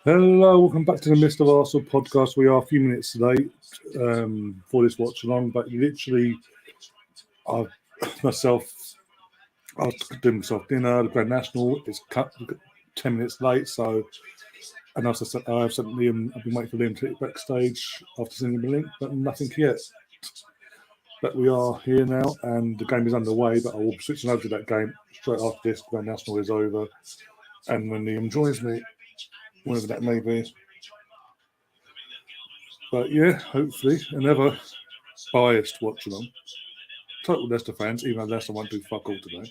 Hello, welcome back to the Mr. Arsenal podcast. We are a few minutes late for this watch along, but literally, I myself, I was doing myself dinner. The Grand National is cut 10 minutes late, so and as I said, I've sent Liam. I've been waiting for Liam to hit backstage after sending him a link, but nothing yet. But we are here now, and the game is underway. But I will be switching over to that game straight after this. Grand National is over, and when Liam joins me, whenever that may be. But yeah, hopefully another biased watch along. Total Leicester fans, even though Leicester won't do fuck all today.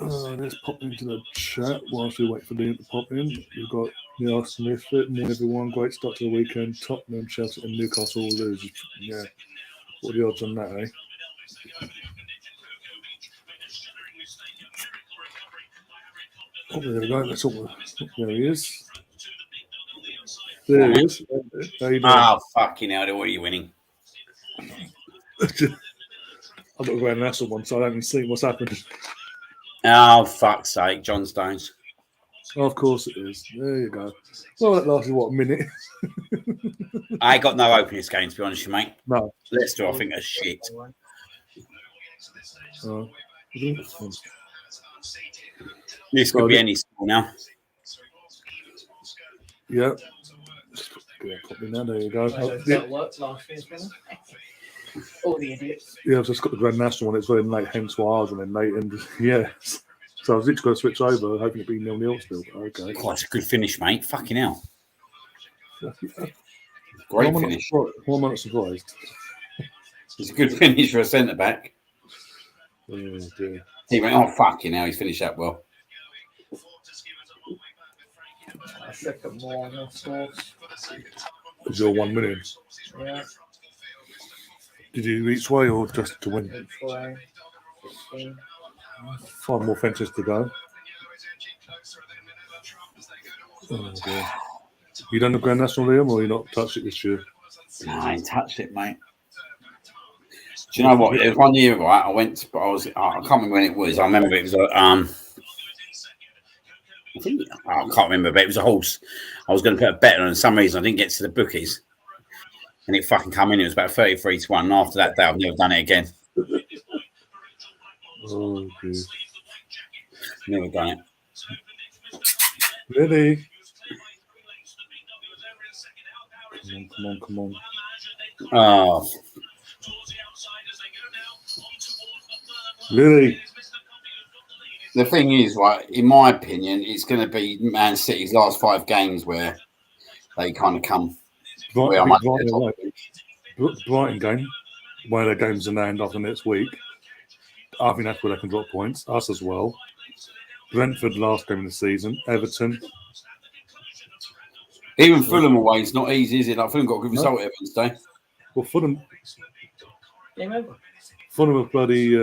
Let's pop into the chat whilst we wait for Liam to pop in. We've got Neil Smith, morning everyone, great start to the weekend. Tottenham, Chelsea, and Newcastle all lose. Yeah, what are the odds on that, eh? Oh, there we go. That's all. There he is. There he is. How you doing? Oh, fucking hell, what are you winning? I've got to go and wrestle one, so I don't even see what's happened. Oh, fuck's sake, John Stones. Oh, of course it is. There you go. Well, that lasted, what, a minute? I got no opening game, to be honest with you, mate. No. Leicester, I think, are shit. This could be any score now. Yeah. Pop in there. There you go. All the idiots. Yeah, I've just got the Grand National one. It's very late, hence why I was running late. And yeah, so I was literally going to switch over, hoping it'd be 0-0 still. Okay. Oh, it's a good finish, mate. Fucking hell. Great finish. Why am I not surprised? It's a good finish for a centre back. Oh, dear. He went, oh, fucking hell, he's finished that well. I should put more on your scores. Is your one winning? Yeah. Did you each way or just to win? Each way. 16. 5 more fences to go. Oh, dear. You done the Grand National, Liam, or you not touched it this year? No, I ain't touched it, mate. Do you know what? It was one year, right? I went, but I can't remember when it was. I remember it was I can't remember, but it was a horse. I was going to put a bet on, and for some reason I didn't get to the bookies, and it fucking come in. It was about 33-1. And after that day, I've never done it again. Oh, dear. Never done it. Ready? Come on. Oh, Really? the thing is, right, in my opinion, it's going to be Man City's last 5 games where they kind of come. Brighton game, one of their games in the end after next week. I think that's where they can drop points. Us as well. Brentford last game of the season. Everton. Even Fulham away is not easy, is it? Like Fulham got a good result every day. Well, Fulham Fulham are bloody.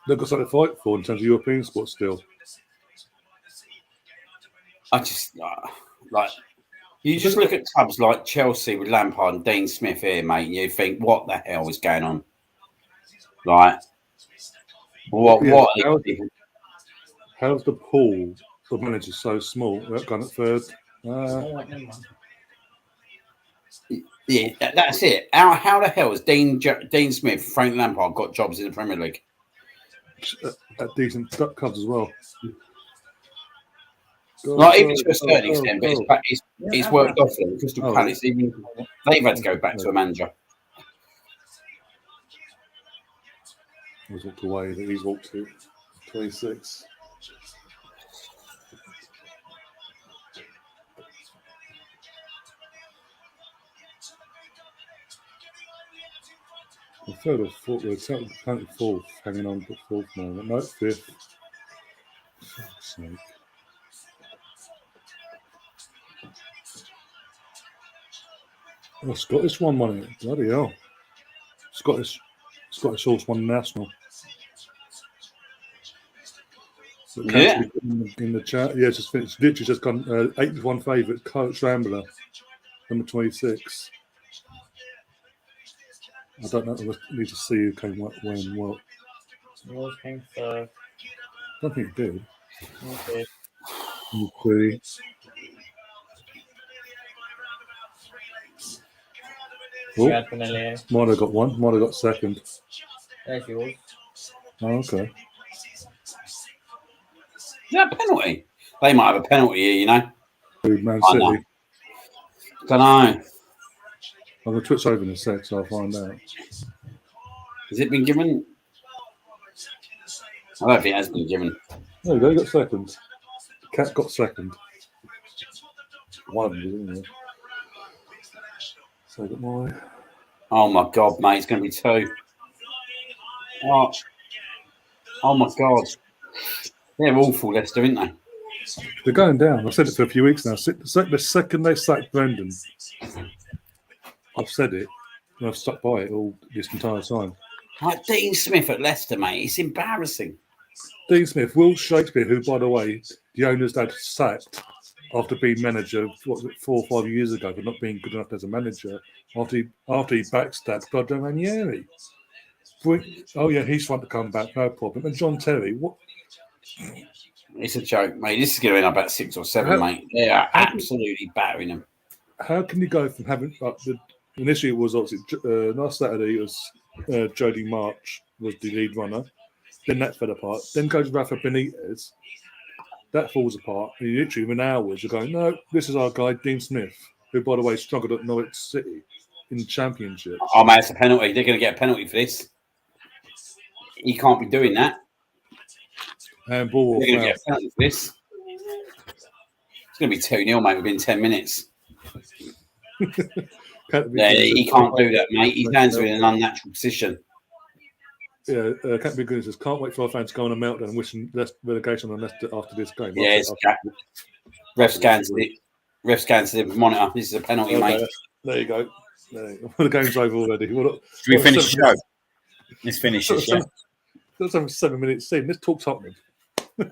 They've got something to fight for in terms of European sports still. I just like you just look at clubs like Chelsea with Lampard and Dean Smith here, mate, and you think, what the hell is going on? Like, what? How's the pool of managers so small? They're gone at third. Yeah, that's it. How the hell has Dean Smith, Frank Lampard got jobs in the Premier League? At decent clubs as well. Like even to a certain extent, but it's worked off them. Crystal Palace, even they've had to go back to a manager. He's walked away. He's walked to 26. The third or fourth, apparently fourth, hanging on to fourth now. No, fifth. For fuck's sake. Oh, Scottish one won it. Bloody hell. Scottish horse won the national. Yeah. In the chat. Yeah, it's just finished. Literally just gone 8-1 favourite, Coach Rambler, number 26. I don't know. I need to see who came up when. Well, yours came third. I don't think it did. Okay. Okay. Oh, Chad Benelli. might have got one. Might have got second. There's yours. Oh, okay. Is that a penalty? They might have a penalty here, you know. Who, Man I know. City. Don't know. I'm going to twitch over in a sec, so I'll find out. Has it been given? I don't think it has been given. There you go, you got second. Cat got second. One of them did, isn't it? So I got my... Oh my god, mate, it's going to be 2. Oh my god. They're awful, Leicester, aren't they? They're going down. I've said it for a few weeks now. The second they sacked Brendan, I've said it, and I've stuck by it all this entire time. Like Dean Smith at Leicester, mate. It's embarrassing. Dean Smith, Will Shakespeare, who, by the way, the owner's dad sacked after being manager, what was it, 4 or 5 years ago, for not being good enough as a manager, after he backstabbed Claudio Ranieri. Oh, yeah, he's trying to come back, no problem. And John Terry, what? It's a joke, mate. This is going to end up about 6 or 7, mate. They are absolutely battering them. How can you go from having initially it was obviously last Saturday it was Jody March was the lead runner, then that fell apart. Then goes Rafa Benitez, that falls apart. And you literally within hours you're going, no, this is our guy Dean Smith, who by the way struggled at Norwich City in the Championship. Oh, mate, it's a penalty. They're going to get a penalty for this. He can't be doing that. And ball. They're going to get a penalty for this. It's going to be 2-0, mate, within 10 minutes. Yeah, he can't do that, mate. His hands are in an unnatural position. Yeah, Captain Goodness says, can't wait for our fans to go on a meltdown and wishing relegation on Leicester after this game. Yeah, ref scans it. Ref scans the monitor. This is a penalty, mate. There you go. The game's over already. Should we finish the show? Let's finish this, yeah. Let's have a 7 minutes scene. Let's talk Tottenham.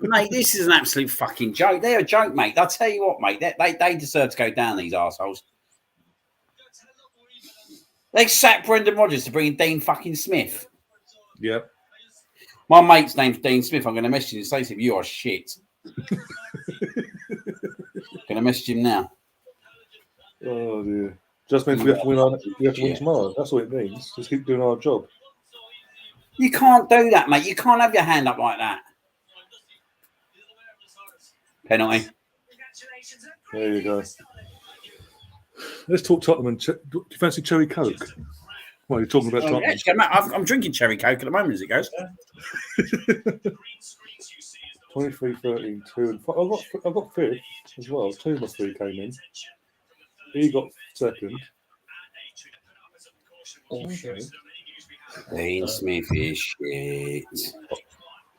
Mate, this is an absolute fucking joke. They're a joke, mate. I'll tell you what, mate. They deserve to go down, these arseholes. They sacked Brendan Rodgers to bring in Dean fucking Smith. Yeah. My mate's name's Dean Smith. I'm going to message him and say to him, you are shit. Going to message him now. Oh, dear. Just means we have to win tomorrow. That's what it means. Just keep doing our job. You can't do that, mate. You can't have your hand up like that. Penalty. There you go. Let's talk Tottenham. Do you fancy cherry Coke? Well, you're talking about Tottenham. Actually, I'm drinking cherry Coke at the moment as it goes. 23, 13, 2 and 5. I've got fifth as well. 2 of my 3 came in. He got second. Okay. Dean Smith is shit.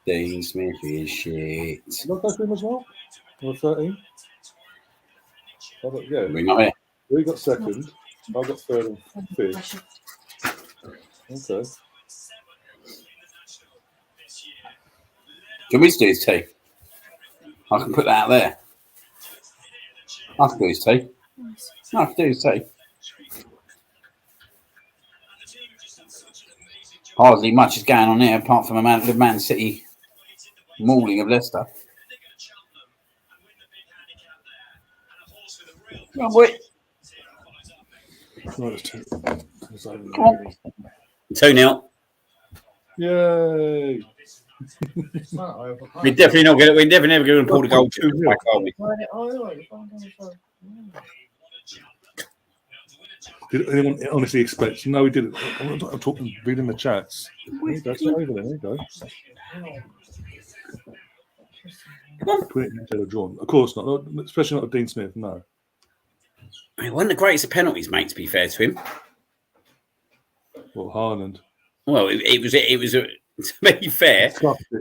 Dean Smith is shit. Did I go for him as well? Number 13? Yeah. We're not here. We got second. I got third and fifth. Okay. Do you want me to do his tea? I can put that out there. I can do his tea. No, I can do his tea. Hardly much is going on here apart from the Man City mauling of Leicester. Come on, boy. Right, it's 2. Come on. 2-0. Yay! We're definitely never going to pull the goal 2 back, are we? Did anyone honestly expect? No, we didn't. I'm talking, reading the chats. There you go. It's over there. There you go. Put it instead of drawn. Of course not. Especially not with Dean Smith. No. It wasn't the greatest of penalties, mate. To be fair to him. Well, Haaland. Well, it was. To be fair,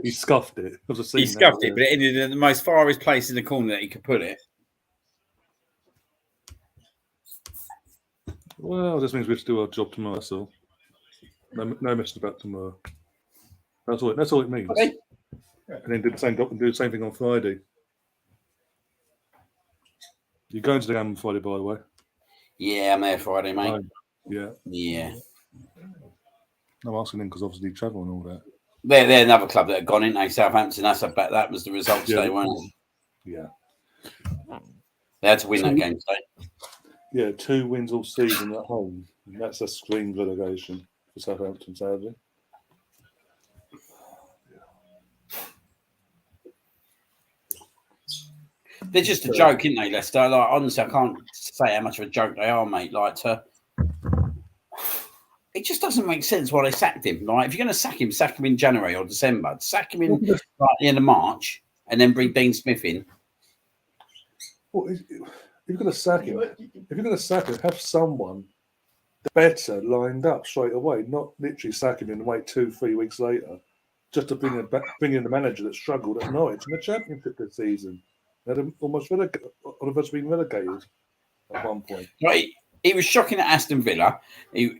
He scuffed it. He scuffed it, but it ended in the most farthest place in the corner that he could put it. Well, this means we have to do our job tomorrow. That's all. No messing about tomorrow. That's all it means. Okay. And then do the same thing on Friday. You're going to the game on Friday, by the way. Yeah, I'm there Friday, mate. Yeah. Yeah. I'm asking him because obviously travel and all that. They're another club that have gone in, they Southampton. That was the result today, weren't it? Yeah. They had to win that game today. Yeah, 2 wins all season at home. And that's a screen relegation for Southampton, sadly. They're just a joke, aren't they, Leicester? Like, honestly, I can't say how much of a joke they are, mate. Like, it just doesn't make sense why they sacked him. Like, if you're going to sack him in January or December. Sack him in like, the end of March and then bring Dean Smith in. Well, if you're going to sack him, have someone better lined up straight away, not literally sack him and wait 2-3 weeks later just to bring in the manager that struggled at Norwich in the Championship this season. They'd almost been relegated at one point. Right. He was shocking at Aston Villa. He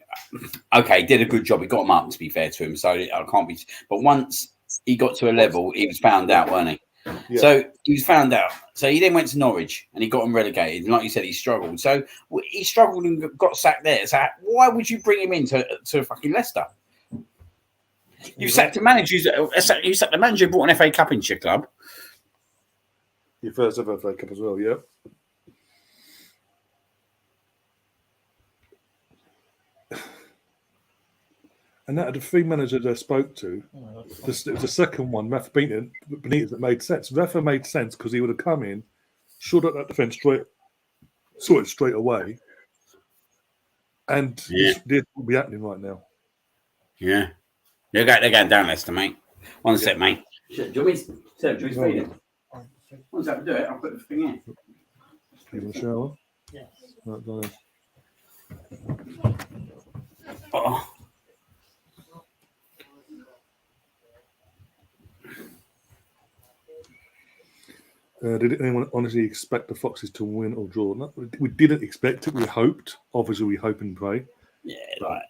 did a good job. He got him up, to be fair to him. So I can't be. But once he got to a level, he was found out, wasn't he? Yeah. So he was found out. So he then went to Norwich and he got him relegated. And like you said, he struggled. So he struggled and got sacked there. So why would you bring him into fucking Leicester? You sacked the manager. You sacked the manager who brought an FA Cup into your club. Your first ever FA Cup as well, yeah. And out of the three managers I spoke to, it was the second one, Rafa Benitez, that made sense. Rafa made sense because he would have come in, shored up that defence straight away, and this will be happening right now. Yeah. They're going down, Leicester, mate. One sec, mate. Do you want me to feed it? One sec, do it. I'll put the thing in. Give him a shower? Yes. Right, go ahead. Oh. Did anyone honestly expect the Foxes to win or draw? No, we didn't expect it. We hoped. Obviously, we hope and pray. Yeah, like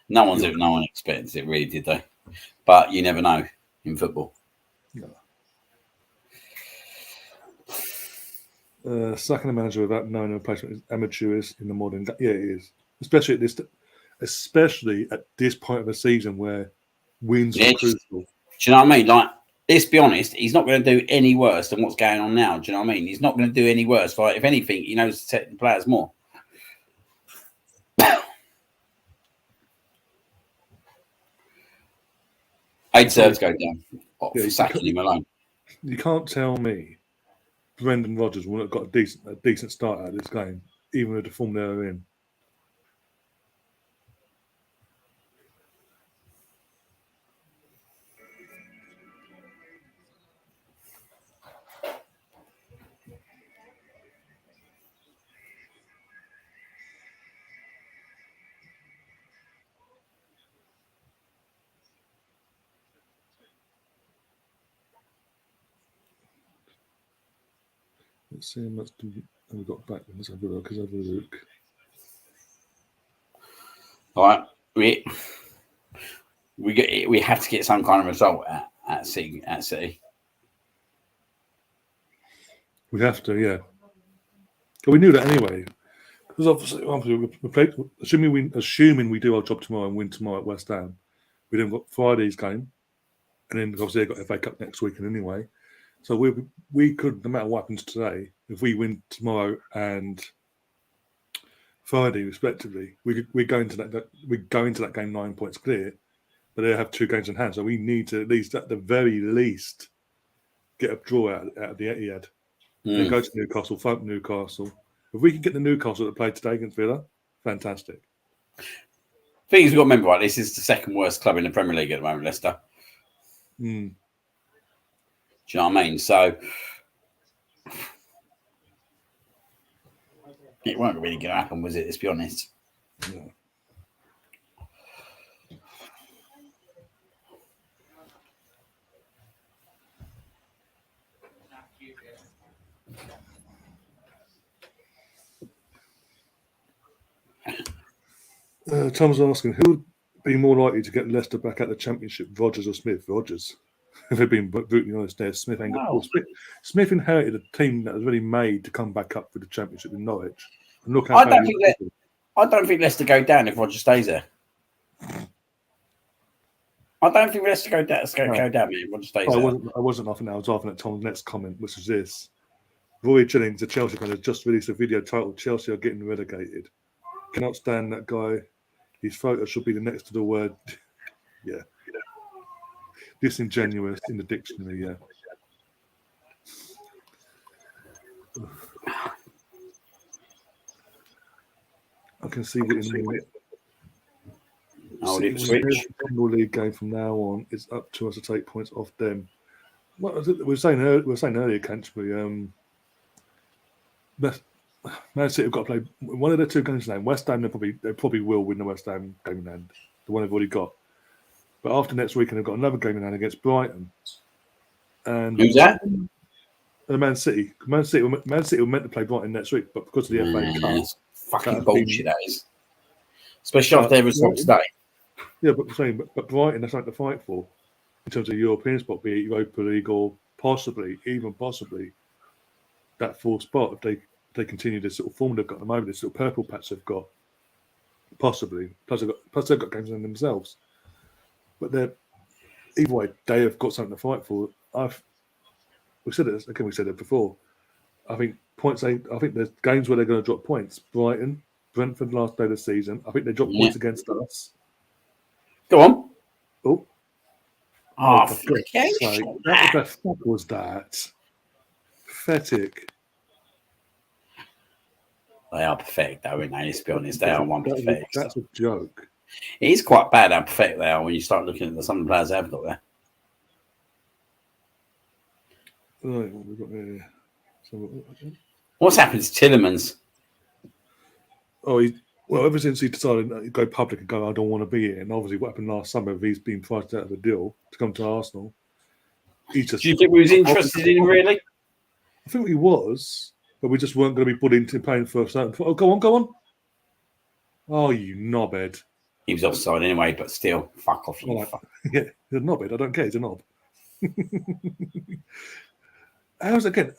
no one expected it, really, did they? But you never know in football. No. Sacking a manager without knowing a replacement is amateurish in the modern. Yeah, it is, especially at this point of the season where wins are crucial. Do you know what I mean? Like, let's be honest, he's not going to do any worse than what's going on now. Do you know what I mean? He's not going to do any worse. Like, if anything, he knows to set the players more. I'd deserve to go down for sacking him alone. You can't tell me Brendan Rodgers wouldn't have got a decent start out of this game, even with the form they're in. Let's see how much we got back. Let's have a look. All right, we have to get some kind of result at City. We have to, yeah. But we knew that anyway, because obviously we played, assuming we do our job tomorrow and win tomorrow at West Ham. We then got Friday's game, and then obviously they got FA Cup next weekend anyway. So we could, no matter what happens today, if we win tomorrow and Friday respectively, we go into that game 9 points clear, but they have 2 games in hand. So we need to at least, at the very least, get a draw out of the Etihad. Then go to Newcastle, thump Newcastle. If we can get the Newcastle that played today against Villa, fantastic. Thing is, we've got to remember, right, this is the second worst club in the Premier League at the moment, Leicester. Do you know what I mean? So it weren't really going to happen, was it? Let's be honest. No. Tom's asking, who would be more likely to get Leicester back at the Championship, Rodgers or Smith? Rodgers. If they've been brutally honest there, Smith ain't got. Smith inherited a team that was really made to come back up for the Championship in Norwich. And look how I don't think Leicester go down if Rodgers stays there. I don't think Leicester go down. Go down if Rodgers stays there. I wasn't laughing. I was laughing at Tom's next comment, which was this: Roy Jennings, the Chelsea fan, has just released a video titled "Chelsea are getting relegated." Cannot stand that guy. His photo should be the next to the word. Yeah. Disingenuous in the dictionary, yeah. I can see what you mean. Oh, Ipswich. The league game from now on, it's up to us to take points off them. What was it? We were saying earlier, Canterbury. Man City have got to play one of their two games now. West Ham, they probably will win the West Ham game in hand, the one they've already got. But after next weekend, they've got another game in hand against Brighton. And Who's that? Man City. Man City were meant to play Brighton next week, but because of the FA Cup, It's fucking bullshit. That is, especially after their results today. Yeah, but Brighton, that's something to fight for in terms of European spot, be it Europa League or possibly that fourth spot if they continue this sort of form they've got at the moment, this little purple patch they've got, possibly. Plus they've got games in themselves. But either way, they have got something to fight for. We said it before. I think there's games where they're going to drop points. Brighton, Brentford last day of the season. I think they dropped points against us. Go on. Oh, for God's sake. What the fuck was that? Pathetic. They are pathetic, though, aren't they? Let's be honest, they are one pathetic. That's a joke. It is quite bad how pathetic they are when you start looking at some of the players they've got there. Right, what have we got here? What's happened to Tillemans? Ever since he decided to go public and go, I don't want to be here, and obviously what happened last summer, he's been priced out of the deal to come to Arsenal. Do you think we was interested in him, really? I think he was, but we just weren't going to be put into paying for a certain. Oh, go on. Oh, you knobhead. He was offside anyway, but still, fuck off. You fuck. Yeah, he's a knobhead. I don't care. He's a knob. How's again?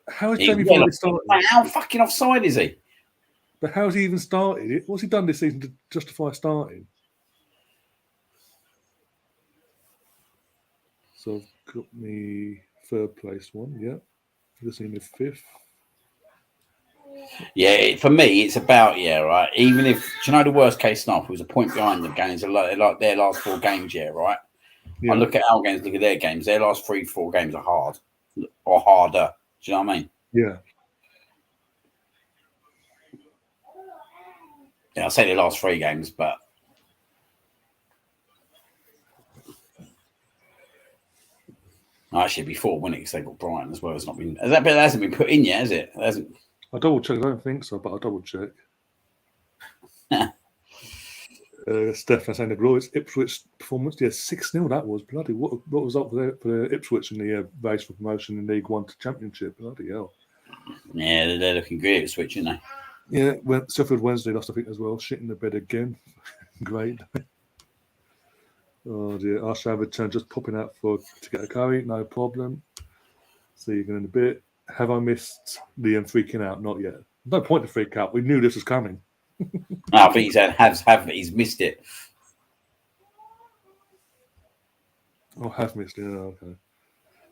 How is Jamie Vardy started? How fucking offside is he? But how's he even started? What's he done this season to justify starting? So I've got me third place one, yeah. For the team of fifth. Yeah, for me, it's about, right? Even if, do you know the worst case scenario was a point behind the games, like their last 4 games, right? Yeah. I look at our games, look at their games. Their last 3-4 games are hard or harder. Do you know what I mean? Yeah. Yeah, I say the last 3 games, but actually before, wouldn't it? Because they got Brighton as well. It's not been that hasn't been put in yet, has it? It hasn't. I double check. I don't think so, but I'll double check. Stefan saying the glorious Ipswich performance. Yeah, 6-0. That was bloody. What was up for Ipswich in the race for promotion in League One to Championship? Bloody hell. Yeah, they're looking great, Ipswich, aren't they? Yeah, Sheffield Wednesday lost, I think, as well. Shit in the bed again. Great. Oh dear. Arshav return just popping out to get a curry. No problem. See you again in a bit. Have I missed Liam freaking out? Not yet. No point to freak out. We knew this was coming. I think he said he's missed it. Oh, have missed it. Oh, okay.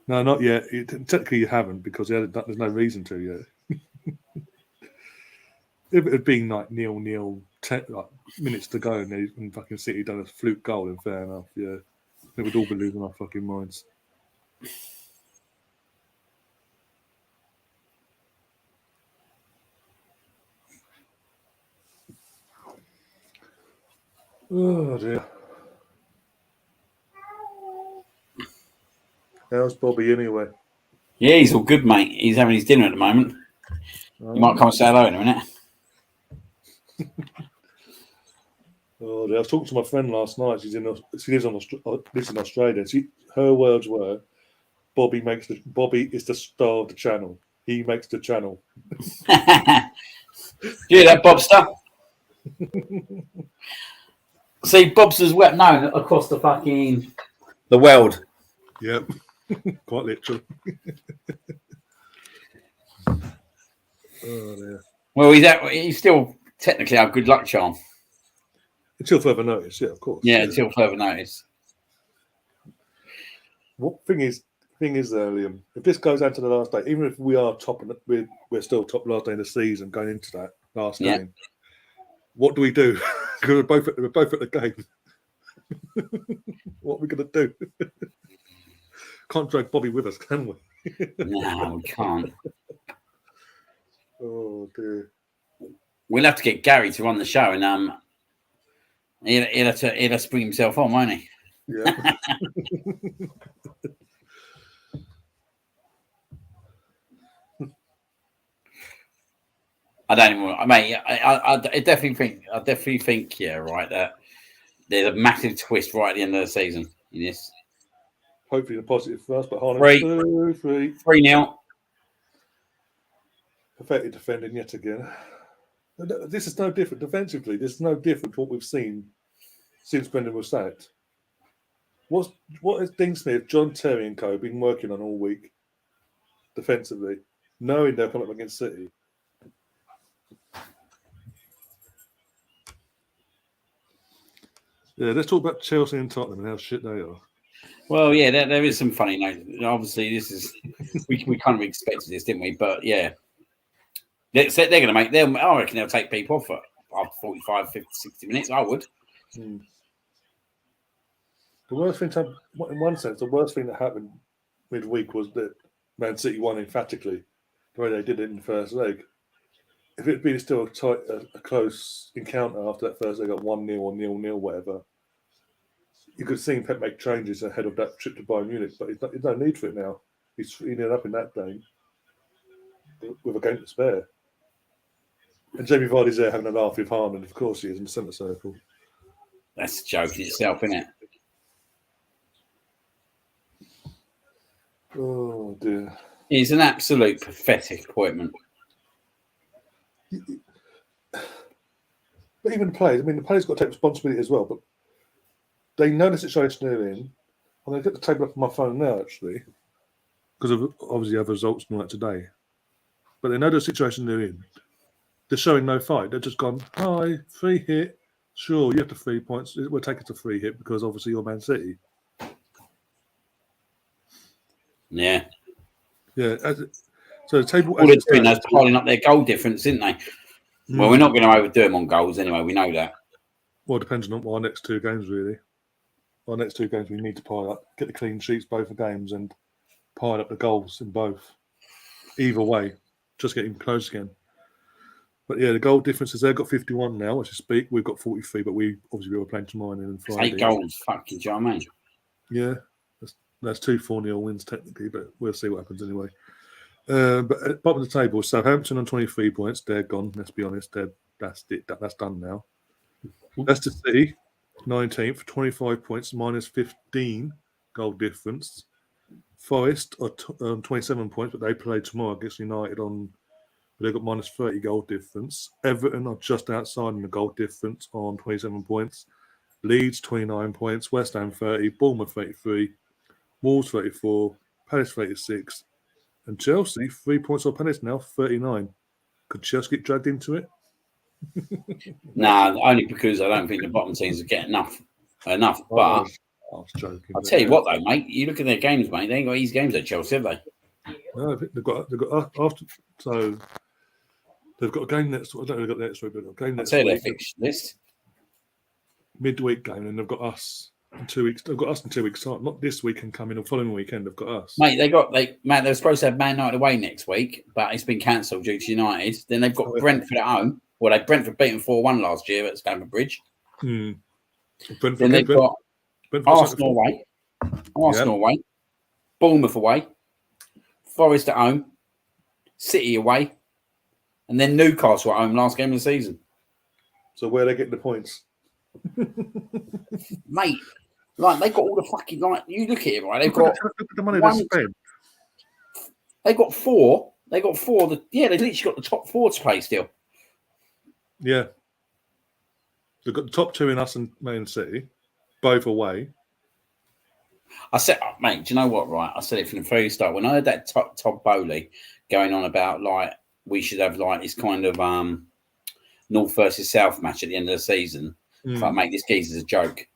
No, not yet. Technically, you haven't because there's no reason to yet. If it had been like 0-0, like minutes to go, and fucking City done a fluke goal, then fair enough. Yeah, we would all be losing our fucking minds. Oh dear. How's Bobby anyway? Yeah, he's all good, mate. He's having his dinner at the moment. You might come and say hello in a minute. Oh dear. I was talking to my friend last night. She lives in Australia. Her words were, Bobby is the star of the channel. He makes the channel. Yeah, that Bobster. See, Bobster's well known across the world. Yep, quite literally. Oh dear. Well, he's still technically our good luck charm. Until further notice, yeah, of course. Yeah, until further notice. What thing is, Liam? If this goes out to the last day, even if we are top, we're still top last day of the season going into that. last Yeah. game. What do we do? Because we're both at the game. What are we going to do? Can't drag Bobby with us, can we? No, we can't. Oh dear. We'll have to get Gary to run the show, and he'll have to bring himself on, won't he? Yeah. I don't even. I definitely think, yeah, right. That there's a massive twist right at the end of the season in this. Hopefully the positive first, but Harlan 3-0. Pathetic defending yet again. This is no different defensively. This is no different to what we've seen since Brendan was sacked. What has Dean Smith, John Terry and co been working on all week defensively, knowing they'll come up against City? Yeah, let's talk about Chelsea and Tottenham and how shit they are. Well, yeah, there is some funny notes. Obviously, this is we kind of expected this, didn't we? But yeah, they're going to make them. I reckon they'll take people off after 45, 50, 60 minutes. I would. The worst thing, in one sense, the worst thing that happened midweek was that Man City won emphatically the way they did it in the first leg. If it had been still a close encounter after that first leg, got 1-0 or 0-0, whatever, you could see Pep make changes ahead of that trip to Bayern Munich, but there's no need for it now. He's ended up in that game with a game to spare. And Jamie Vardy's there having a laugh with Haaland, of course he is, in the centre circle. That's a joke in itself, isn't it? Oh, dear. It's an absolute pathetic appointment. But even the players, the players got to take responsibility as well, but they know the situation they're in. I'm going to get the table up on my phone now, actually, because of obviously other results and all that today. But they know the situation they're in. They're showing no fight. They're just gone, hi, free hit. Sure, you have the 3 points. We'll take it to free hit because obviously you're Man City. Yeah. Yeah. So the table. All they're doing is piling up their goal difference, didn't they? Well, we're not going to overdo them on goals anyway. We know that. Well, depending on our next two games, really. Our next two games, we need to pile up, get the clean sheets both the games, and pile up the goals in both. Either way, just getting close again. But yeah, the goal difference is they've got 51 now, as you speak. We've got 43, but we were playing tomorrow and Friday. 8 goals, fucking, do you know what I mean? Yeah, that's 2 4-0 wins technically, but we'll see what happens anyway. But at the bottom of the table, Southampton on 23 points. They're gone. Let's be honest. That's it. That's done now. Leicester City, 19th, 25 points, minus 15 goal difference. Forest are on 27 points, but they play tomorrow against United they've got minus 30 goal difference. Everton are just outside in the goal difference on 27 points. Leeds, 29 points. West Ham, 30. Bournemouth, 33. Wolves, 34. Palace, 36. And Chelsea, 3 points off Palace now, 39. Could Chelsea get dragged into it? Nah, only because I don't think the bottom teams are getting enough. But I was joking. I'll tell you what, though, mate. You look at their games, mate. They ain't got easy games at Chelsea, have they? No, they've got after. So they've got a game next. I don't know. They've got the next week, but they've got a game next I'll tell you week. their fixture list. Midweek game, and they've got us in 2 weeks. They've got us in 2 weeks' time. Not this weekend coming, or following weekend. They've got us. Mate, they were supposed to have Man United away next week, but it's been cancelled due to United. Then they've got Brentford at home. Well, Brentford beat them 4-1 last year at Stamford Bridge. Then they've got Arsenal away. Away. Bournemouth away. Forest at home. City away. And then Newcastle at home last game of the season. So where are they getting the points? Mate, like they got all the fucking you look at it, right? They've got look at the money they spent. They got 4. They literally got the top 4 to play still. Yeah. They've got the top 2 in us and Man City, both away. I said, mate, do you know what, right? I said it from the very start. When I heard that Todd Bowley going on about, like, we should have, like, this kind of North versus South match at the end of the season, like, mate, this geezer's a joke.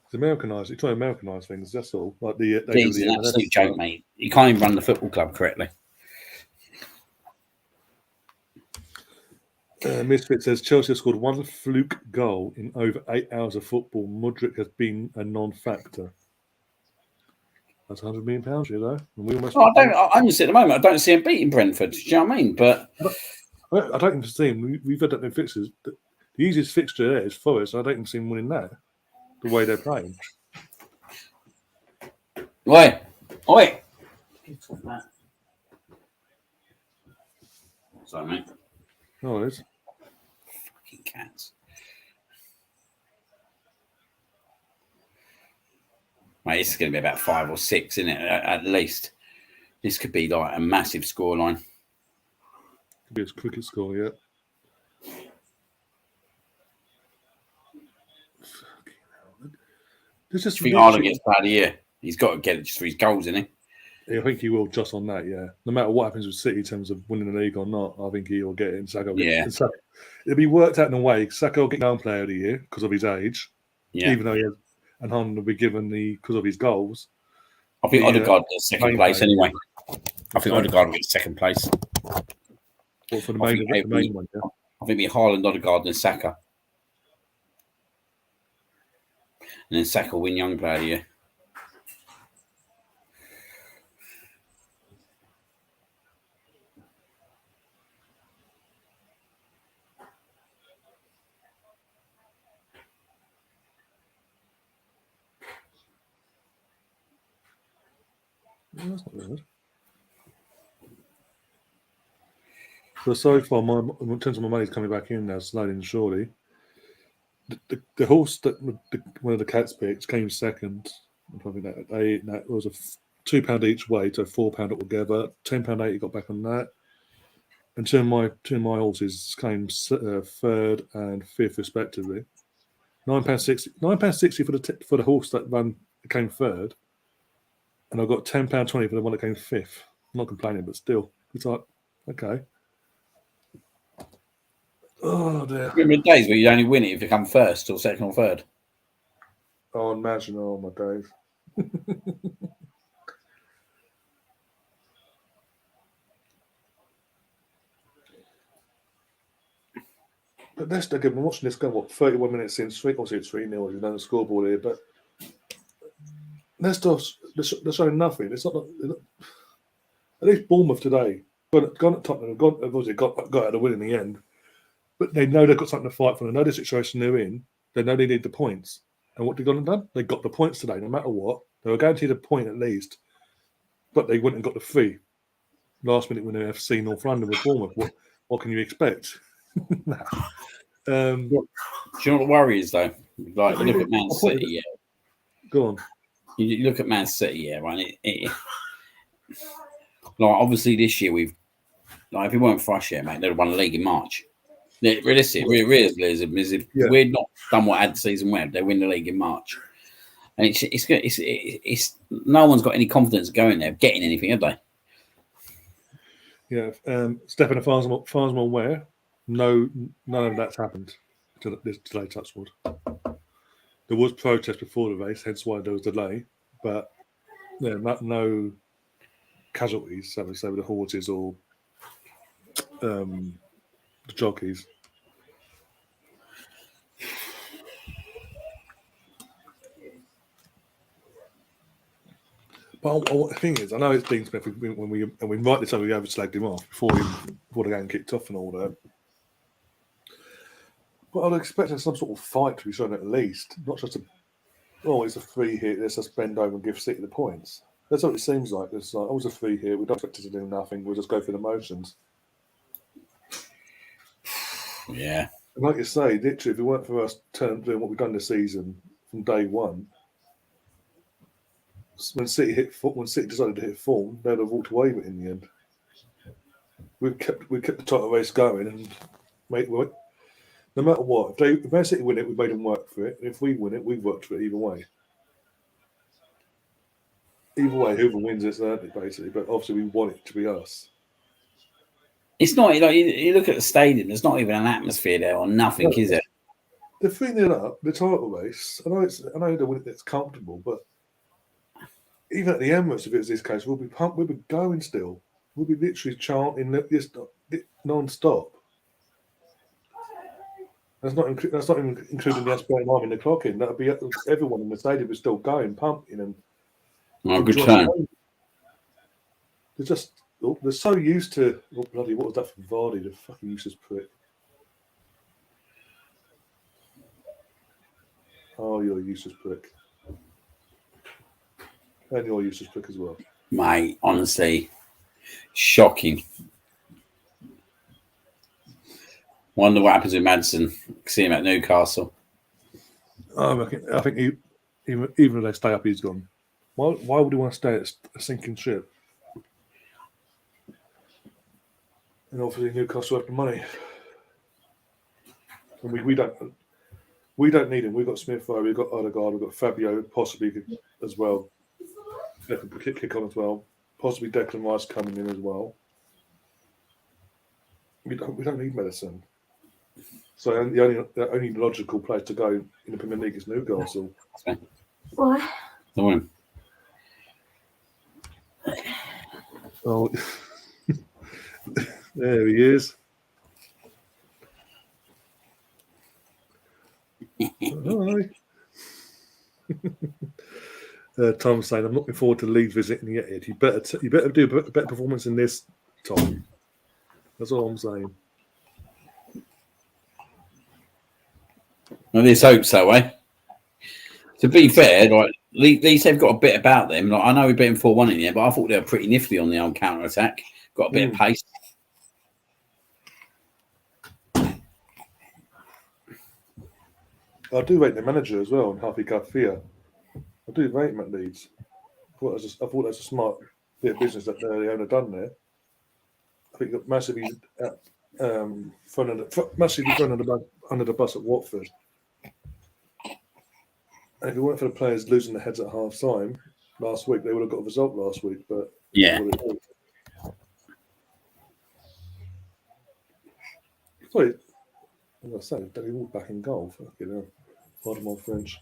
It's Americanised. You're trying to Americanise things, that's all. Like He's an absolute joke, mate. You can't even run the football club correctly. Misfit says Chelsea have scored one fluke goal in over 8 hours of football. Mudryk has been a non-factor. That's £100 million, you know. And we almost. I honestly, at the moment, I don't see him beating Brentford. Do you know what I mean? But I don't even see him. We've had that in fixtures. The easiest fixture there is Forest. I don't even see him winning that. The way they're playing. Oi. Sorry, mate. Oh, it is. Fucking cats. Mate, this is going to be about 5 or 6, isn't it? At least. This could be like a massive scoreline. Could be a cricket score, yeah. Do you think Ireland gets player of the year? He's got to get it just for his goals, isn't he? I think he will just on that, yeah. No matter what happens with City in terms of winning the league or not, I think he will get it. And Saka will get it. Saka, it'll be worked out in a way. Saka will get young player of the year because of his age, even though he has, and Haaland will be given because of his goals. I think Odegaard gets second place anyway. I think Odegaard gets second place. What for the main one? Yeah. I think it'll be Haaland, Odegaard, and Saka. And then Saka will win young player of the year. Well, that's not bad. So far, in terms of my money's coming back in now, slowly and surely. The horse that one of the cats picked came second. Probably that was a £2 each way, so £4 altogether. £10.80 got back on that. And two of my horses came third and fifth respectively. £9.60 for the horse that came third, and I got £10.20 for the one that came fifth. I'm not complaining, but still, it's like okay. Oh dear. Remember the days where you only win it if you come first or second or third? Oh, imagine all my days. But Leicester, again, we're watching this go, 31 minutes in, obviously it's 3-0, you know the scoreboard here, but Leicester, they're showing nothing. It's not at least Bournemouth today, gone at Tottenham, obviously got out of the win in the end, but they know they've got something to fight for. They know the situation they're in. They know they need the points. And what they've gone and done? They got the points today, no matter what. They were guaranteed a point at least, but they went and got the 3. Last minute when they FC North London with Bournemouth. What can you expect? No. Do you know what the worry is, though? Like, you look at Man City, yeah. Go on. You look at Man City, yeah, right? Like, obviously this year if it weren't for us, yeah, mate, they'd have won the league in March. Realism is if we'd not done what had the season went, they win the league in March. And it's no one's got any confidence going there, getting anything, have they? Yeah, Stefan Farsman where? No, none of that's happened today, touchwood. There was protest before the race, hence why there was delay. But yeah, no casualties, so with the horses or the jockeys. But the thing is, I know it's Dean Smith when we rightly so we overslagged him off before the game kicked off and all that. But I'd expect some sort of fight to be shown at least, not just it's a free hit. Let's just bend over and give City the points. That's what it seems like. It's like, it's a free hit. We don't expect it to do nothing. We'll just go through the motions. Yeah. And like you say, literally, if it weren't for us doing what we've done this season from day one, when City decided to hit form, they'd have walked away with it in the end. We kept the title race going, and no matter what, if Man City win it, we made them work for it. And if we win it, we've worked for it either way. Either way, whoever wins it's earned it, basically. But obviously, we want it to be us. It's not like you look at the stadium. There's not even an atmosphere there or nothing, is it? They're 3-0 up the title race. I know the win it's comfortable, but even at the Emirates, if it was this case, we'll be pumped. We'll be going still. We'll be literally chanting this non-stop. That's not even including the SPA arm in the clock in. That would be everyone in the stadium is still going, pumping and Good turn. They're so used to what was that from Vardy? The fucking useless prick. Oh, you're a useless prick. And you're a useless prick as well. Mate, honestly, shocking. Wonder what happens with Madsen. See him at Newcastle. I think even if they stay up, he's gone. Why would he want to stay at a sinking ship? And obviously Newcastle have the money. And we don't need him. We've got Smith Rowe, we've got Odegaard, we've got Fabio possibly as well. They can kick on as well. Possibly Declan Rice coming in as well. We don't need medicine. So the only logical place to go in the Premier League is Newcastle. Why? Don't Oh, there he is. Hi. Tom's saying, "I'm looking forward to Leeds visiting the Etihad. You better do a better performance than this, Tom." That's all I'm saying. Well, let's hope so, eh? To be fair, like, at least they've got a bit about them. Like, I know we beat them 4-1 in here, but I thought they were pretty nifty on the old counter attack. Got a bit of pace. I do rate the manager as well, and Happy Garcia. I do rate him at Leeds. I thought that's a smart bit of business that the owner done there. I think got massively thrown under the bus at Watford. And if it weren't for the players losing their heads at half time last week, they would have got a result last week. But Yeah. Sorry, as I said, Danny Ward back in goal. Fucking hell. Pardon my French.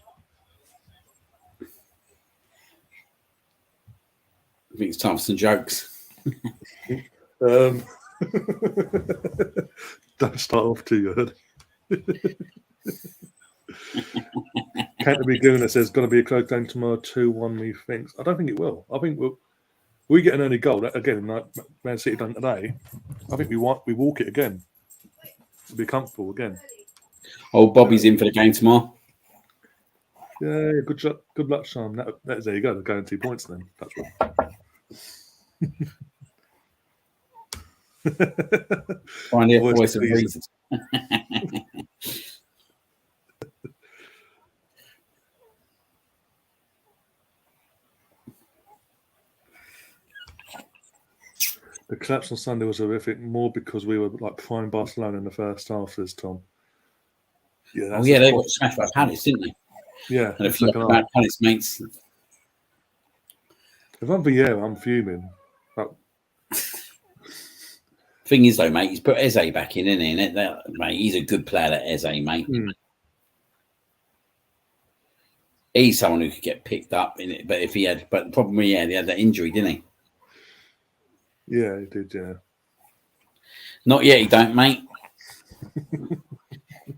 I think it's time for some jokes. Don't start off too good. Canterbury Gooner says going to be a close game tomorrow, 2-1. Me thinks. I don't think it will. I think we get an early goal again, like Man City done today. I think we walk it again. To be comfortable again. Oh, Bobby's in for the game tomorrow. Yeah, good luck, Sean. There you go. They're going 2 points then. That's right. Find it voice of reason. The collapse on Sunday was horrific, more because we were like prime Barcelona in the first half, says Tom. Yeah, they got smashed by Palace, didn't they? Yeah. And a few bad Palace mates. If I'm Vieira, I'm fuming. Thing is, though, mate, he's put Eze back in, isn't he? Mate, he's a good player, that Eze, mate. He's someone who could get picked up in it, but the problem, he had that injury, didn't he? Yeah, he did. Yeah. Not yet, he don't, mate.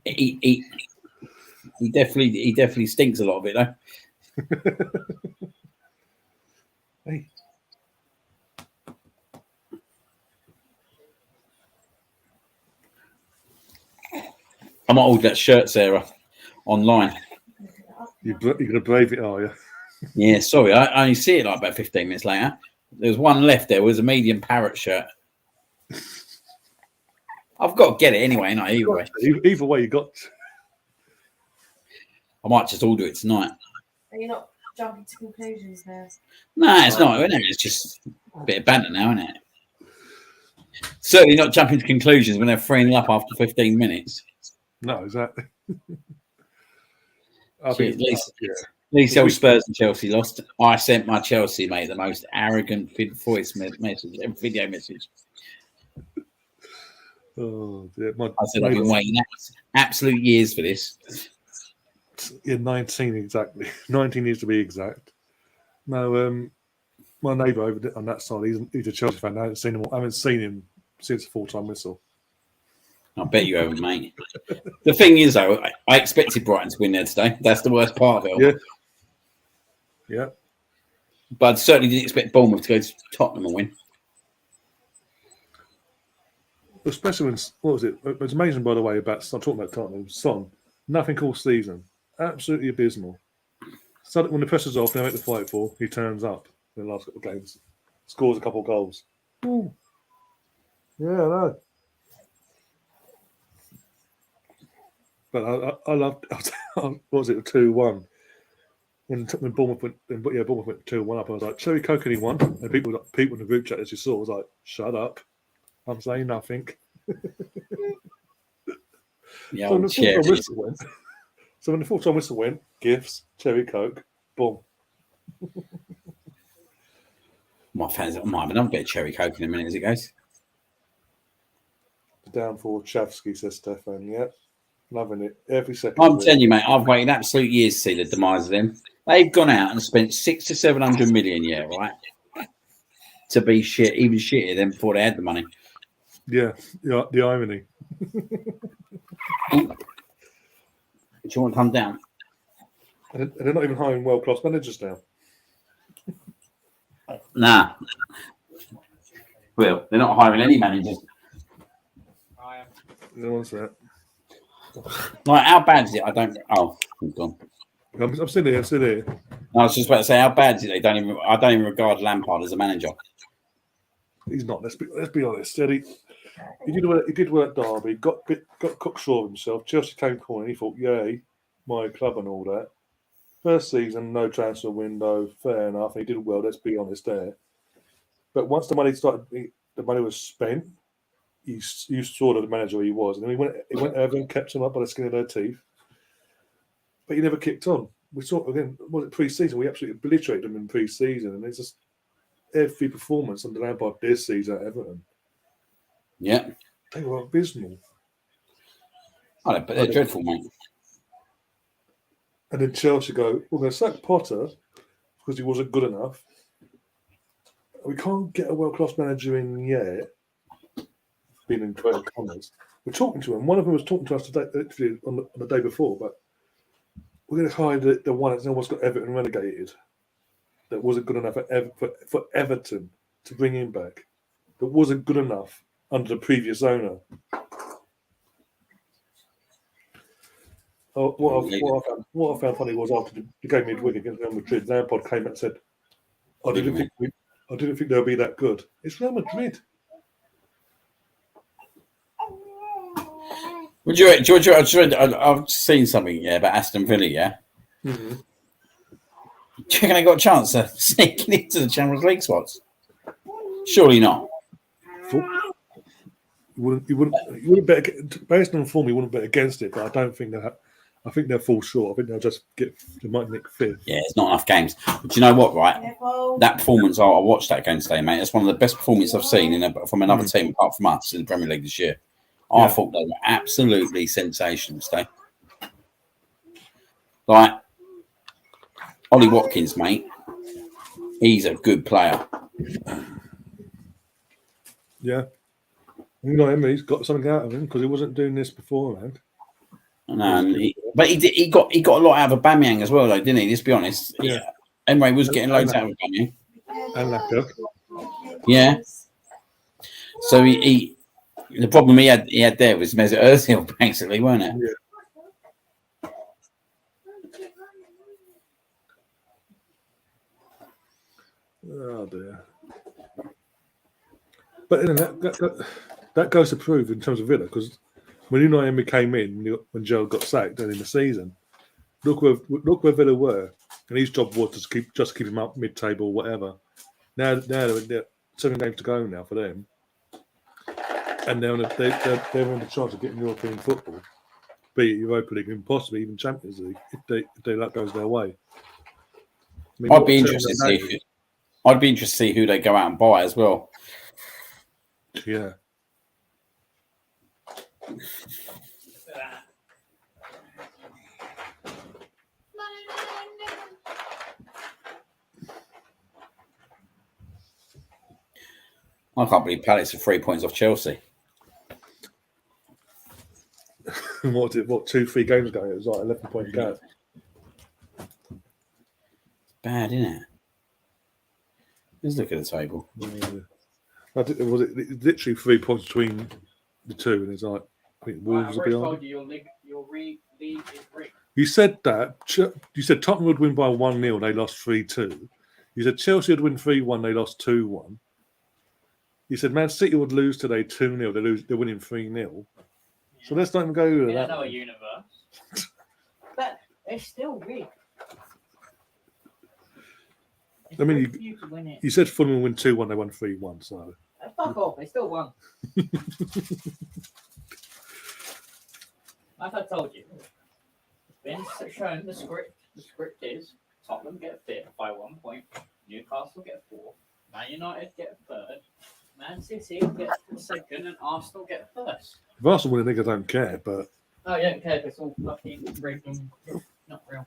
he definitely stinks a lot of it, though. Hey. I might order that shirt, Sarah, online. You're going to brave it, are you? Yeah, sorry. I only see it like about 15 minutes later. There's one left there. It was a medium parrot shirt. I've got to get it anyway, not either way. Either way, you got to. I might just order it tonight. Are you not jumping to conclusions now? No, it's not, isn't it? It's just a bit of banter now, isn't it? Certainly not jumping to conclusions when they're 3-0 up after 15 minutes. No, exactly. At least all Spurs and Chelsea lost. I sent my Chelsea mate the most arrogant voice message, video message. Oh, yeah, I said I've been waiting absolute years for this. Yeah, 19 exactly. 19 years to be exact. No, my neighbour over on that side, he's a Chelsea fan. I haven't seen him since the full-time whistle. I bet you haven't, mate. The thing is, though, I expected Brighton to win there today. That's the worst part of it all. Yeah. Yeah. But I certainly didn't expect Bournemouth to go to Tottenham and win. Especially when, what was it? It was amazing, by the way, about, I'm talking about Tottenham, Son. Nothing all season. Absolutely abysmal. So when the pressure's off, they make the fight for, he turns up in the last couple of games. Scores a couple of goals. Ooh. Yeah, I know. But I loved, what was it, 2-1? When Bournemouth went, Bournemouth went 2-1 up, I was like, Cherry Coke only won. And people in the group chat, as you saw, was like, shut up. I'm saying nothing. Yeah, So when the full-time whistle went, when the full-time whistle went, gifts, Cherry Coke, boom. My fans, I might have another bit of cherry coke in a minute as it goes. Down for Chavsky, says Stefan. Yeah, loving it every second. I'm telling you, mate, I've waited absolute years to see the demise of them. They've gone out and spent 600 to 700 million, yeah, right, to be shit, even shittier than before they had the money. Yeah, the irony. Do you want to come down? And they're not even hiring world-class managers now. Nah. Well, they're not hiring any managers. No one's that. Like, how bad is it? I don't. Oh, he's gone. I'm still here. I was just about to say, how bad is it? I don't even regard Lampard as a manager. He's not. Let's be honest. He did work Derby. Got cock sure of himself. Chelsea came calling. He thought, yay, my club and all that. First season, no transfer window. Fair enough. He did well. Let's be honest there. But once the money was spent, you saw the manager he was, and then he went over and kept him up by the skin of their teeth. But he never kicked on. We saw again. Was it pre-season? We absolutely obliterated them in pre-season, and it's just every performance under Lampard this season at Everton. Yeah, they were abysmal. I but they're dreadful, mate. And then Chelsea go, we're going to sack Potter because he wasn't good enough. We can't get a world-class manager in yet. Being in credit comments, we're talking to him. One of them was talking to us today, literally on the day before, but we're going to hire the one that's almost got Everton relegated. That wasn't good enough for Everton to bring him back. That wasn't good enough under the previous owner. What I found funny was after the game midweek against Real Madrid, Lampard came out and said, I didn't think they'll be that good. It's Real Madrid. George, I've seen something about Aston Villa, yeah? Mm-hmm. Do you reckon they got a chance of sneaking into the Champions League spots? Surely not. You wouldn't bet, based on form, you wouldn't bet against it, but I don't think I think they'll fall short. I think they might nick fifth. Yeah, it's not enough games. But you know what, right? That performance, I watched that game today, mate. That's one of the best performances I've seen from another team apart from us in the Premier League this year. I thought they were absolutely sensational today. Like, Ollie Watkins, mate, he's a good player. Yeah. You know him, he's got something out of him because he wasn't doing this beforehand. But he got a lot out of Aubameyang as well, though, didn't he? Let's be honest. Yeah. Emery was getting loads out of Aubameyang. And Lacazette. Yeah. So he the problem he had there was Mesut Ozil, basically, weren't it? Yeah. Oh dear. But that goes to prove in terms of Villa, because when Unai Emery came in, when Joe got sacked early in the season, look where Villa were, and his job was to keep him up mid-table, whatever. Now they're 7 games to go now for them, and they're on the chance of getting European football, be it Europa League and possibly even Champions League if that goes their way. I mean, I'd be interested to see who they go out and buy as well. Yeah. I can't believe Palace are 3 points off Chelsea. what 2-3 games ago? It was like 11-point gap. Bad, isn't it? Let's look at the table. Yeah. It was literally 3 points between the two, and it's like I think Wolves I've will already be on. told you your league is rigged. You said that. You said Tottenham would win by 1-0. They lost 3-2. You said Chelsea would win 3-1. They lost 2-1. You said Man City would lose today 2-0. They're winning 3-0. So let's not even go with In that. another universe. But it's still rigged. It's I mean, rigged for you to win it. You said Fulham would win 2-1. They won 3-1. So Fuck off, they still won. Like I told you, it's been shown the script. The script is Tottenham get fifth by 1 point, Newcastle get fourth, Man United get third, Man City get second, and Arsenal get first. if Arsenal win, I don't care. But Oh, you don't care if it's all fucking rigged and not real.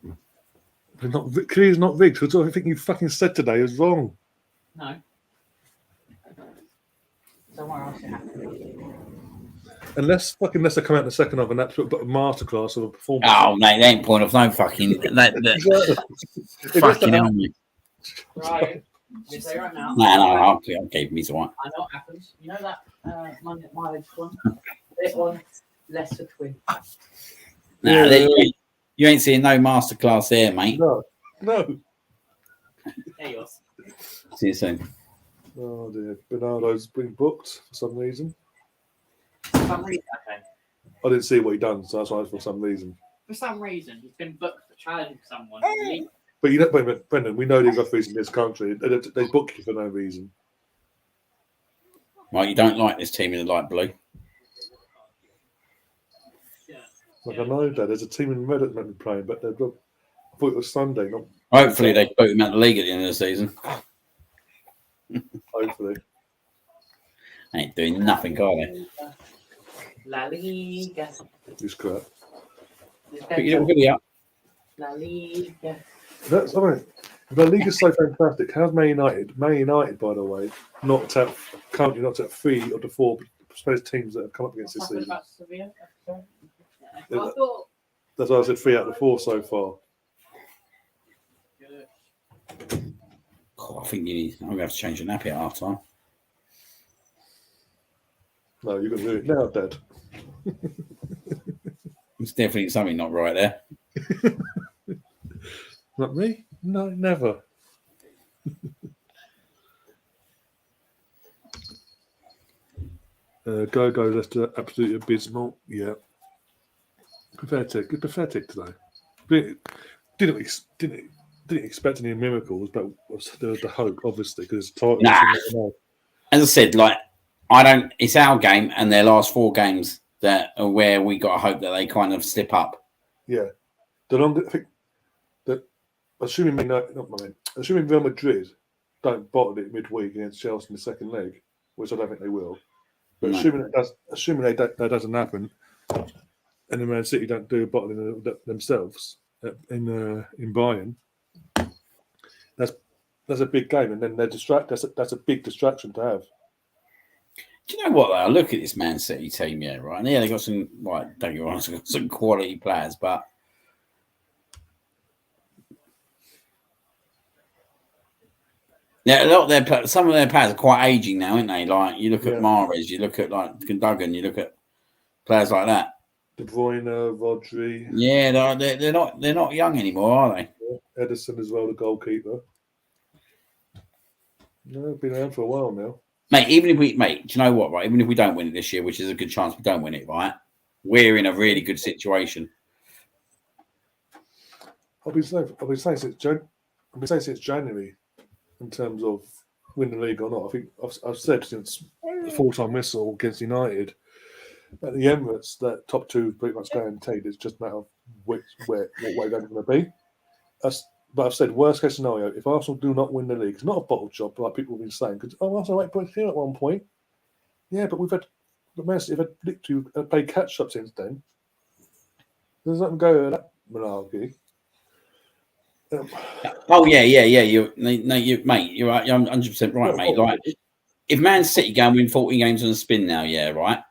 they're not. Clearly, it's not rigged. Because everything you fucking said today is wrong. No. Somewhere else it happened. Unless they come out in the second half and that's a masterclass of a performance. Oh, mate, they ain't point of no fucking. Fucking hell, mate. Right. You say right now. No, I'll keep me to one. I know what happens. You know that mileage one? This one, Leicester twin. No, you ain't seeing no masterclass there, mate. No. There you are. See you soon. Oh dear. Bernardo's been booked for some reason. For some reason, okay. I didn't see what he done, so that's why for some reason. For some reason, he's been booked for challenging someone. But you know, Brendan, we know these referees in this country. They book you for no reason. Right, you don't like this team in the light blue. Like I know that there's a team in red that might be playing, but they've got. I thought it was Sunday, not Hopefully, they boot him out of the league at the end of the season. hopefully. Ain't doing nothing, are they? La Liga. It's crap. Put your little video up. La Liga. That's I mean, the league is so fantastic. How's Man United? Man United, by the way, currently knocked out 3 of the 4 supposed teams that have come up against this season. About Sevilla? Yeah, I thought. That's why I said 3 out of the 4 so far. Oh, I think I'm going to have to change the nappy at half time. No, you're going to do it now, Dad. There's definitely something not right there. Not me? No, never. Go, Leicester, absolutely abysmal. Yeah. Pathetic today. Didn't expect any miracles, but there was the hope, obviously, because it's title. Nah. As I said, it's our game and their last 4 games that are where we got to hope that they kind of slip up. Yeah. The longer, I think that assuming Real Madrid don't bottle it midweek against Chelsea in the second leg, which I don't think they will. But No. assuming that doesn't happen, and the Man City don't do a bottling themselves in Bayern, that's a big game, and then they're that's a big distraction to have. Do you know what, though? I look at this Man City team, yeah, right? And yeah, they got some, don't get me wrong, some quality players, but yeah, some of their players are quite aging now, aren't they? Like you look at Mahrez, you look at Gundogan, you look at players like that. De Bruyne, Rodri. Yeah, they're not young anymore, are they? Yeah. Edison as well, the goalkeeper. No, been around for a while now. Mate, do you know what, right? Even if we don't win it this year, which is a good chance we don't win it, right? We're in a really good situation. I've been saying since January in terms of winning the league or not. I think I've said since the 4-time whistle against United at the Emirates that top 2 is pretty much guaranteed. It's just a matter of what way they're going to be. But I've said worst case scenario, if Arsenal do not win the league, it's not a bottle job like people have been saying. Because Arsenal 8 points here at one point. Yeah, but Man City have literally played catch up since then. There's nothing go with that malarkey. Oh yeah. You're right. You're 100% right, mate. Like, if Man City go and win 40 games on a spin now, yeah, right.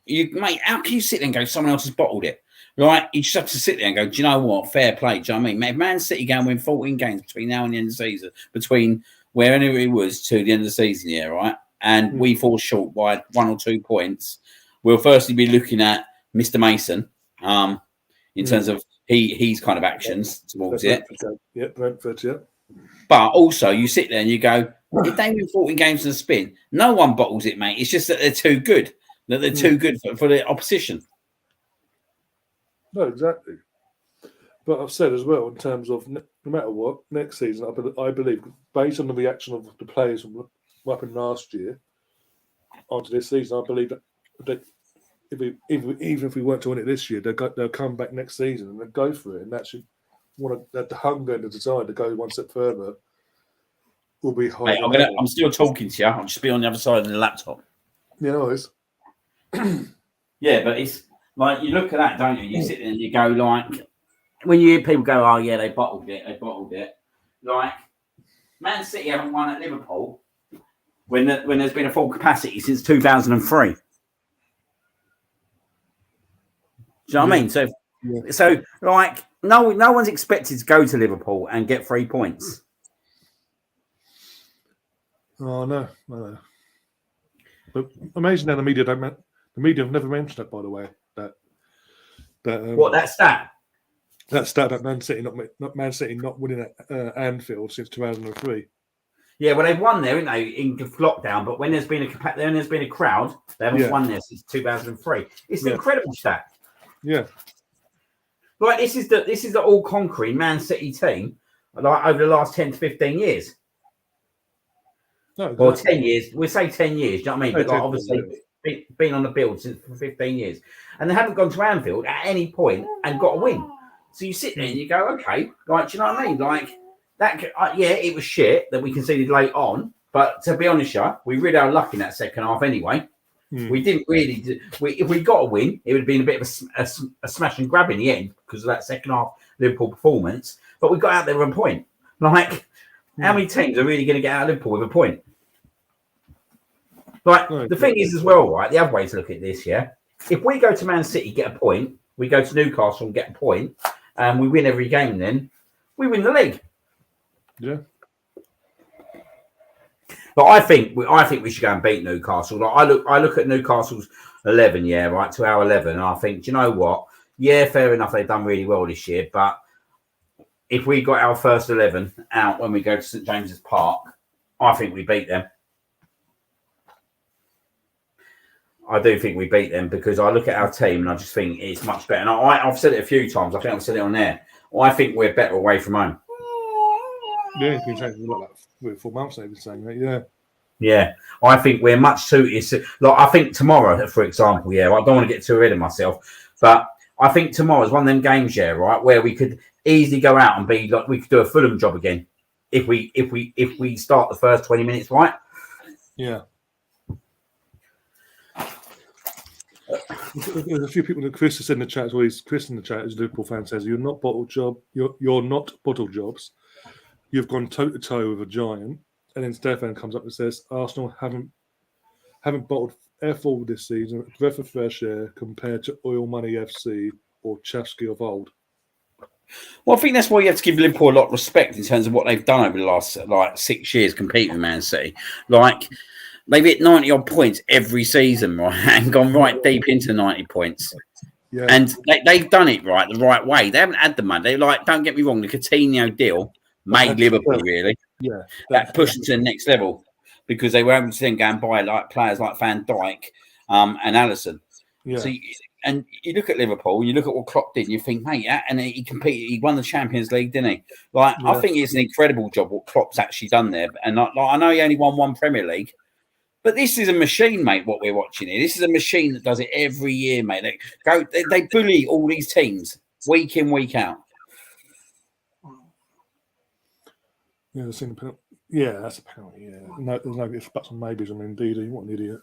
Mate, how can you sit there and go, someone else has bottled it? Right, you just have to sit there and go, do you know what? Fair play. Do you know what I mean? If Man City go and win 14 games between now and the end of the season, between wherever it was to the end of the season, yeah, right? And we fall short by 1 or 2 points, we'll firstly be looking at Mr. Mason in terms of his kind of actions towards it. Yeah, Brentford, yeah. But also, you sit there and you go, if they win 14 games in a spin, no one bottles it, mate. It's just that they're too good. That they're too good for the opposition. No, exactly. But I've said as well, in terms of no matter what, next season, I believe, based on the reaction of the players from what happened last year onto this season, I believe that even if we weren't to win it this year, they'll come back next season and they'll go for it. And that should the hunger and the desire to go one step further will be high. Mate, I'm still talking to you. I'll just be on the other side of the laptop. Yeah, no, it's Yeah, but it's like you look at that, don't you? You sit there and you go like, when you hear people go, "Oh yeah, they bottled it." Like Man City haven't won at Liverpool when there's been a full capacity since 2003. Do you know what I mean? So like no one's expected to go to Liverpool and get 3 points. Oh no. But amazing how the media have never mentioned that, by the way. That stat? That stat that Man City not winning at Anfield since 2003. Yeah, well, they've won there, haven't they, in lockdown? But when there's been a crowd, they haven't won there since 2003. It's an incredible stat. Yeah. Like this is the all conquering Man City team, like over the last 10 to 15 years. No, exactly. Or 10 years. We say 10 years. Do you know what I mean? But like, obviously, been on the build for 15 years, and they haven't gone to Anfield at any point and got a win. So you sit there and you go, okay, like, do you know what I mean? Like that, it was shit that we conceded late on, but to be honest, we rid our luck in that second half anyway. We didn't really. If we got a win, it would have been a bit of a smash and grab in the end because of that second half Liverpool performance. But we got out there with a point. Like, how many teams are really going to get out of Liverpool with a point? Like, the thing is as well, right? The other way to look at this, if we go to Man City, get a point, we go to Newcastle and get a point, and we win every game, then we win the league. Yeah. But I think we should go and beat Newcastle. Like I look at Newcastle's 11, to our 11, and I think, do you know what? Yeah, fair enough, they've done really well this year, but if we got our first 11 out when we go to St James's Park, I think we beat them. I do think we beat them because I look at our team and I just think it's much better. And I've said it a few times. I think I've said it on there. I think we're better away from home. Yeah, it's been saying for like 3 or 4 months. They've been saying that. Yeah. Yeah, I think we're much suited. Like I think tomorrow, for example, I don't want to get too ahead of myself, but I think tomorrow's one of them games, right, where we could easily go out and be like we could do a Fulham job again if we start the first 20 minutes right. Yeah. There's a few people that Chris has said in the chat as well. Chris in the chat, as a Liverpool fan, says you're not bottle jobs. You've gone toe to toe with a giant. And then Stefan comes up and says Arsenal haven't bottled F all this season. Breath of fresh air compared to Oil Money FC or Chelsea of old. Well, I think that's why you have to give Liverpool a lot of respect in terms of what they've done over the last 6 years competing with Man City. Like, they've hit 90-odd points every season, right, and gone right deep into 90 points. Yeah. And they've done it the right way. They haven't had the money. Don't get me wrong, the Coutinho deal made Liverpool, really. Yeah. That pushed them to the next level because they were able to then go and buy players like Van Dijk and Alisson. Yeah. So you look at Liverpool, you look at what Klopp did, and you think, mate, and he competed. He won the Champions League, didn't he? I think it's an incredible job what Klopp's actually done there. And I know he only won 1 Premier League, but this is a machine, mate. What we're watching here, this is a machine that does it every year, mate. They bully all these teams week in, week out. Yeah, that's a penalty. Yeah, no, there's no ifs, buts, and maybes. I mean, indeed, what an idiot.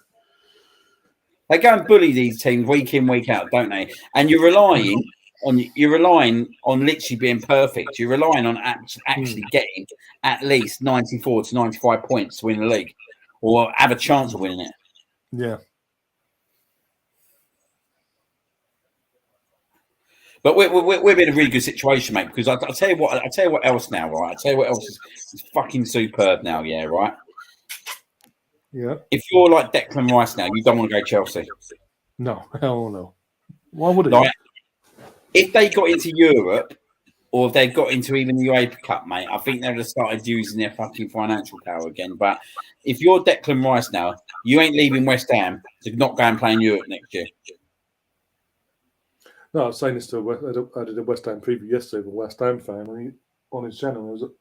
They go and bully these teams week in, week out, don't they? And you're relying on literally being perfect. You're relying on actually getting at least 94 to 95 points to win the league, or have a chance of winning it. Yeah. But we're in a really good situation, mate. Because I'll tell you what else now, right? I'll tell you what else is fucking superb now, yeah, right. Yeah. If you're like Declan Rice now, you don't want to go Chelsea. No, hell no. Why would it? Like, if they got into Europe, or if they got into even the UEFA Cup, mate, I think they would have started using their fucking financial power again. But if you're Declan Rice now, you ain't leaving West Ham to not go and play in Europe next year. No, I was saying this to I did a West Ham preview yesterday with a West Ham fan on his channel.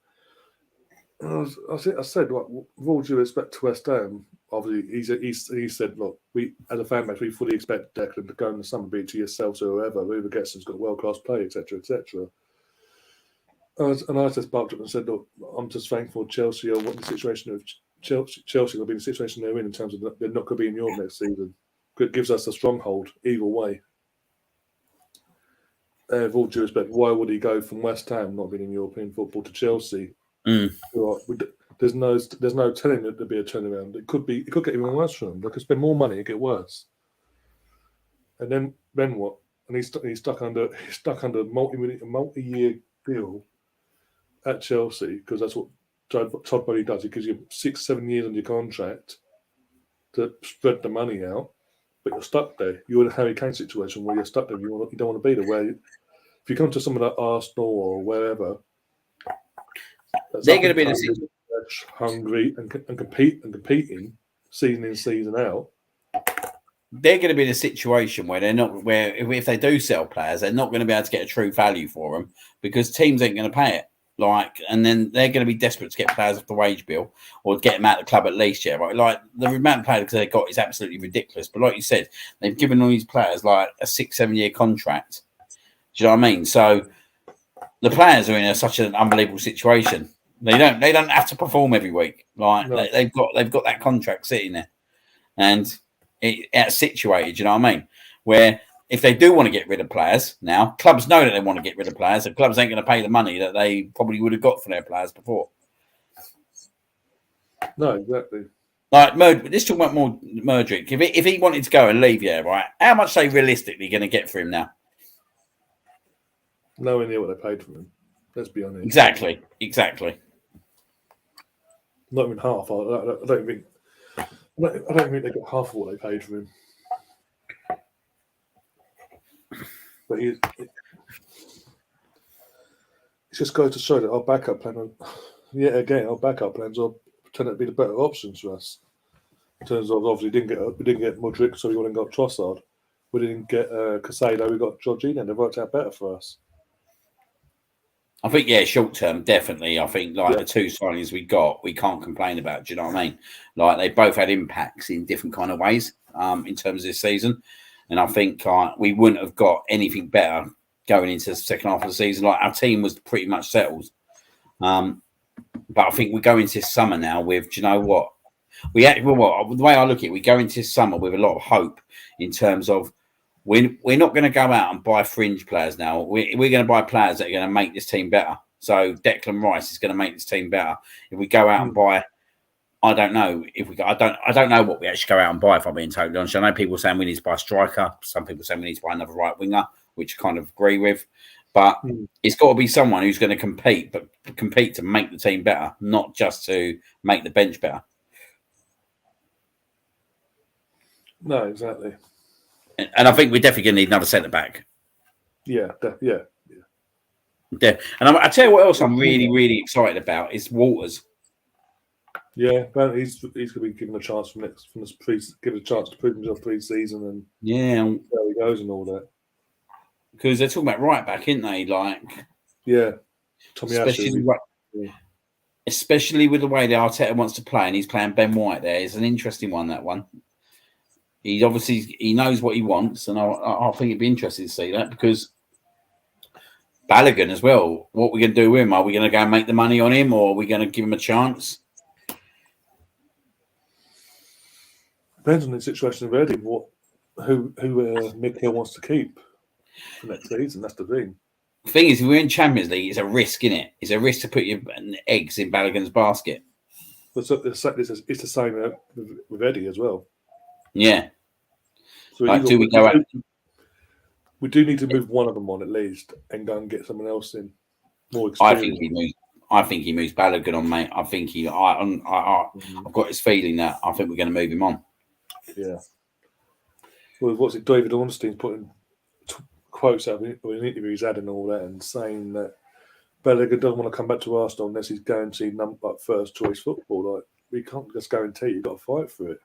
I said, like, with all due respect to West Ham, obviously he said, look, we as a fan base, we fully expect Declan to go in the summer, be it to yourselves or whoever gets has got world class play, etc., etc. And I just barked up and said, look, I'm just thankful Chelsea are what the situation of Chelsea will be in the situation they're in terms of they're not going to be in Europe next season. It gives us a stronghold either way. With all due respect, why would he go from West Ham not being in European football to Chelsea? There's no telling it to be a turnaround. It could get even worse for them. They could spend more money and get worse. And then what? And he's stuck under multi-year deal at Chelsea because that's what Todd Bowley does. He gives you 6-7 years on your contract to spread the money out, but you're stuck there. You're in a Harry Kane situation where you're stuck there. You don't want to be there. Where if you come to someone like Arsenal or wherever, they're going to be in a situation hungry and competing season in, season out. They're going to be in a situation where they're not, where if they do sell players, they're not going to be able to get a true value for them because teams ain't going to pay it. Like, and then they're going to be desperate to get players off the wage bill or get them out of the club at least. Yeah, right. Like the amount of players they got is absolutely ridiculous. But like you said, they've given all these players like a 6-7 year contract. Do you know what I mean? So the players are in such an unbelievable situation. They don't have to perform every week. Like no. they've got that contract sitting there, and it's situated. You know what I mean? Where if they do want to get rid of players now, clubs know that they want to get rid of players, and clubs ain't going to pay the money that they probably would have got for their players before. No, exactly. Like let's talk about more Mudryk. If he wanted to go and leave, yeah, right. How much are they realistically going to get for him now? Nowhere near what they paid for him. Let's be honest. Exactly. Not even half. I don't think they got half of what they paid for him. But it just goes to show that our backup plan, our backup plans are tend to be the better options for us. In terms of obviously we didn't get Mudryk, so we went and got Trossard. We didn't get Casado, we got Jorginho. They worked out better for us. I think, short term, definitely. I think, the two signings we got, we can't complain about. Do you know what I mean? Like, they both had impacts in different kind of ways in terms of this season. And I think we wouldn't have got anything better going into the second half of the season. Like, our team was pretty much settled. But I think we go into this summer now with, do you know what? The way I look at it, we go into this summer with a lot of hope in terms of we're not going to go out and buy fringe players now. We're going to buy players that are going to make this team better. So Declan Rice is going to make this team better. If we go out and buy, I don't know I don't know what we actually go out and buy. If I'm being totally honest, I know people saying we need to buy a striker. Some people saying we need to buy another right winger, which I kind of agree with. But it's got to be someone who's going to compete, but compete to make the team better, not just to make the bench better. No, exactly. And I think we're definitely going to need another centre back. Yeah. And I tell you what else I'm really, really excited about is Walters. Yeah, but he's going to be given a chance given a chance to prove himself pre-season and how he goes and all that. Because they're talking about right back, aren't they? Like, Tommy especially with the way the Arteta wants to play, and he's playing Ben White there. It's an interesting one, that one. He knows what he wants, and I think it'd be interesting to see that because Balogun as well. What we're going to do with him? Are we going to go and make the money on him, or are we going to give him a chance? Depends on the situation of Eddie. Who Mikel wants to keep for next season. That's the thing. The thing is, if we're in Champions League, it's a risk, isn't it? It's a risk to put your eggs in Balogun's basket. But it's the same with Eddie as well. Yeah. So do we go out? we do need to move one of them on at least and go and get someone else in more I experienced. think he moves Balogun on, mate. I think I've got this feeling that I think we're going to move him on. Yeah. Well, what's it? David Ornstein's putting quotes out of an interview he's had and all that, and saying that Balogun doesn't want to come back to Arsenal unless he's guaranteed first choice football. Like, we can't just guarantee. You've got to fight for it.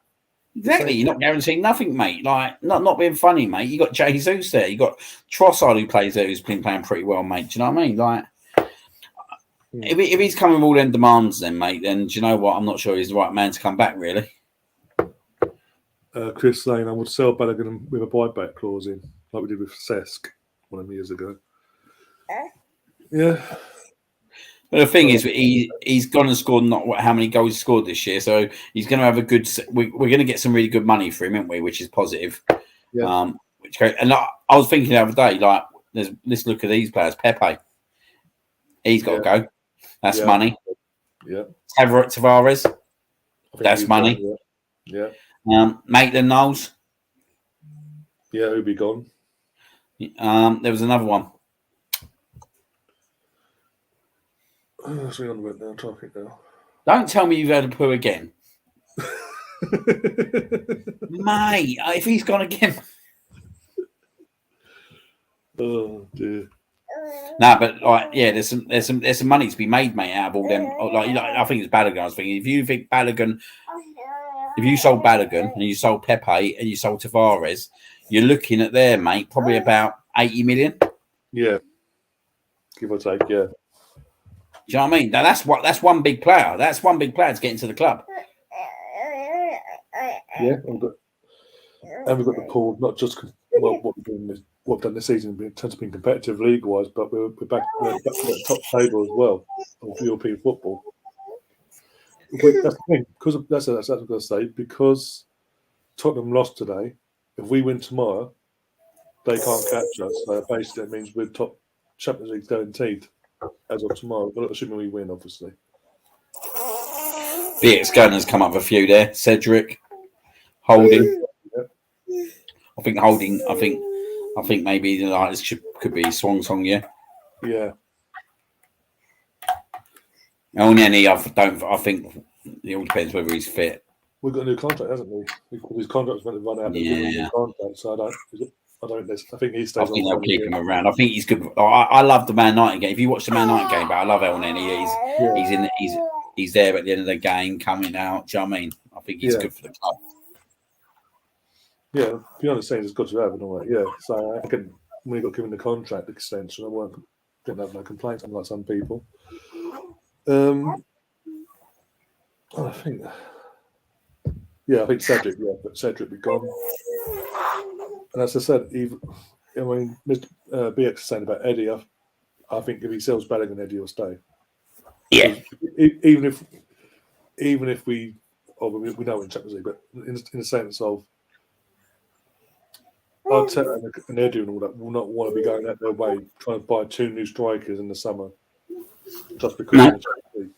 Exactly, you're not guaranteeing nothing, mate. Like, not being funny, mate. You got Jesus there. You got Trossard who plays there, who's been playing pretty well, mate. Do you know what I mean? Like, if he's coming with all them demands, then, mate, then do you know what? I'm not sure he's the right man to come back, really. Chris saying I would sell Balogun with a buyback clause in, like we did with Cesc one of them years ago. Yeah. But the thing is, he's gone and scored how many goals he scored this year, so he's going to have a good. We're going to get some really good money for him, aren't we? Which is positive. Yeah. And I was thinking the other day, like, let's look at these players. Pepe, he's got to go. That's money. Yeah. Tavares, that's money. Yeah. Maitland-Niles. Yeah, he'll be gone. There was another one. What's going on about now? I'm trying to think now. Don't tell me you've had a poo again. Mate, if he's gone again. Oh dear. No, but like, yeah, there's some money to be made, mate, out of all them. Like, I think it's Balogun. I was thinking, if you think Balogun, if you sold Balogun and you sold Pepe and you sold Tavares, you're looking at there, mate, probably about 80 million. Yeah, give or take. Yeah. Do you know what I mean? Now, that's one big player. That's one big player to get into the club. Yeah, and we've got the pool. Not just what we've done this season in terms of being competitive league-wise, but we're back to the top table as well of European football. That's the thing, because that's what I'm going to say. Because Tottenham lost today, if we win tomorrow, they can't catch us. So basically, that means we're top Champions League guaranteed as of tomorrow. But assuming we win, obviously. BX Gunners come up with a few there. Cedric, Holding. Yeah. I think Holding. I think maybe this could be Swan Song. Yeah. Yeah. Elneny, I think it all depends whether he's fit. We've got a new contract, hasn't we? Because his contract's meant to run out. Yeah. Contract, so I think he stays. I think they'll keep him around. I think he's good. I love the Man United game. If you watch the Man United game, but I love Elneny. He's there at the end of the game, coming out. Do you know what I mean? I think he's good for the club. Yeah, beyond saying it's got to have and all that. Yeah, so I can when he got given the contract extension, didn't have no complaints, unlike some people. I think Cedric. Yeah, but Cedric be gone. And as I said, Mr. BX is saying about Eddie. I think if he sells Balogun, Eddie will stay. Yeah. Even if we know in Champions League, but in the sense of Arteta and Eddie and all that will not want to be going out their way trying to buy 2 new strikers in the summer just because of the Champions League.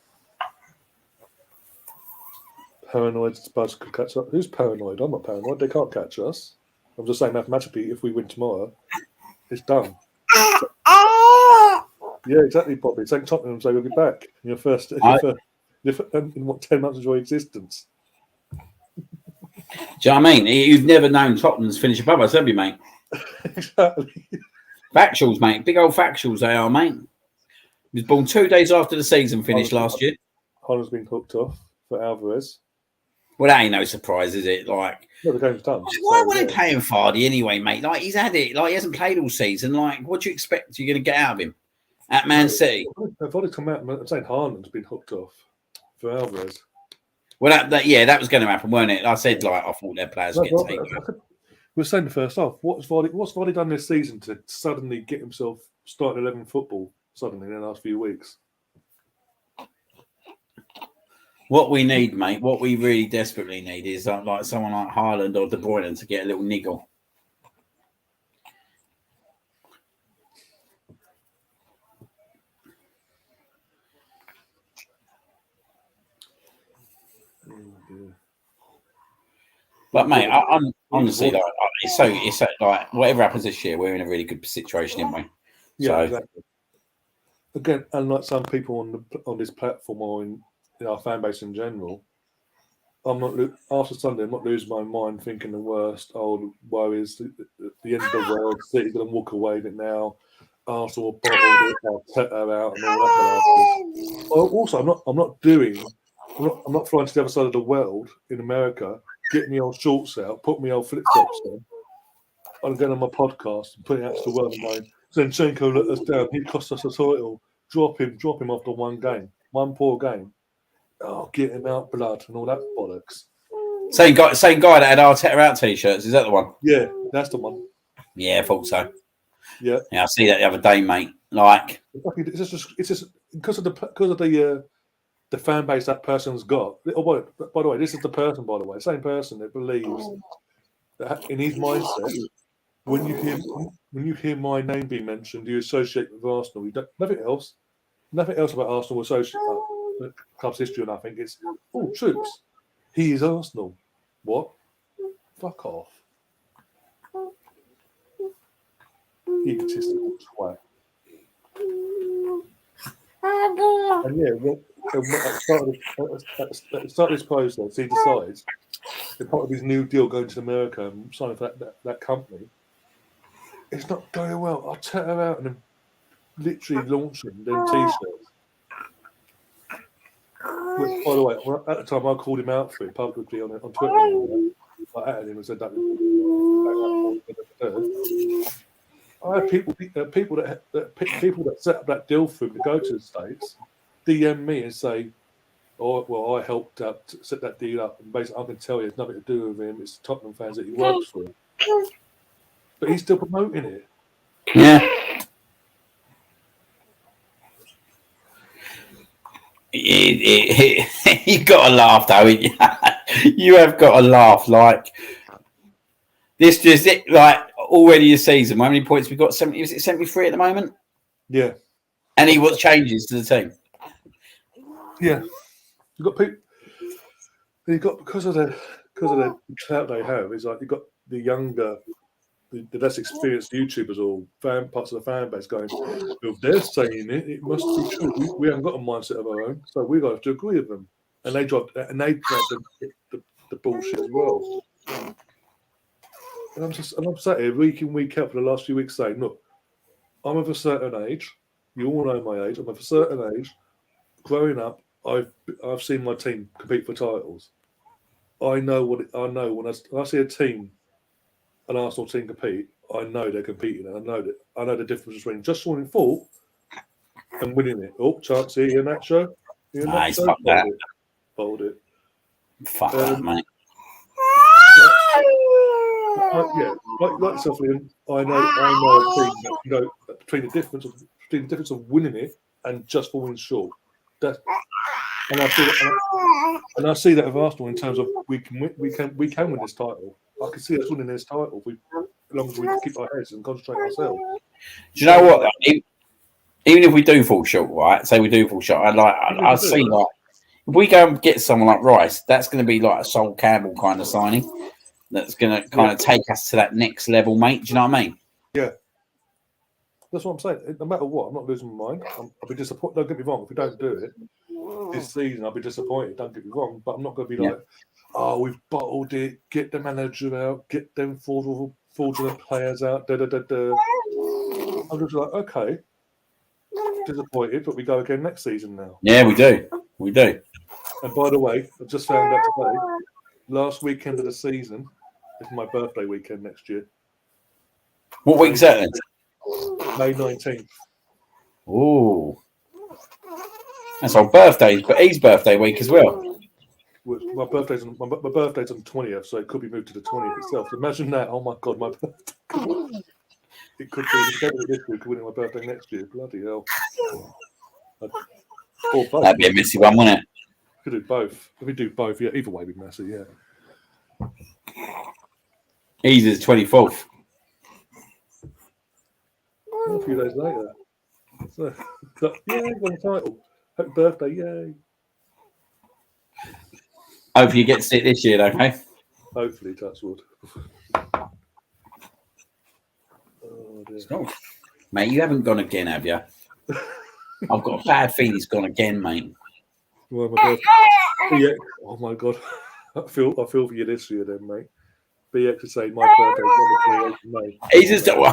Paranoid Spurs could catch up. Who's paranoid? I'm not paranoid. They can't catch us. I'm just saying mathematically, if we win tomorrow, it's done. Yeah, exactly, Bobby. It's like Tottenham say we'll be back in your first in 10 months of your existence. Do you know what I mean? You've never known Tottenham's finish above us, have you, mate? Exactly. Factuals, mate. Big old factuals they are, mate. He was born 2 days after the season finished last year. Holland's been hooked off for Alvarez. Well, that ain't no surprise, is it? Like, the game's done. Why were they playing Vardy anyway, mate? Like, he's had it. Like, he hasn't played all season. Like, what do you expect you're going to get out of him at Man City? Vardy come out. I'm saying Haaland's been hooked off for Alvarez. Well, that was going to happen, weren't it? I said, like, I thought their players would get taken. We were saying the first half. What's Vardy done this season to suddenly get himself starting 11 football suddenly in the last few weeks? What we need, mate, what we really desperately need is like someone like Haaland or De Bruyne to get a little niggle. But mate, I'm honestly like, it's so like whatever happens this year, we're in a really good situation, aren't we? Yeah, So- exactly. Again, unlike some people on this platform or in our fan base in general, I'm not after Sunday. I'm not losing my mind thinking the worst. Oh, worries, the end of the world. City's going to walk away with it now. Arsenal bottled it. I'll set her out and all that kind of stuff. Also, I'm not flying to the other side of the world in America. Get me old shorts out. Put me old flip flops on. I'm going on my podcast and putting it out to the world. And going, Zinchenko let us down. He cost us a title. Drop him after one poor game. Oh, get him out, blood, and all that bollocks. Same guy that had Arteta out t-shirts. Is that the one? Yeah, that's the one. Yeah, I thought so. Yeah, I see that the other day, mate. Like, it's just because of the fan base that person's got. Oh, by the way, this is the person. By the way, same person that believes that in his mindset, when you hear my name being mentioned, you associate with Arsenal. You don't, nothing else about Arsenal associate the club's history or nothing. It's Troops. He is Arsenal. What? Fuck off. Egotistical twat. And yeah, at the start of this process, he decides that part of his new deal going to America and signing for that company, it's not going well. I'll take her out and then literally launching them t-shirts. Which, by the way, at the time I called him out for it publicly on Twitter. I added him and said that. I had people that set up that deal for him to go to the States DM me and say, "Oh, well, I helped set that deal up." And basically, I can tell you, it's nothing to do with him. It's the Tottenham fans that he works for. But he's still promoting it. yeah. You got to laugh though. You have got to laugh. Like this, just it. Like already a season. How many points we got? 70. Is it 73 at the moment? Yeah. Any what changes to the team? Yeah. You've got people. You got because of the clout they have. It's like you've got the younger, the less experienced YouTubers or parts of the fan base going, if they're saying it, it must be true. We haven't got a mindset of our own, so we've got to agree with them. And they drive the bullshit as well. And I'm sat here week in, week out for the last few weeks saying, look, I'm of a certain age. You all know my age. I'm of a certain age. Growing up, I've seen my team compete for titles. I know when I see a team, an Arsenal team compete, I know they're competing, and I know the difference between just winning full and winning it. Oh, chance here in that show. Nice, fuck that. Hold it. Fuck that, mate. Yeah, like yourself, Liam. I know a team that, between the difference of winning it and just falling short. And I see that with Arsenal in terms of we can win this title. I can see us winning this title as long as we keep our heads and concentrate ourselves. Do you know what? Even if we do fall short, right? Say we do fall short, I see like if we go and get someone like Rice, that's going to be like a Sol Campbell kind of signing. That's going to kind of take us to that next level, mate. Do you know what I mean? Yeah. That's what I'm saying. No matter what, I'm not losing my mind. I'll be disappointed. Don't get me wrong. If we don't do it this season, I'll be disappointed. Don't get me wrong. But I'm not going to be like, oh, we've bottled it. Get the manager out. Get them fraudulent players out. I'm just like, okay. Disappointed, but we go again next season now. Yeah, we do. We do. And by the way, I just found out today, last weekend of the season is my birthday weekend next year. What week's that then? May 19th. Oh, that's our birthdays, but his birthday week as well. My birthday's on the 20th, so it could be moved to the 20th itself. Imagine that. Oh my God, my birthday. It could be this year, could win my birthday next year. Bloody hell. Or both. That'd be a messy one, wouldn't it? Could do both. If we do both, yeah, either way, it'd be messy, yeah. He's the 24th. A few days later. So, yay, won the title. Happy birthday, yay. Hopefully you get to see it this year, though, hey? Hopefully, touch wood. Oh, dear. It's not, mate. You haven't gone again, have you? I've got a bad feeling he's gone again, mate. Well, my birthday. Yeah. Oh my god. I feel for you this year, then, mate. BX would say my birthday's on the 28th of May. He's just oh,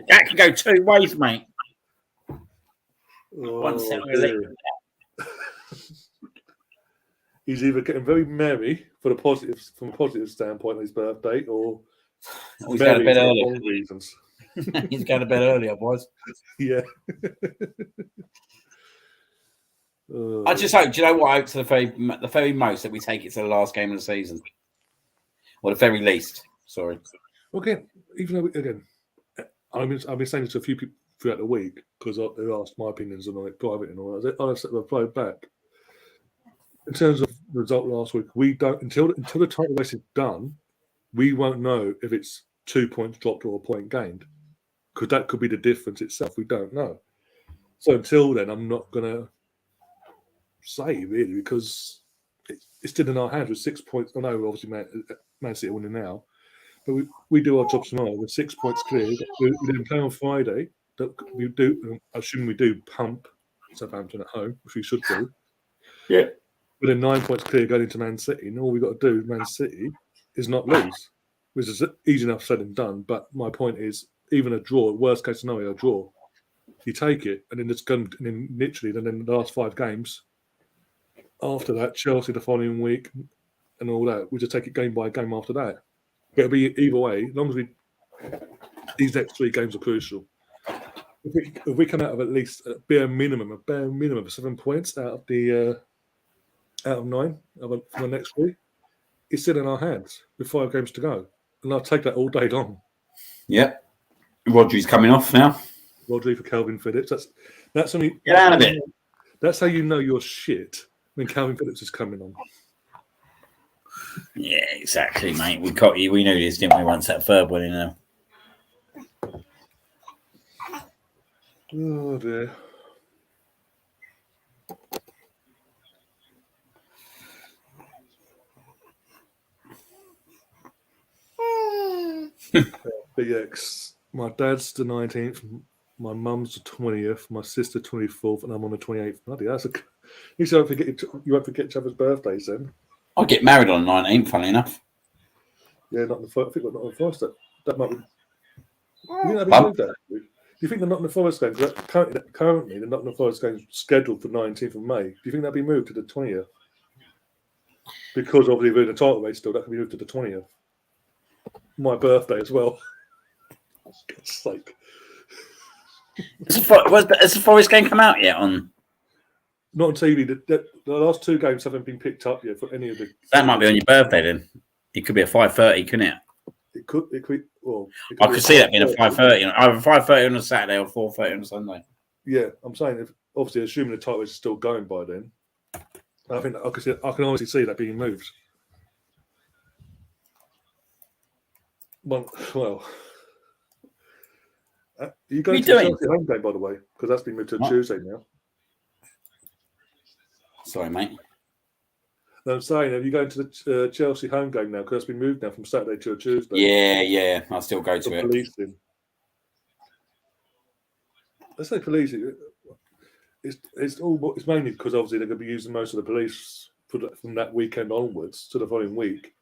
that could go two ways, mate. One set of dear. He's either getting very merry for the positives from a positive standpoint on his birthday, or he's going to bed merry for early. wrong reasons. He's going to bed early, otherwise. Yeah. I just hope. Do you know what? I hope to the very most that we take it to the last game of the season, or the very least. Sorry. Again, even though I've been saying this to a few people throughout the week because they asked my opinions on it private and all that. I replied back. In terms of the result last week, we don't until the title race is done, we won't know if it's 2 points dropped or a point gained, because that could be the difference itself. We don't know. So until then, I'm not gonna say really, because it's still in our hands with 6 points. I know obviously Man City are winning now, but we do our job tomorrow with 6 points clear. We then play on Friday. That we do. I assume we do pump Southampton at home, which we should do. Yeah. But then 9 points clear going into Man City, and all we've got to do, Man City, is not lose, which is easy enough said and done. But my point is, even a draw, worst case scenario, a draw, you take it, and then it's going, and then literally, and then the last 5 games after that, Chelsea the following week, and all that, we just take it game by game after that. But it'll be either way, as long as these next 3 games are crucial. If we come out of at least a bare minimum of 7 points out of the out of 9 for the next 3, it's still in our hands with 5 games to go, and I'll take that all day long. Yep. Rodri's coming off now. Rodri for Calvin Phillips. That's only Get out of it. That's how you know you're shit when Calvin Phillips is coming on. Yeah, exactly, mate. We knew this, didn't we? Once that third one in there. Oh dear. BX. My dad's the 19th, my mum's the 20th, my sister 24th, and I'm on the 28th. Bloody, you won't forget each other's birthdays then. I'll get married on the 19th, funny enough. Yeah, not the first. I think we're not the first. That might be. You think that'd be Pardon? moved, actually? Do you think the Nottingham Forest game? Currently, the Nottingham Forest game is scheduled for 19th of May. Do you think that'd be moved to the 20th? Because obviously we're in the title race still, that can be moved to the 20th. My birthday as well. For God's sake. Has the Forest game come out yet? On Not on TV. The last 2 games haven't been picked up yet for any of the. that might be on your birthday then. It could be a 5:30, couldn't it? It could. Well, it I be could see that being a 5:30, either 5:30 on a Saturday or 4:30 on a Sunday. Yeah, I'm saying if obviously assuming the title is still going by then, I think I can honestly see that being moved. Well, are you going What to are the you Chelsea home game, by the way? Because that's been moved to What? Tuesday now. Sorry, mate. No, I'm saying, are you going to the Chelsea home game now? Because it's been moved now from Saturday to a Tuesday. Yeah. I'll still go to The it. policing. I say policing. It's mainly because obviously they're going to be using most of the police from that weekend onwards to the following week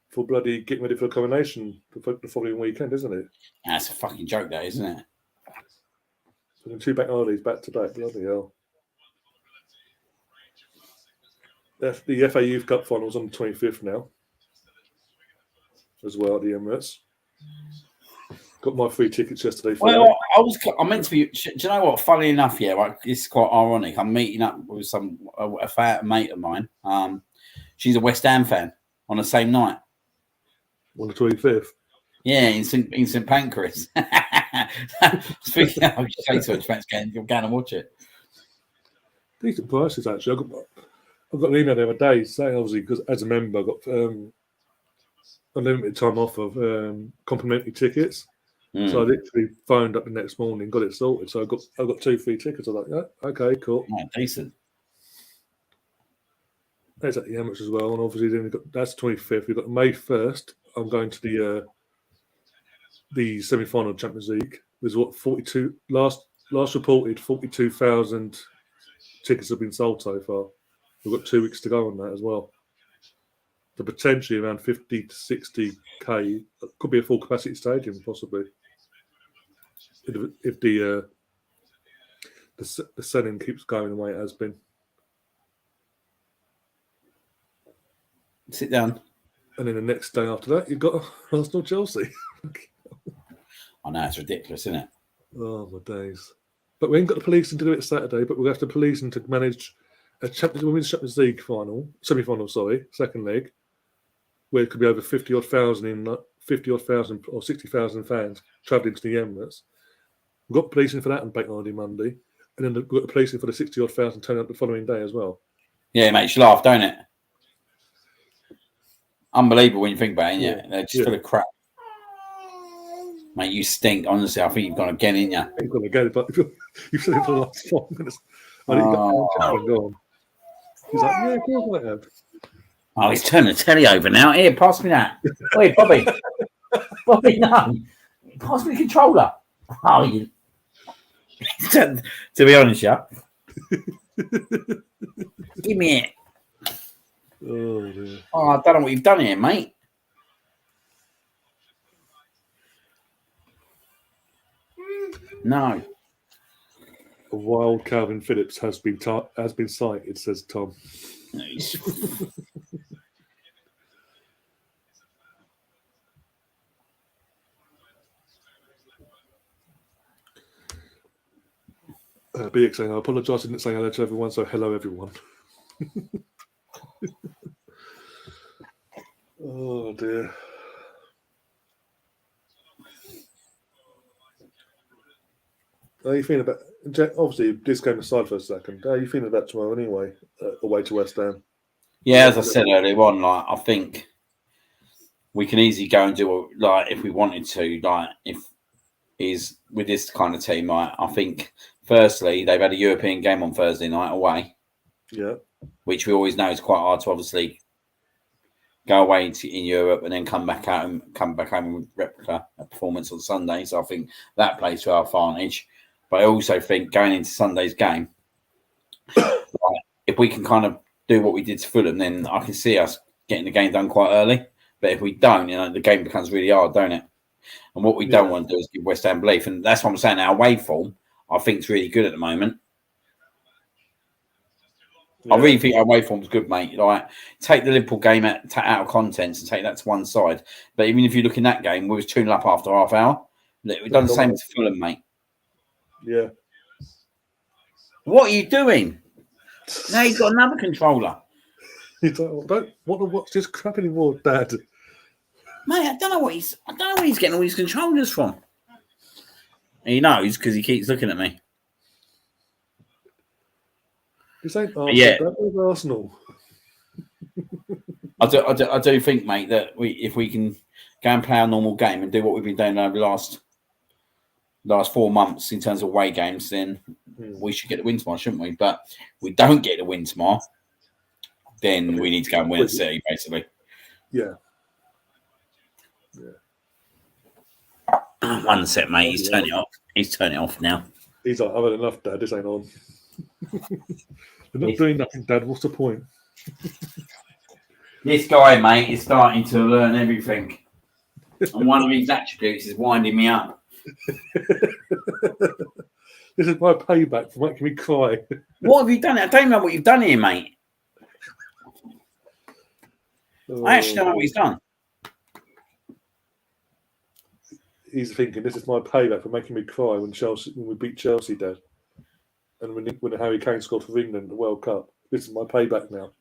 for bloody getting ready for the coronation for the following weekend, isn't it? That's a fucking joke, that isn't it? So the 2 bank holidays back to back. Bloody hell. The FA Youth Cup finals on the 25th now, as well at the Emirates. Got my free tickets yesterday. For Well, I'm meant to be. Do you know what? Funnily enough, yeah, like, it's quite ironic. I'm meeting up with a mate of mine. She's a West Ham fan on the same night. On the 25th. Yeah, in St Pancras. Speaking of, I'll just say to her, you're going to watch it. Decent prices, actually. I got an email the other day saying, obviously, because as a member, I got unlimited time off of complimentary tickets. So I literally phoned up the next morning, got it sorted. So I got 2 free tickets. I was like, yeah, okay, cool. Oh, decent. There's at the Emirates as well, and obviously then that's the 25th. We've got May 1st. I'm going to the semi-final of Champions League. There's 42 last reported 42,000 tickets have been sold so far. We've got 2 weeks to go on that as well. So potentially around 50 to 60k. Could be a full capacity stadium possibly. If the selling keeps going the way it has been. Sit down. And then the next day after that, you've got Arsenal Chelsea. I know, it's ridiculous, isn't it? Oh, my days. But we ain't got the policing to do it Saturday, but we'll have the policing to manage a Women's Champions League semi-final, second leg, where it could be over 50-odd thousand or 60,000 fans travelling to the Emirates. We've got policing for that on Bank Holiday Monday, and then we've got the policing for the 60-odd thousand turning up the following day as well. Yeah, it makes you laugh, don't it? Unbelievable when you think about it, Yeah. They're just full of crap. Mate, you stink. Honestly, I think you've gone again, ain't you? You've got to get it, but you've said it for the last 5 minutes. I think go on. He's like, yeah, of course I have. Oh, he's turning the telly over now. Here, pass me that. Wait, Bobby. Bobby, no. Pass me the controller. Oh, you. To be honest, yeah. Give me it. Oh, dear. Oh, I don't know what you've done here, mate. No. A wild Calvin Phillips has been sighted, says Tom. BX saying, I apologise, I didn't say hello to everyone, so hello everyone. Oh dear. How are you feeling about, obviously, this game aside for a second, how are you feeling about tomorrow anyway, away to West Ham? Yeah, as I said earlier on, like, I think we can easily go and do, like, if we wanted to, like, if is with this kind of team, like, I think, firstly, they've had a European game on Thursday night away. Yeah. Which we always know is quite hard to obviously go away in Europe and then come back home and replica a performance on Sunday. So I think that plays to our advantage. But I also think going into Sunday's game, if we can kind of do what we did to Fulham, then I can see us getting the game done quite early. But if we don't, the game becomes really hard, don't it? And what we don't want to do is give West Ham belief. And that's what I'm saying. Our away form, I think, is really good at the moment. Yeah. I really think our away form's good, mate. Like, take the Liverpool game out of context and take that to one side. But even if you look in that game, we was 2-0 up after half hour. We've done the same to Fulham, mate. Yeah. What are you doing? Now you've got another controller. You don't want to watch this crap anymore, Dad. Mate, I don't know where he's getting all these controllers from. He knows because he keeps looking at me. This ain't Arsenal. Yeah. That was Arsenal. I do think, mate, that if we can go and play our normal game and do what we've been doing over the last 4 months in terms of away games, then we should get the win tomorrow, shouldn't we? But if we don't get the win tomorrow, then we need to go and win at City, basically. Yeah. 1 sec, mate. He's turning it off. He's turning it off now. He's like, I've had enough, Dad. This ain't on. They're not doing nothing, Dad. What's the point? This guy, mate, is starting to learn everything. And one of his attributes is winding me up. This is my payback for making me cry. What have you done? I don't know what you've done here, mate. I actually don't know what he's done. He's thinking, this is my payback for making me cry when we beat Chelsea, Dad. And when Harry Kane scored for England in the World Cup. This is my payback now.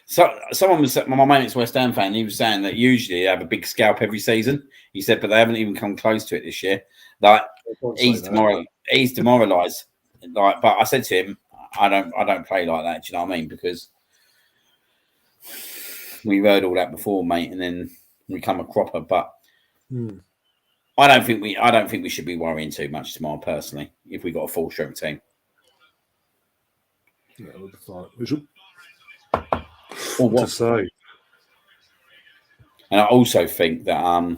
So someone was, my mate's West Ham fan, he was saying that usually they have a big scalp every season. He said, but they haven't even come close to it this year. Like, he's demoralised. Like, but I said to him, I don't play like that. Do you know what I mean? Because we've heard all that before, mate, and then we come a cropper. But I don't think we should be worrying too much tomorrow, personally, if we got a full strength team. Yeah, we'll be fine. We should. Or what? To say. And I also think that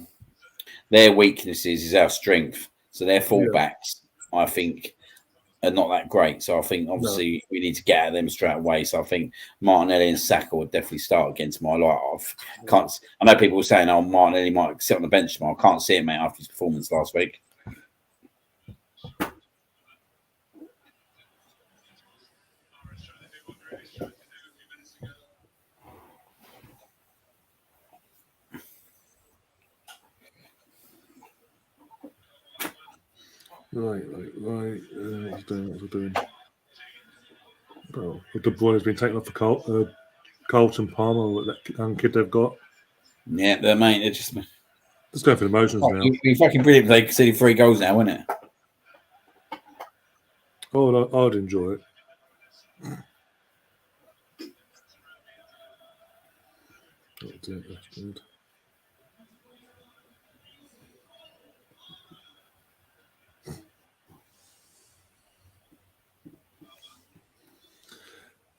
their weaknesses is our strength. So their fullbacks, I think, are not that great. So I think obviously we need to get at them straight away. So I think Martinelli and Saka would definitely start against my life. I know people were saying, "Oh, Martinelli might sit on the bench tomorrow." I can't see it, mate, after his performance last week. Right. What's he doing? Oh, De Bruyne has been taken off for Carlton Palmer, that young kid they've got. Yeah, but mate, they're just going for the motions now. It'd be fucking brilliant if they conceded 3 goals now, wouldn't it? Oh, I'd enjoy it. That's good.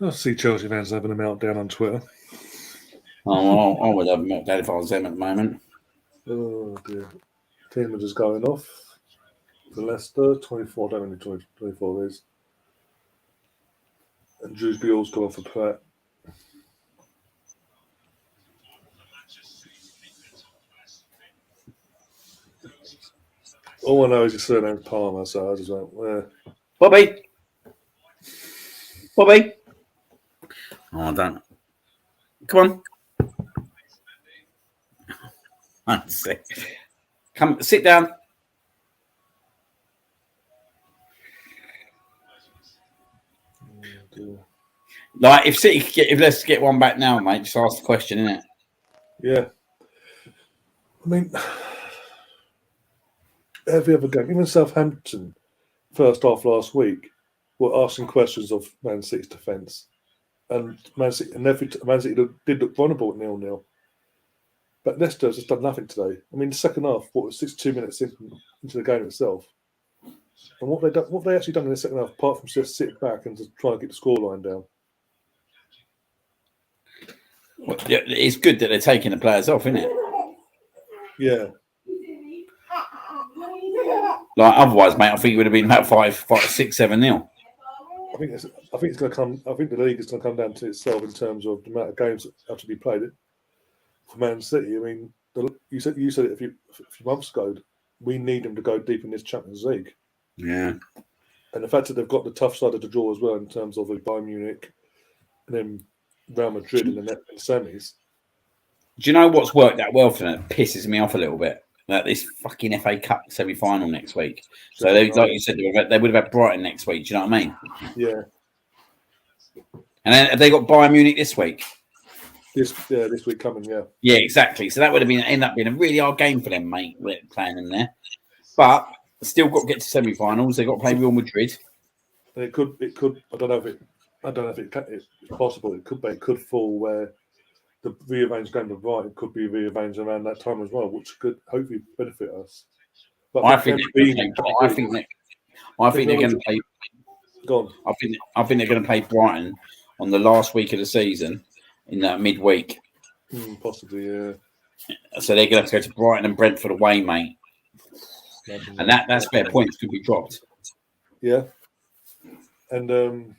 I see Chelsea fans having a meltdown on Twitter. Oh, I would have a meltdown if I was them at the moment. Oh dear. Team are just going off for Leicester. 24, don't know who 24 is. And Dewsbury all's gone off for Pratt. All I know is his surname's Palmer, so I just went, Bobby! Oh, I don't. Come on. Come, sit down. Like, if Leicester get one back now, mate, just ask the question, innit? Yeah. I mean, every other game, even Southampton, first half last week, were asking questions of Man City's defence. And Man City did look vulnerable at 0-0. But Leicester has just done nothing today. I mean, the second half, 62 minutes into the game itself. And what they actually done in the second half, apart from just sit back and just try and get the scoreline down. Well, yeah, it's good that they're taking the players off, isn't it? Yeah. Like, otherwise, mate, I think it would have been about 6-7-0. I think it's going to come. I think the league is going to come down to itself in terms of the amount of games that have to be played. For Man City, I mean, you said it a few months ago. We need them to go deep in this Champions League. Yeah. And the fact that they've got the tough side of the draw as well in terms of Bayern Munich and then Real Madrid in the semis. Do you know what's worked that well for them? It pisses me off a little bit. Like this fucking FA Cup semi-final next week. So, like you said, they would have had Brighton next week. Do you know what I mean? Yeah. And then have they got Bayern Munich this week? This week coming, yeah. Yeah, exactly. So that would have end up being a really hard game for them, mate, playing in there. But still got to get to semi-finals. They've got to play Real Madrid. And it could. I don't know if it's possible. It could fall where the rearranged game of Brighton could be rearranged around that time as well, which could hopefully benefit us. But I think they're going to play. Go on. I think they're going to play Brighton on the last week of the season in that midweek. Possibly, yeah. So they're going to have to go to Brighton and Brentford away, mate. And that's where points could be dropped. Yeah. And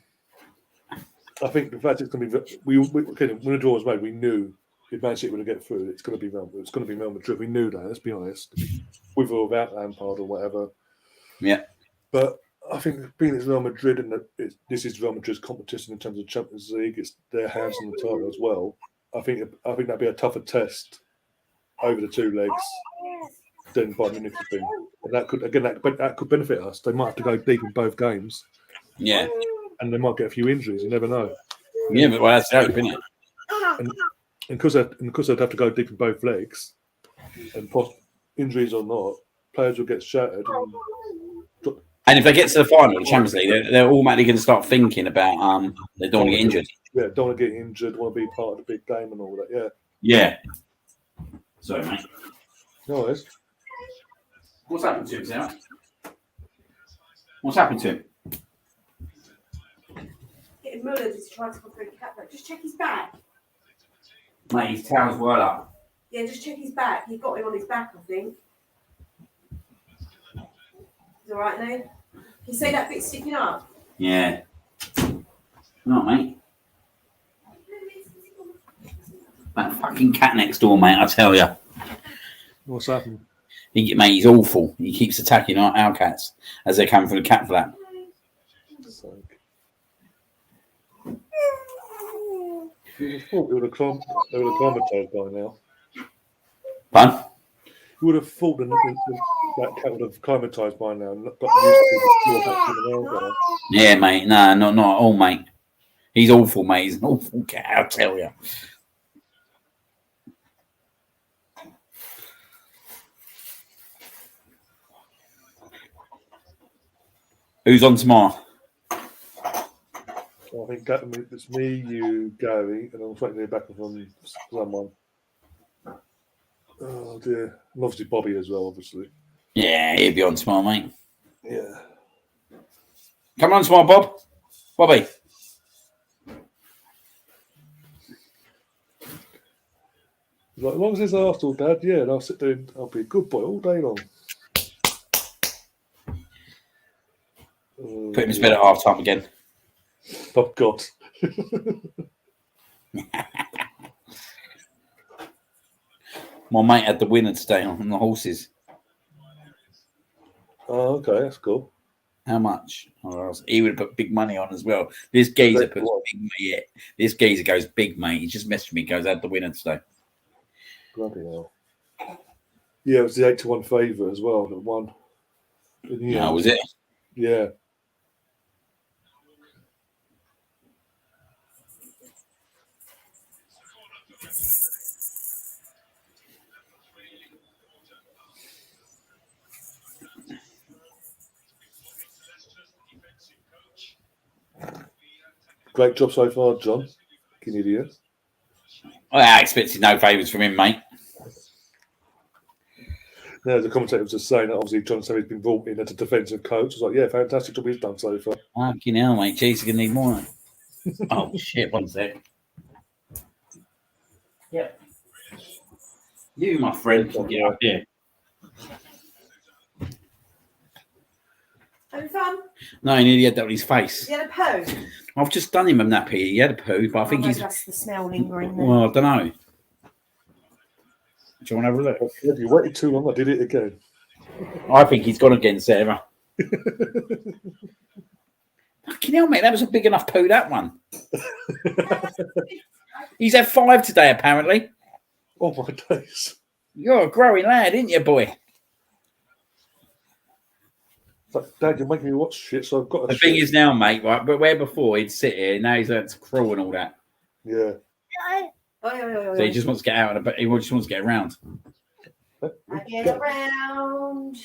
I think the fact it's going to be when the draw was made, we knew if Man City were to get through, it's going to be Real Madrid. We knew that. Let's be honest, with or without Lampard or whatever. Yeah. But I think being it's Real Madrid and this is Real Madrid's competition in terms of Champions League, it's their hands on the title as well. I think that'd be a tougher test over the two legs than Bayern Munich has been, and that could benefit us. They might have to go deep in both games. Yeah. And they might get a few injuries. You never know. Yeah, but that's the hope, isn't it? And because they'd have to go deep in both legs, and injuries or not, players will get shattered. And if they get to the final of the Champions League, they're automatically going to start thinking about they don't want to get injured. Yeah, don't want to get injured. Want to be part of the big game and all that. Yeah. Yeah. Sorry, mate. No worries. What's happened to him, Sarah? What's happened to him? Getting Muller just trying to go for a cat. Just check his back. Mate, his tail's well up. Yeah, just check his back. He got him on his back, I think. He's all right now. Can you see that bit sticking up? Yeah. Not, mate. That fucking cat next door, mate, I tell you. What's happened? Mate, he's awful. He keeps attacking our cats as they come through the cat flap. You would have thought they would have climatized by now. Fun? You would have thought that cat would have climatized by now and got used to the action around there. Yeah, mate. No, not at all, mate. He's awful, mate. He's an awful cat, I'll tell you. Who's on tomorrow? I think it's me, you, Gary, and I'm waiting to hear back from someone. Oh dear. And obviously Bobby as well, obviously. Yeah, he'll be on tomorrow, mate. Yeah. Come on tomorrow, Bob. Bobby. Like, as long as it's Arsenal, Dad, yeah, and I'll sit there and I'll be a good boy all day long. Put him to bed at half time again. Oh, God. My mate had the winner today on the horses. Oh, okay, that's cool. How much? Oh, he would have put big money on as well. This geezer puts big money. Yeah. This geezer goes big, mate. He just messaged me. Goes, had the winner today. Bloody hell. Yeah, it was the 8-1 favourite as well that won. Yeah, was it? Yeah. Great job so far, John. Fucking idiot. Well, I expected no favours from him, mate. No, the commentator was just saying that obviously John Savvy's been brought in as a defensive coach. I was like, yeah, fantastic job he's done so far. Fucking hell, mate. Jeez, you're going to need more. Oh, shit. 1 sec. Yep. You, my friend, can get up here. Having fun? No, he nearly had that on his face. You had a poo? I've just done him a nappy. He had a poo, but I think he's. That's the smell lingering there. Well, I don't know. Do you want to have a look? You waited too long. I did it again. I think he's gone again, Sarah. Fucking hell, mate. That was a big enough poo, that one. He's had 5 today, apparently. Oh, my days. You're a growing lad, ain't you, boy? It's like, Dad, you're making me watch shit, so I've got to. The thing is now, mate, right? But where before he'd sit here, now he's learned to crawl and all that. Yeah. So he just wants to get out, but he just wants to get around. I get around.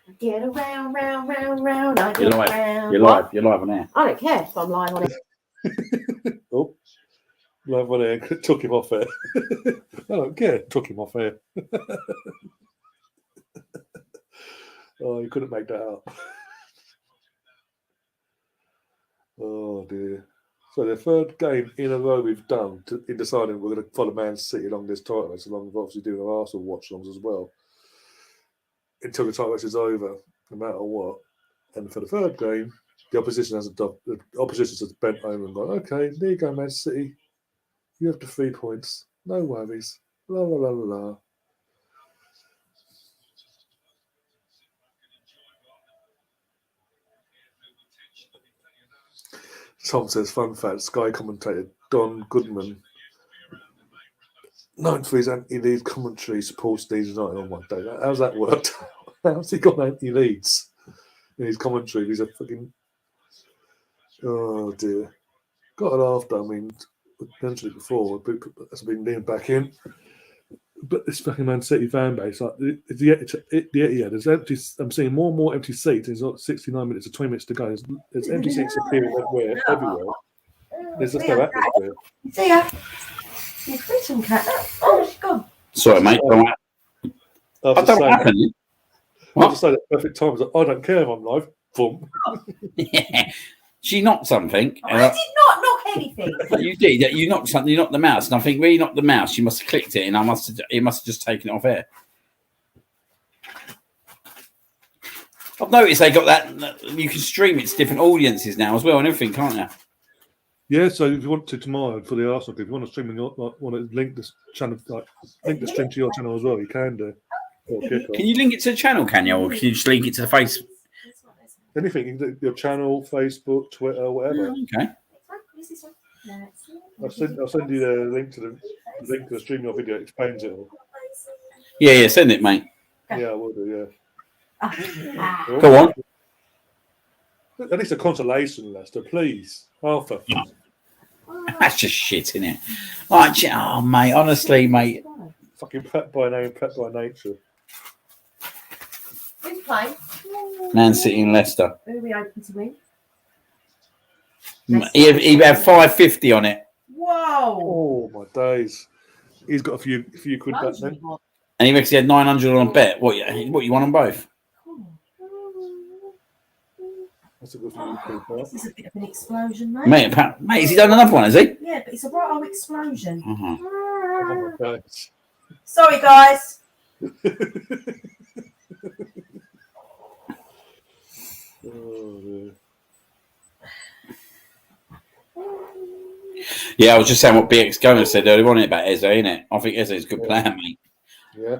I get around, round, round. I get You're live. around. You're live. You're live on air. I don't care if I'm live on it. Oh, live on air. Took him off air. I don't care. Took him off air. Oh, you couldn't make that up. Oh, dear. So the third game in a row we've done in deciding we're going to follow Man City along this title race, along with obviously doing our Arsenal watch-alongs as well, until the title race is over, no matter what. And for the third game, the opposition has bent over and gone, okay, there you go, Man City. You have the 3 points. No worries. La, la, la, la, la. Tom says, fun fact, Sky commentator Don Goodman, known for his anti-Leeds commentary, supports Leeds United on one day. How's that worked? How's he got anti-Leeds in his commentary? He's a fucking... Oh, dear. Got an after, I mean, I mentioned it before, but that's been leaned back in. But this fucking Man City fan base, like the Etihad, there's empty. I'm seeing more and more empty seats. There's not 69 minutes or 20 minutes to go. There's empty seats appearing everywhere. There's just no atmosphere. See ya. You freaking cat. Oh, she's gone. Sorry, mate. I don't know what happened. I just say that perfect time. I don't care if I'm live. Boom. Yeah. She knocked something. I did not knock anything. You did. You knocked something. You knocked the mouse, and I think when you knocked the mouse, you must have clicked it, and it must have just taken it off air. I've noticed they got that. You can stream it to different audiences now as well, and everything, can't you? Yeah, so if you want to tomorrow for the Arsenal, if you want to stream, want to link this channel, link the stream to your channel as well, you can do. Can you link it to the channel, can you, or can you just link it to the face? Anything, you can do your channel, Facebook, Twitter, whatever. Okay. I'll send you the link to the stream your video. It explains it all. Yeah, send it, mate. Yeah, I will do. Yeah. Go on. At least a consolation, Leicester, please. Arthur. That's just shit, isn't it? Like, oh, mate, honestly, mate. Fucking pet by name, pet by nature. Who's playing? Man City and Leicester. Who are we hoping to win? He had 550 on it. Whoa! Oh my days! He's got a few quid back then. And he reckons he had 900 on a bet. What you want on both? That's a good few quid back. This is a bit of an explosion, mate. Mate, has he done another one, has he? Yeah, but it's a right old explosion. Uh-huh. Oh my days. Sorry, guys. Oh, dear. Yeah, I was just saying what BX Gomez said earlier on about Eze, innit? I think Eze is a good player, mate. Yeah.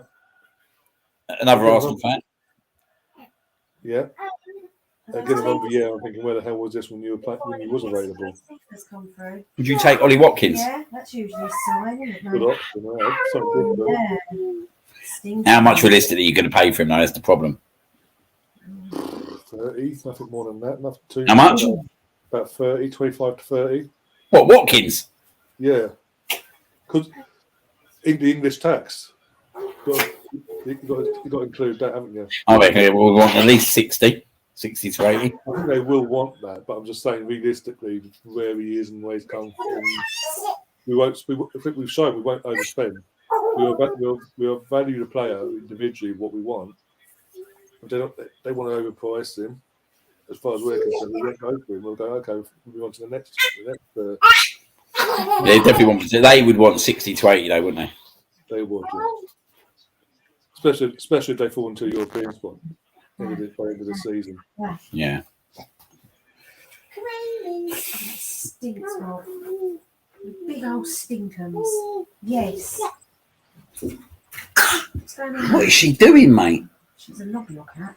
Another Arsenal fan. Yeah. Again, another year. I'm thinking, where the hell was this when you was available? Would you take Ollie Watkins? Yeah, that's usually a sign, isn't it, mate? Good option. Right? So good, Yeah. How much realistically are you going to pay for him? Now that's the problem. 30, nothing more than that. Nothing too. How much? About 30, 25 to 30. What, Watkins? Yeah. Because the English tax. You've got to include that, haven't you? I reckon we'll want at least 60 to 80. I think they will want that, but I'm just saying realistically where he is and where he's come from. I think we've shown we won't overspend. We'll value the player individually, what we want. But they want to overprice him. As far as we're concerned, we won't go for him. We'll go, okay, we'll move on to the next. They definitely want. They would want 60 to 80, though, wouldn't they? They would, yeah. Especially if they fall into a European spot by the end of the season. Yeah. Stinks, Rob. Big old stinkums. Yes. What's going on? What is she doing, mate? She's a knob your cat.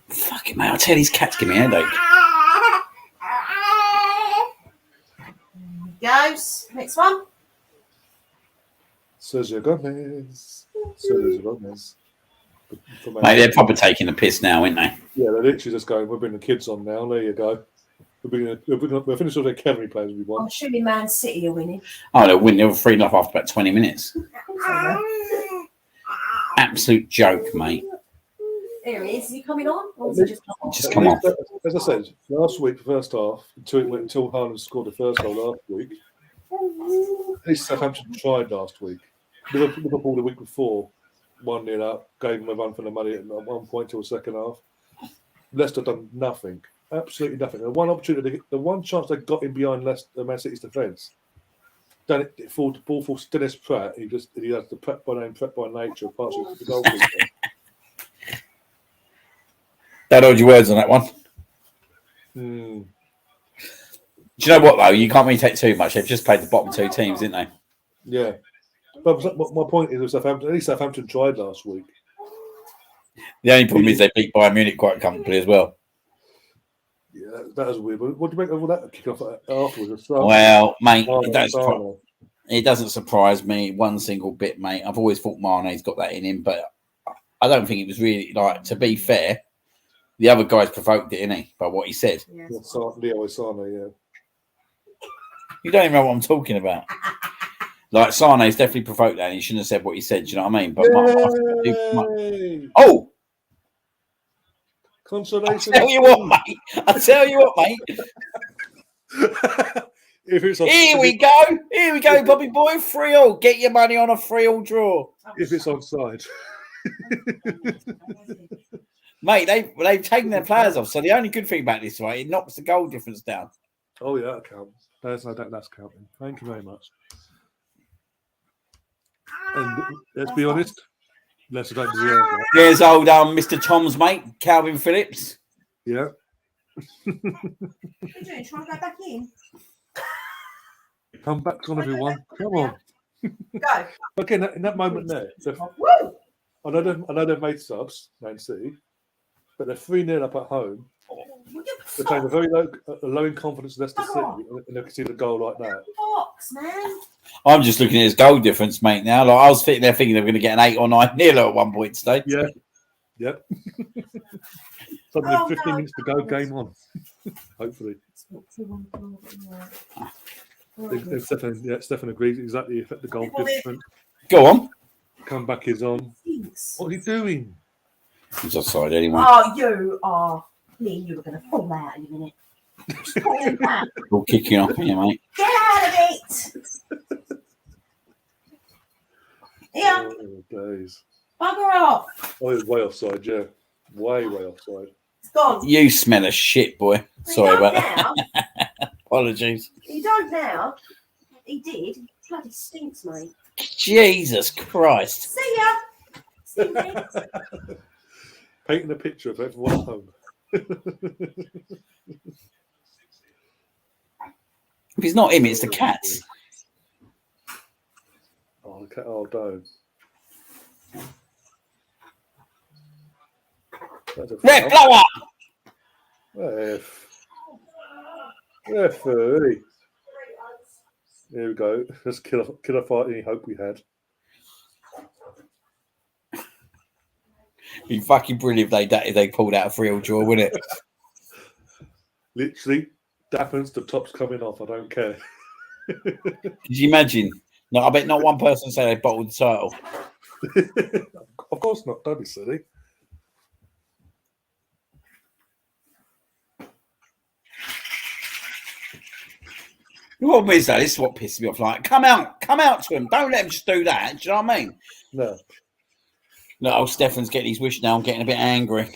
Fucking mate, I tell these cats give me a headache. Goes. Next one. Sergio Gomez. Mate, they're probably taking the piss now, aren't they? Yeah, they're literally just going, we're bringing the kids on now. There you go. We're finished all the academy players we I'm want. assuming Man City are winning. Oh, they'll win. They were 3-0 after about 20 minutes. Absolute joke, mate. There he is. Is he coming on? Or is he just come off? As I said, last week, the first half, until Haaland scored the first goal last week, at least Southampton tried last week. Liverpool the week before, 1-0 up, gave them a run for the money at one point till the second half. Leicester done nothing. Absolutely nothing. The one opportunity, the one chance they got in behind Man City's defence, done it for the ball for Dennis Pratt. He has the prep by name, prep by nature, partially the goalkeeper. Don't hold your words on that one. Hmm. Do you know what, though? You can't really take too much. They've just played the bottom two teams, didn't they? Yeah. But my point is, at least Southampton tried last week. The only problem is they beat Bayern Munich quite comfortably as well. Yeah, that was weird. But what do you make of all that kick off afterwards? Well, mate, it doesn't surprise me one single bit, mate. I've always thought Mane's got that in him, but I don't think it was really, like, to be fair, the other guys provoked it, innit, by what he said. Yeah. Leo Sane, yeah. You don't even know what I'm talking about. Like, Sane's definitely provoked that, and he shouldn't have said what he said, do you know what I mean? But oh! Consolation. I tell you what, mate. Here we go, Bobby boy. 3-3. Get your money on a 3-3 draw. If it's onside. Mate, they've taken their players off. So the only good thing about this, right, it knocks the goal difference down. Oh, yeah, that counts. There's no doubt that's counting. Thank you very much. And let's be honest, Leicester don't deserve that. There's old Mr. Tom's mate, Calvin Phillips. Yeah. What are you doing? Trying to go back in? Come back on, everyone. Come on. Go. Again, in that moment there, Woo! I know they've made subs, Man City, but they're 3-0 up at home. They're playing a very low in confidence Leicester City, and they can see the goal like that. Box, man. I'm just looking at his goal difference, mate, now. Like, I was sitting there thinking they were going to get an 8 or 9 nil at one point today. Yeah. Yep. Suddenly 15 minutes to go, game on. Hopefully. Stefan agrees exactly. If the goal difference. Go on. Comeback is on. What are you doing? He's offside anyway. Oh, you are. Me and you were going to fall out in a minute. Fall back. All kicking off here, mate. Get out of it. Yeah, Oh, days. bugger off. Oh, it's way offside, yeah. Way offside. It's gone. You smell of shit, boy. Sorry You about don't that. now. Apologies. You don't now. He did. He bloody stinks, mate. Jesus Christ. See ya. See you. Painting a picture of everyone at home. If it's not him, it's the cats. Oh, the cat. Oh, don't. That's a Red foul. blower! Referee. Here we go. Let's kill a fight. Any hope we had. It'd be fucking brilliant if they pulled out a 3-3 draw, wouldn't it? Literally, that happens. The top's coming off. I don't care. Could you imagine? No, I bet not one person say they bottled the title. Of course not. Don't be silly. The problem is, though, this is what pisses me off. Like, come out to him. Don't let him just do that. Do you know what I mean? No. No, Stefan's getting his wish now. I'm getting a bit angry.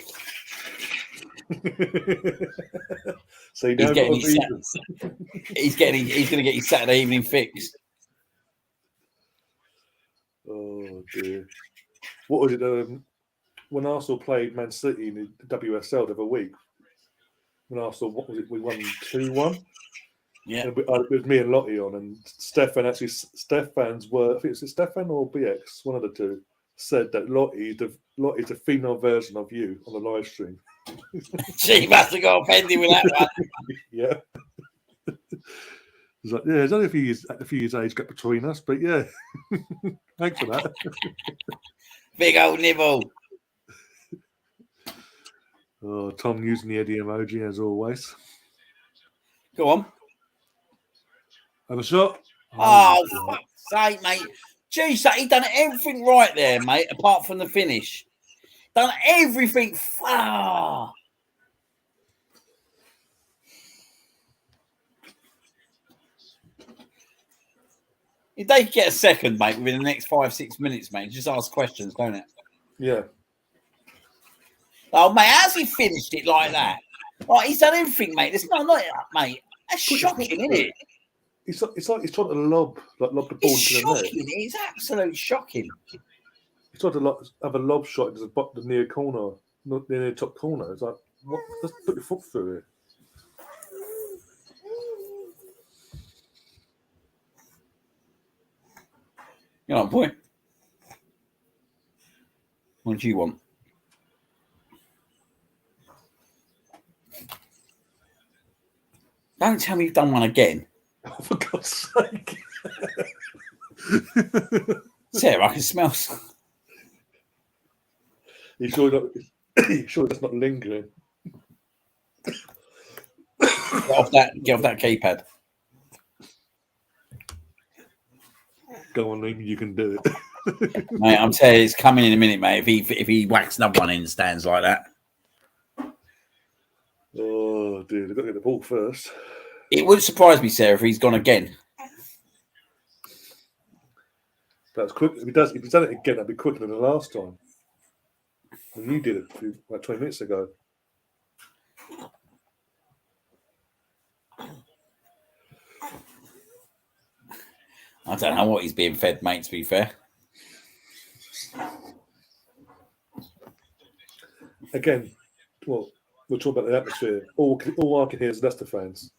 So you He's know getting what his reasons. He's going to get his Saturday evening fix. Oh dear. What was it? When Arsenal played Man City in the WSL the other week, when Arsenal, what was it? We won 2-1. Yeah. And it was me and Lottie on, and Stefan's were, I think it's Stefan or BX, one of the two, said that Lottie's a female version of you on the live stream. She must have got offended with that one. Yeah. It's like, yeah, there's only a few years age gap between us, but yeah. Thanks for that. Big old nibble. Oh, Tom using the Eddie emoji as always. Go on. Have a shot. Oh, fuck's sake, mate. Jeez, he done everything right there, mate, apart from the finish. Done everything far. If they could get a second, mate, within the next 5-6 minutes, mate, just ask questions, don't it? Yeah. Oh, mate, how's he finished it like that? Like, he's done everything, mate. It's not like that, mate. That's shocking, isn't it? It's like he's trying to lob the ball It's into the net. shocking. It's absolute shocking. He's trying to have a lob shot into the near corner, not near the top corner. It's like, what? Just put your foot through it. You're on point. What do you want? Don't tell me you've done one again. Oh, for God's sake. Sarah, I can smell some. You sure that's not lingering? Get off that keypad. Go on, Liam, you can do it. Mate, I'm telling you, it's coming in a minute, mate. If he whacks another one in stands like that. Oh, dear. They've got to get the ball first. It wouldn't surprise me, Sarah, if he's gone again. That's quick. If he's done it again, that'd be quicker than the last time. And you did it about 20 minutes ago. I don't know what he's being fed, mate, to be fair. Again, well, we'll talk about the atmosphere. All I can hear is Leicester fans.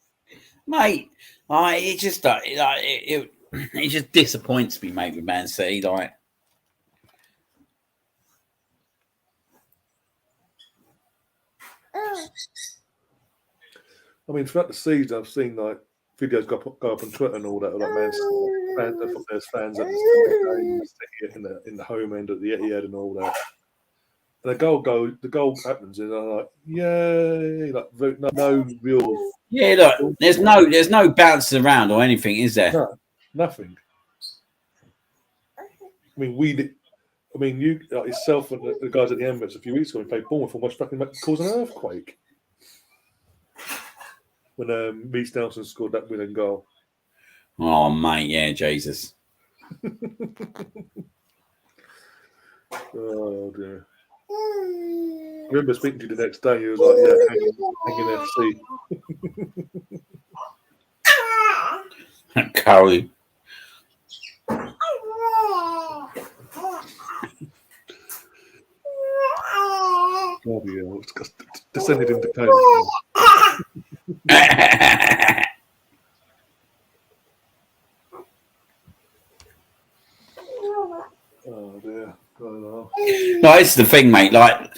Mate, it just it just disappoints me, mate, with Man City. Like, I mean, throughout the season, I've seen like videos go up on Twitter and all that, like Man City fans, there's fans at the in the home end at the Etihad and all that. And the goal happens, and I'm like, yay! Like no real. yeah, look, there's no bouncing around or anything, is there? No, nothing. I mean, you like yourself and the guys at the Emirates a few weeks ago, we played Bournemouth, almost fucking caused an earthquake when Reece Nelson scored that winning goal. Oh, mate, yeah, Jesus. Oh dear. I remember speaking to you the next day. He was like, "Yeah, hanging FC." Curry. Oh yeah, it's descended into pain. Oh dear. No, it's the thing, mate. Like,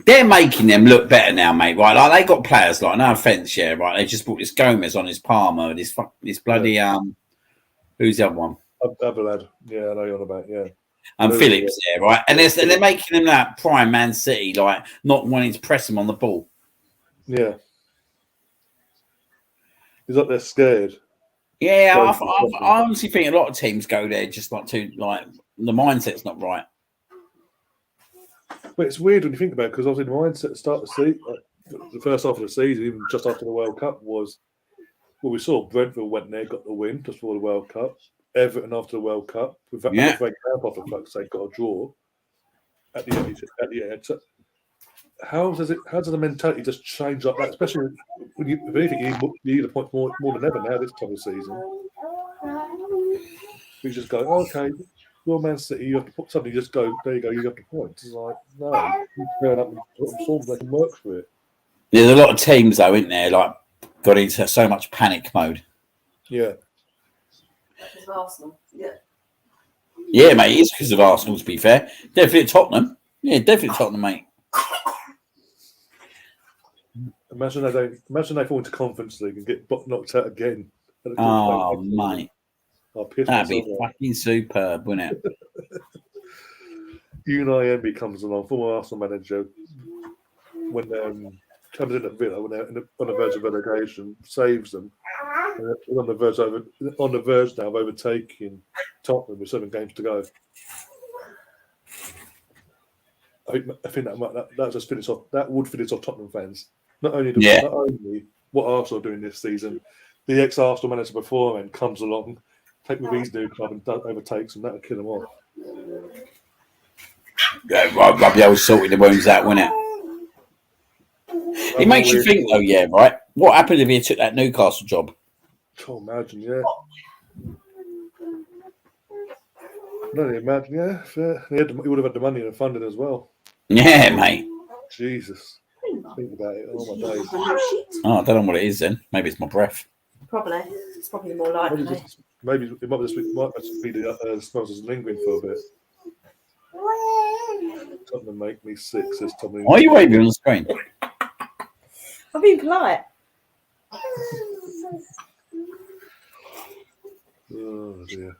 they're making them look better now, mate. Right? Like, they got players. Like, no offense, yeah, right. They just brought this Gomez on his Palmer and this bloody who's the other one? Other lad. Yeah, I know you're on about. Yeah. Phillips, yeah, right. And they're making them that prime Man City, like not wanting to press them on the ball. Yeah. It's like they're scared. Yeah, I honestly think a lot of teams go there just not to like the mindset's not right. But it's weird when you think about it because obviously the mindset at the start of the season, the first half of the season, even just after the World Cup, was we saw Brentford went there, got the win just before the World Cup. Everton after the World Cup, with that off the fuck's sake, got a draw at the end. So how does the mentality just change like that? Especially when if anything, you need a point more than ever now this time of season. You just go, okay, you're Man City, you have to put something. You just go, there you go, you have to point. It's like, no, you turn up and put them form, they can work for it. There's a lot of teams though, isn't there? Like got into so much panic mode. Yeah. Because of Arsenal. Yeah. Yeah, mate, it's because of Arsenal, to be fair. Definitely Tottenham. Yeah, definitely Tottenham, mate. Imagine they fall into Conference League and get knocked out again. Oh, mate. That'd be off. fucking superb, wouldn't it? Unai Emery comes along, former Arsenal manager, when comes in at Villa when they're on the verge of relegation, saves them. They're on the verge now of overtaking Tottenham with 7 games to go. I think that just finish off. That would finish off Tottenham fans. Not only what Arsenal are doing this season, the ex-Arsenal manager before him comes along, take with his new club and overtakes them. That'll kill them off. Yeah, rub the old salt in the wounds, that, wouldn't it? It makes you think, though, yeah, right? What happened if he took that Newcastle job? Oh, imagine, yeah. No, imagine, yeah. He would have had the money and the funding as well. Yeah, mate. Jesus. Think about it. Oh, my days. Oh, I don't know what it is then. Maybe it's my breath. Probably. It's probably more likely. Maybe it might just be the smells as lingering for a bit. Tottenham make me sick, says Tommy. Why are you waving on the screen? I'm being polite. Oh, dear.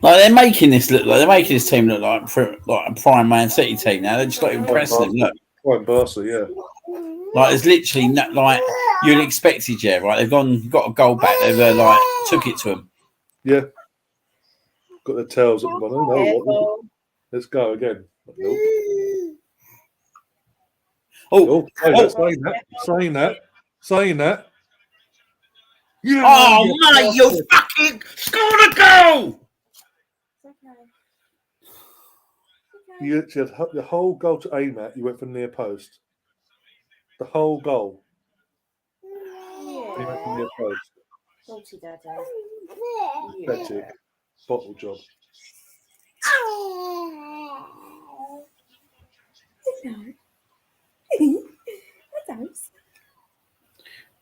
Like they're making this team look like a prime Man City team now. They're just not even pressing them. Look, Quite Barca, yeah. like there's literally like you'd expected, yeah, right? They've got a goal back. They've took it to them. Yeah. Got their tails up and gone, oh no, let's go again. Nope. Saying that. Yeah, oh, mate, you fucking scored a goal! You literally had the whole goal to aim at. You went for near post. The whole goal. You went for Yeah. near post. Naughty daddy. Pathetic. Bottle job.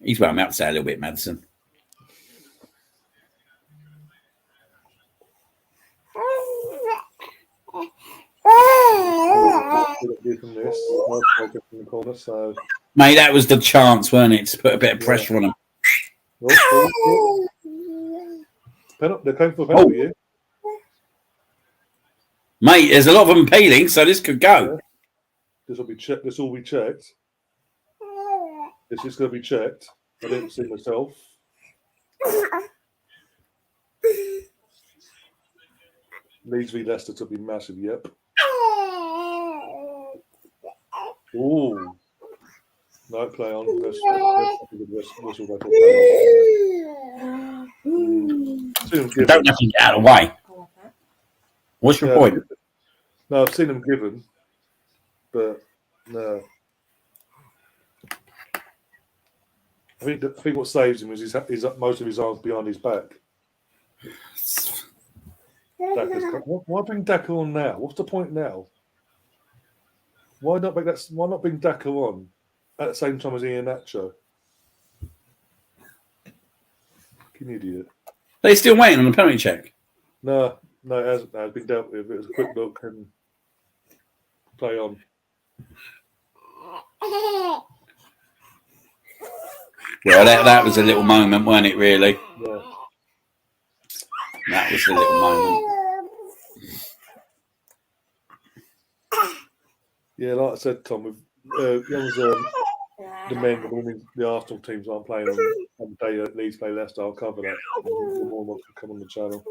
He's well, I'm out to say a little bit, Madison. From this. From the corner, so. Mate, that was the chance, weren't it? To put a bit of pressure on him. Oh. They came for a penalty, you. Mate, there's a lot of them peeling, so this could go. Yeah. This will be checked. This will be checked. This is going to be checked. I didn't see myself. Leeds v Leicester to be massive. Yep. Ooh. No, play on. Whistle record, play on. You don't have to get out of the way. What's your point? No, I've seen them given, but no. I think what saves him is he's most of his arms behind his back. Why bring Daka on now? What's the point now? Why not bring Daka on at the same time as Ian Nacho? Fucking idiot. They're still waiting on the penalty check. No, it hasn't. No, it's been dealt with. It was a quick look and play on. Well, that was a little moment, weren't it, really? Yeah. That was a little moment. Yeah, like I said, Tom, with the men, the women, the Arsenal teams aren't playing on the day that Leeds play Leicester, I'll cover that. You're more welcome to come on the channel.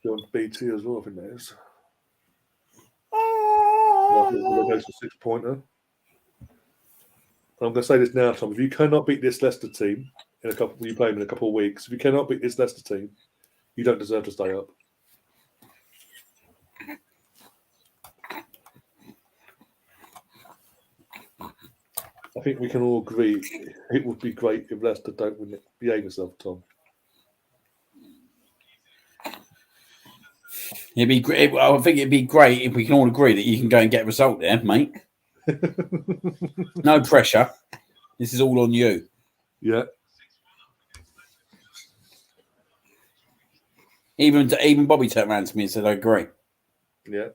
You're on BT as well, I think that is. Goes for 6-pointer. I'm going to say this now, Tom. If you cannot beat this Leicester team you play them in a couple of weeks. If you cannot beat this Leicester team, you don't deserve to stay up. I think we can all agree it would be great if Leicester don't win it. Behave yourself, Tom. It'd be great. I think it'd be great if we can all agree that you can go and get a result there, mate. No pressure. This is all on you. Yeah. Even Bobby turned around to me and said, "I agree." Yeah.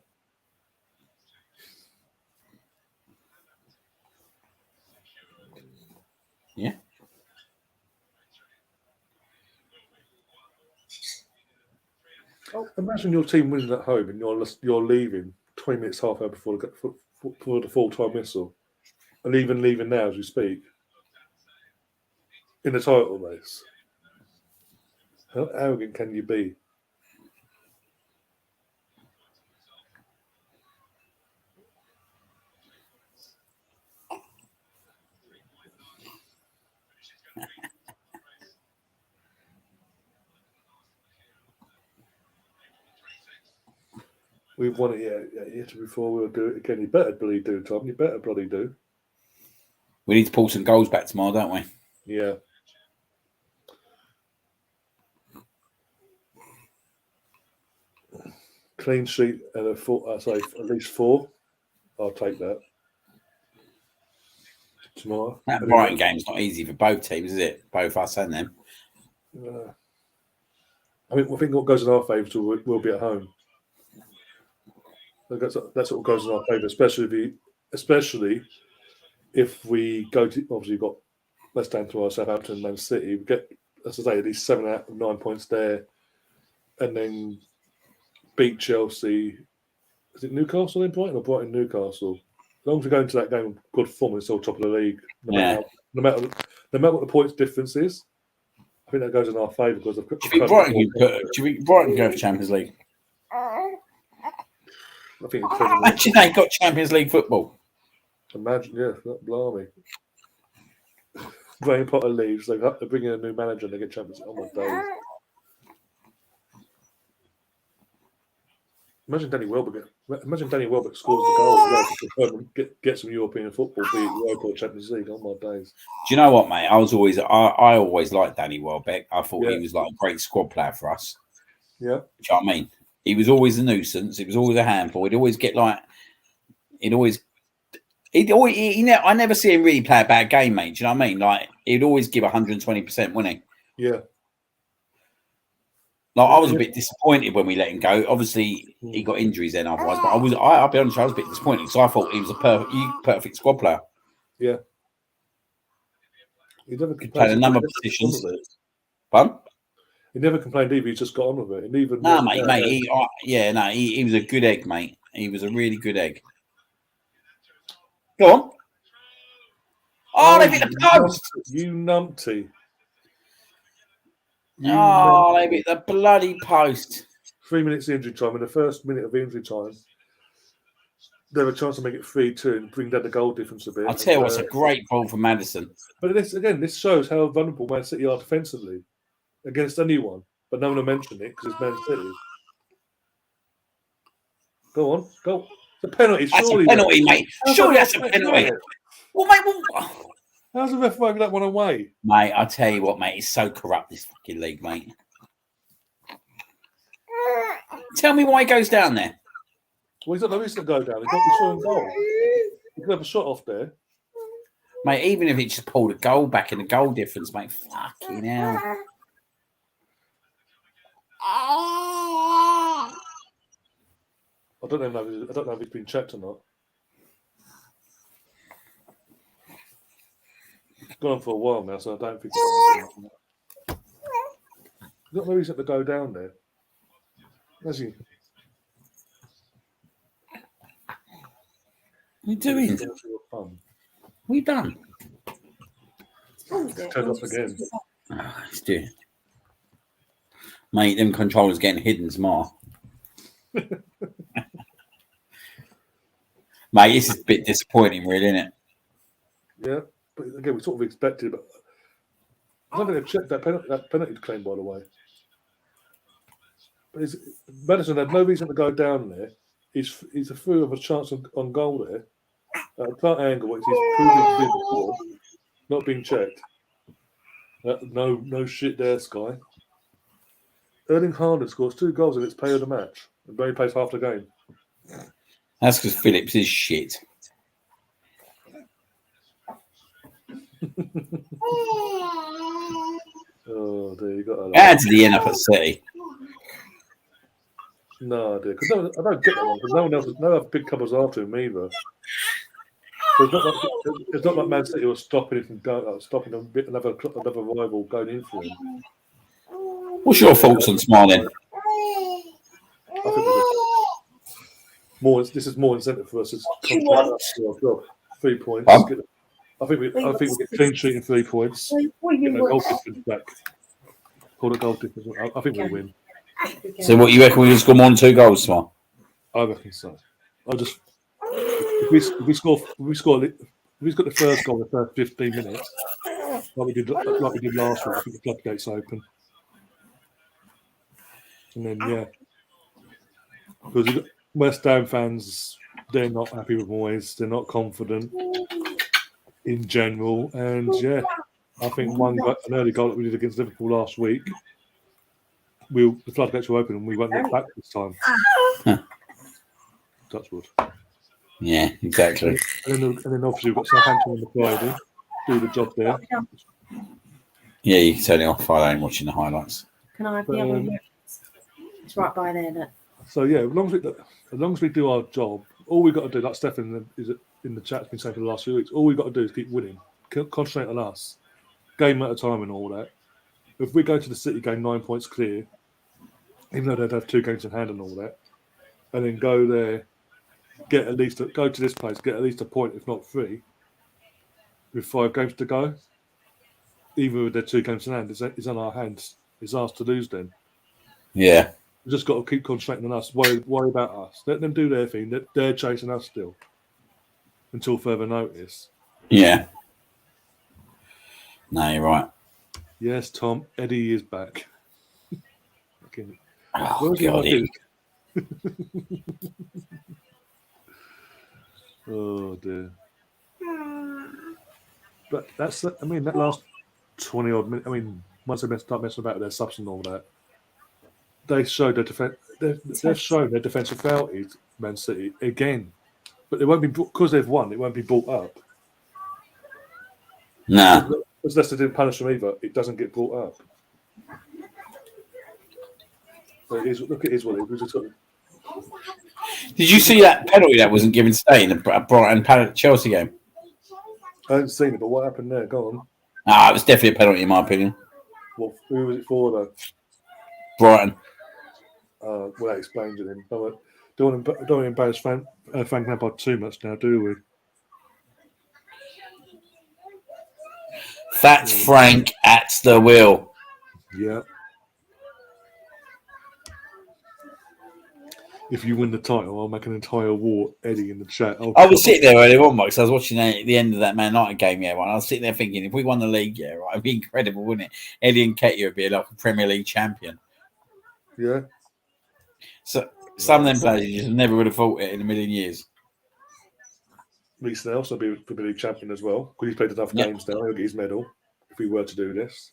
Yeah. Imagine your team winning at home and you're leaving 20 minutes, half hour before the full-time whistle, and even leaving now as we speak in the title race. How arrogant can you be? We've won it yet before. We'll do it again. You better bloody do, Tom. You better bloody do. We need to pull some goals back tomorrow, don't we? Yeah. Clean sheet and I say at least 4. I'll take that tomorrow. That Brighton game's not easy for both teams, is it? Both us and them. I think what goes in our favour will be at home. That's what goes in our favour, especially if we go to, obviously you've got West Ham tomorrow, Southampton, Man City. We get, as I say, at least 7 out of 9 points there, and then beat Chelsea. Is it Newcastle in Brighton or Brighton Newcastle? As long as we go into that game with good form, it's still top of the league. No matter what the points difference is, I think that goes in our favour because do you think Brighton go for Champions League? I think imagine they got Champions League football. Imagine, yeah, that blimey. Graham Potter leaves, they bring in a new manager and they get Champions League. Oh my days. Imagine Danny Welbeck scores the goal as well to get some European football, be it Europa or Champions League. On my days. Do you know what, mate? I always liked Danny Welbeck. I thought Yeah. he was like a great squad player for us. Yeah. Do you know what I mean? He was always a nuisance. He was always a handful. He'd always get like. I never see him really play a bad game, mate. Do you know what I mean? Like he'd always give 120%, wouldn't he? Yeah. Like I was a bit disappointed when we let him go. Obviously, he got injuries then otherwise. But I'll be honest, I was a bit disappointed because I thought he was a perfect squad player. Yeah. He never Played a number of positions. Fun? He never complained either. He just got on with it. And even mate. He was a good egg, mate. He was a really good egg. Go on. Oh, they hit the post. You numpty. They hit the bloody post. 3 minutes injury time. In the first minute of injury time, they have a chance to make it 3-2 and bring down the goal difference a bit. I'll tell you what's a great ball from Maddison. But this shows how vulnerable Man City are defensively against anyone. But no one will mention it because it's Man City. Go on, go. It's a penalty. That's a penalty, mate. Surely that's a penalty. Well, mate, how's the ref writing that one away? Mate, I tell you what, mate, it's so corrupt, this fucking league, mate. Tell me why he goes down there. Well, he's got no reason to go down. He's got to be showing goal. He could have a shot off there. Mate, even if he just pulled a goal back in the goal difference, mate, fucking hell. I don't know if he's been checked or not. It's gone on for a while now, so I don't think he's got no reason to go down there. Has he? What are you doing? What have you done? Turned off again. Oh, it's doing. Mate, them controllers getting hidden tomorrow. Mate, this is a bit disappointing, really, isn't it? Yeah, but again, we sort of expected. But I'm not going to check that penalty claim, by the way. But Madison had no reason to go down there. He's a through of a chance on goal there. That angle, which he's proven to be before, not being checked. No shit there, Sky. Erling Haaland scores 2 goals and it's player of the match. And only plays half the game. That's because Phillips is shit. Oh, dear, you got How did he end up at City? No idea. Because I don't get that one. Because no other big clubs after him either. It's not like Man City was stopping it from going, stopping another rival going in for him. What's your thoughts on Smalling? I think this is more incentive for us. It's 3 points. I think we get clean sheet in 3 points. Get a goal difference back. Call it goal difference. I think we'll win. So what you reckon we can score more than 2 goals, Smart? I reckon so. If we score, if we've got the first goal in the first 15 minutes, like we did last week, I think the floodgates open. And then because West Ham fans, they're not happy with Moyes. They're not confident in general, and I think an early goal that we did against Liverpool last week, the floodgates were open and we won't look back this time. Touchwood. Yeah, exactly. And then obviously we've got Southampton on the Friday. Do the job there. Yeah, you can turn it off. I ain't watching the highlights. Can I have the other one? It's right by there. Look. So yeah, as long as we do our job, all we've got to do, like Stefan is in the chat's been saying for the last few weeks, all we've got to do is keep winning. Concentrate on us. Game at a time and all that. If we go to the City game 9 points clear, even though they'd have 2 games in hand and all that, and then go there, go to this place, get at least a point, if not 3, with 5 games to go. Even with their 2 games in hand, it's on our hands. It's ours to lose then. Yeah. We've just got to keep concentrating on us. Worry about us. Let them do their thing. They're chasing us still until further notice. Yeah. No, you're right. Yes, Tom. Eddie is back. Oh, God, Oh dear. But that's, I mean, that last 20 odd minutes, I mean, once they start messing about with their subs and all that, they showed their defense. They've shown their defensive faculties, Man City, again. But it won't be, because they've won, it won't be brought up. Nah. Because Leicester didn't punish them either, it doesn't get brought up. So it is, look, it is what it is. We just got, Did you see that penalty that wasn't given today in the Brighton Chelsea game? I haven't seen it, but what happened there? Go on. Ah, it was definitely a penalty in my opinion. Well, who was it for, though? Brighton. Well, that explains it then. Don't want to embarrass Frank Lampard too much now, do we? That's Frank at the wheel. Yeah. If you win the title, I'll make an entire war, Eddie, in the chat. I was sitting there earlier on, because I was watching the end of that Man United game. Yeah, I was sitting there thinking, if we won the league, yeah, right, it'd be incredible, wouldn't it? Eddie and Ketia would be like a Premier League champion. Yeah. So some of them players you just never would have thought it in a million years. Reece Nelson will be Premier League champion as well, because he's played enough games now. He'll get his medal if we were to do this.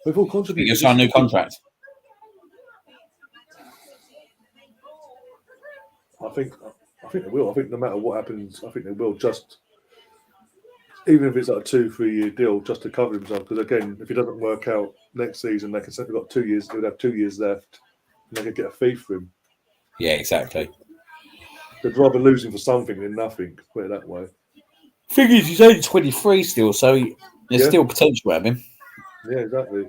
We've all contributed. You sign a new contract. I think they will. I think no matter what happens, I think they will. Just even if it's like a 2-3 year deal, just to cover himself. Because again, if it doesn't work out next season, they can say they've got 2 years. They would have 2 years left, and they could get a fee for him. Yeah, exactly. They'd rather lose him for something than nothing. Put it that way. Thing is, he's only 23 still, so there's still potential at him. Yeah, exactly.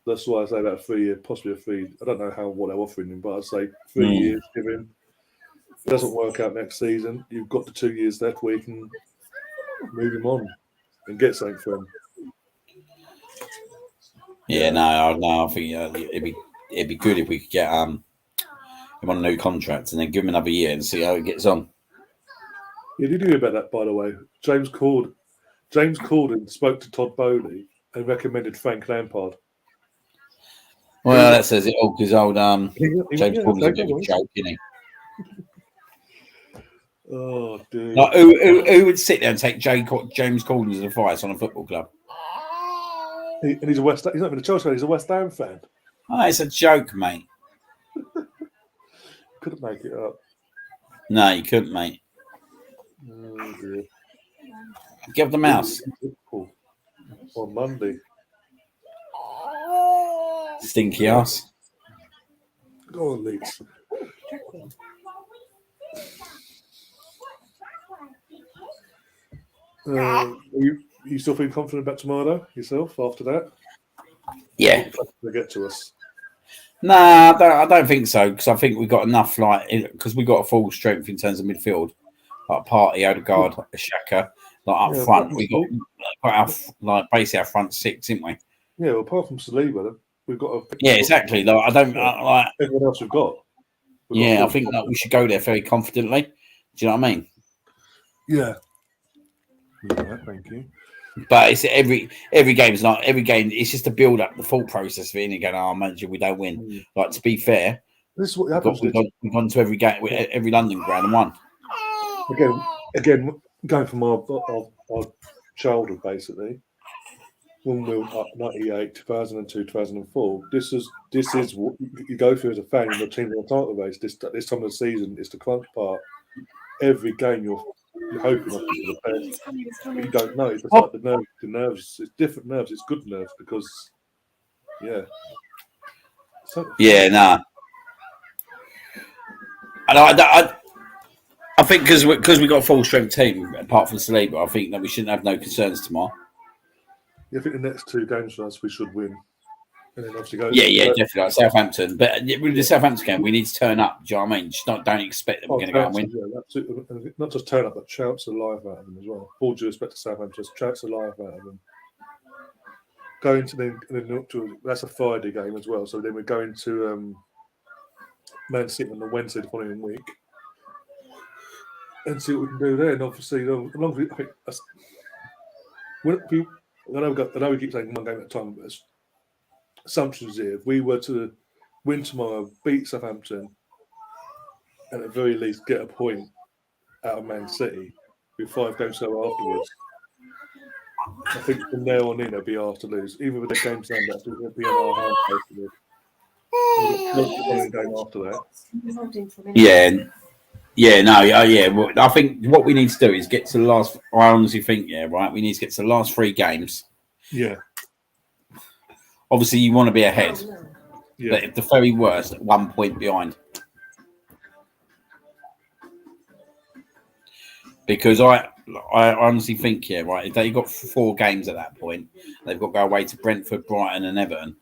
That's why I say about 3 years, possibly a 3. I don't know what they're offering him, but I'd say 3 years. Give him. If it doesn't work out next season, you've got the 2 years left where you can move him on and get something for him. Yeah, no, I think it'd be good if we could get him on a new contract and then give him another year and see how it gets on. Yeah, did you hear about that, by the way? James Corden spoke to Todd Bowley and recommended Frank Lampard. Well, that says it all, because old James Corden's a bit of a joke, isn't he? Oh, dude. Like, who would sit there and take James Corden's advice on a football club? And he's he's not even a Chelsea fan, he's a West Ham fan. Oh, it's a joke, mate. Couldn't make it up. No, you couldn't, mate. Oh, dear. Give the mouse. On Monday. Stinky ass. Go on, Leeds. You still feeling confident about tomorrow yourself after that? Yeah. To get to us. Nah, I don't think so, because I think we've got enough, because we've got a full strength in terms of midfield. Like Partey, Odegaard, Xhaka. Like up front, we've got basically our front six, haven't we? Yeah, well, apart from Saliba, we've got exactly. Like, I don't like everyone else we've got. I think that we should go there very confidently. Do you know what I mean? Yeah. Yeah, thank you. But it's every game's like every game. It's just to build up the thought process of it. And going, imagine we don't win. Like, to be fair, this is what happens. We've gone to every game, every London ground and won. Again, going from our childhood, basically, when we were up 98, 2002, 2004, this is what you go through as a fan in the team on the title race. This time of the season is the crunch part. Every game you're hoping for the best, but you don't know. It's like the nerves. It's different nerves. It's good nerves because, yeah. Nah. I think because we got a full strength team apart from Saliba, I think that we shouldn't have no concerns tomorrow. Yeah, I think the next 2 games for us we should win, and then obviously go. Yeah, definitely like Southampton. But with the Southampton game, we need to turn up. Do you know what I mean? Just don't expect that we're going to go and win. Yeah, absolutely. Not just turn up, but shouts the life out of them as well. All due respect to Southampton, just shouts the life out of them. Going to that's a Friday game as well. So then we're going to Man City on the Wednesday the following week. And see what we can do there. And obviously, as long as I think I know we keep saying one game at a time, but assumptions here. If we were to win tomorrow, beat Southampton, and at the very least get a point out of Man City with 5 games so afterwards, I think from there on in they'll be asked to lose. Even with the games done, that's it'll be on our hands basically. And we've got the following game after that. Yeah. Well, I think what we need to do is get to the last. I honestly think, right. We need to get to the last 3 games. Yeah. Obviously, you want to be ahead, Yeah. but at the very worst, 1 point behind. Because I honestly think, right. If they got 4 games at that point, they've got to go away to Brentford, Brighton, and Everton.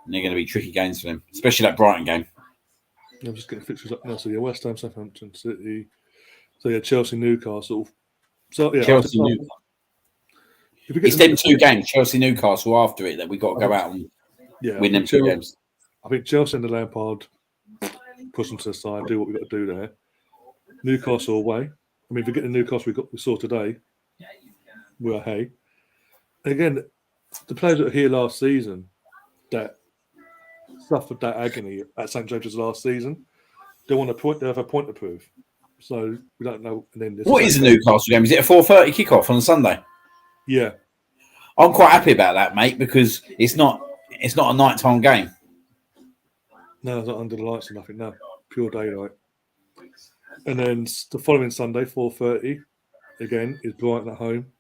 And they're going to be tricky games for them, especially that Brighton game. I'm just getting fixtures up now. So West Ham, Southampton, City. So Chelsea, Newcastle. So Chelsea, Newcastle. It's them 2 games, Chelsea, Newcastle. After it, that we got to go out and win them 2 games. I think Chelsea and the Lampard push them to the side, do what we've got to do there. Newcastle away. I mean, forget the Newcastle we saw today. We're hey. Again, the players that were here last season that suffered that agony at St James's last season, they want a point. They have a point to prove. So we don't know. And then what is the Newcastle game? Is it a 4:30 kickoff on Sunday? Yeah, I'm quite happy about that, mate, because it's not a nighttime game. No, it's not under the lights or nothing. No, pure daylight. And then the following Sunday, 4:30, again is Brighton at home.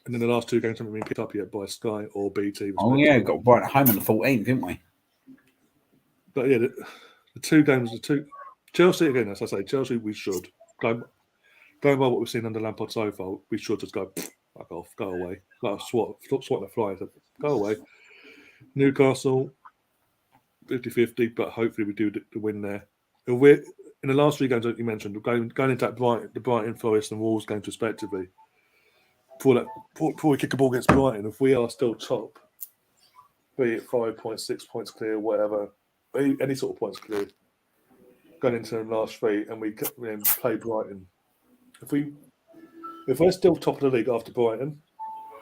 And then the last 2 games haven't been picked up yet by Sky or BT. Oh yeah, got Brighton at home on the 14th, didn't we? But yeah, the 2 games, Chelsea again. As I say, Chelsea we should going by what we've seen under Lampard so far. We should just go fuck off, go away, like swat the flies, go away. Newcastle, 50-50, but hopefully we do the win there. And we're in the last 3 games that you mentioned, going into that Brighton, Forest, and Wolves games respectively. Before we kick a ball against Brighton, if we are still top, be it 5 points, 6 points clear, whatever, any sort of points clear, going into the last 3, and we play Brighton. If we're still top of the league after Brighton,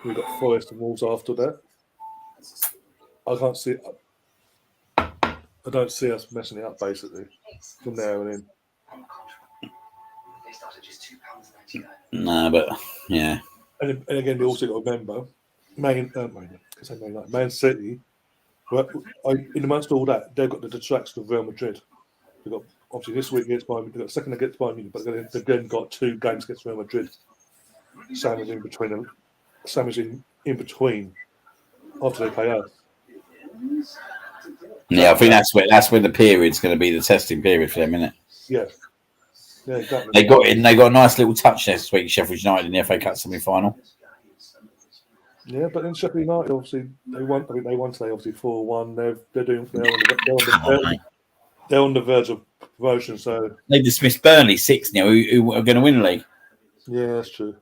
we've got Forest and Wolves after that. I don't see us messing it up basically from there and in. No, but yeah. And again, we also got to remember, Man City. In amongst all that, they've got the distraction of Real Madrid. They've got obviously this week against Bayern. They've got second against Bayern Munich, but they've then got 2 games against Real Madrid. Sam is in between. Sam is in between after they play us. Yeah, I think that's when the period's going to be the testing period for them, isn't it? Yeah. Yeah, exactly. They got a nice little touch this week, Sheffield United in the FA Cup semi-final. Yeah, but then Sheffield United obviously they won today obviously 4-1. They're on the verge of promotion, so they dismissed Burnley 6-0, who are going to win the league. Yeah, that's true.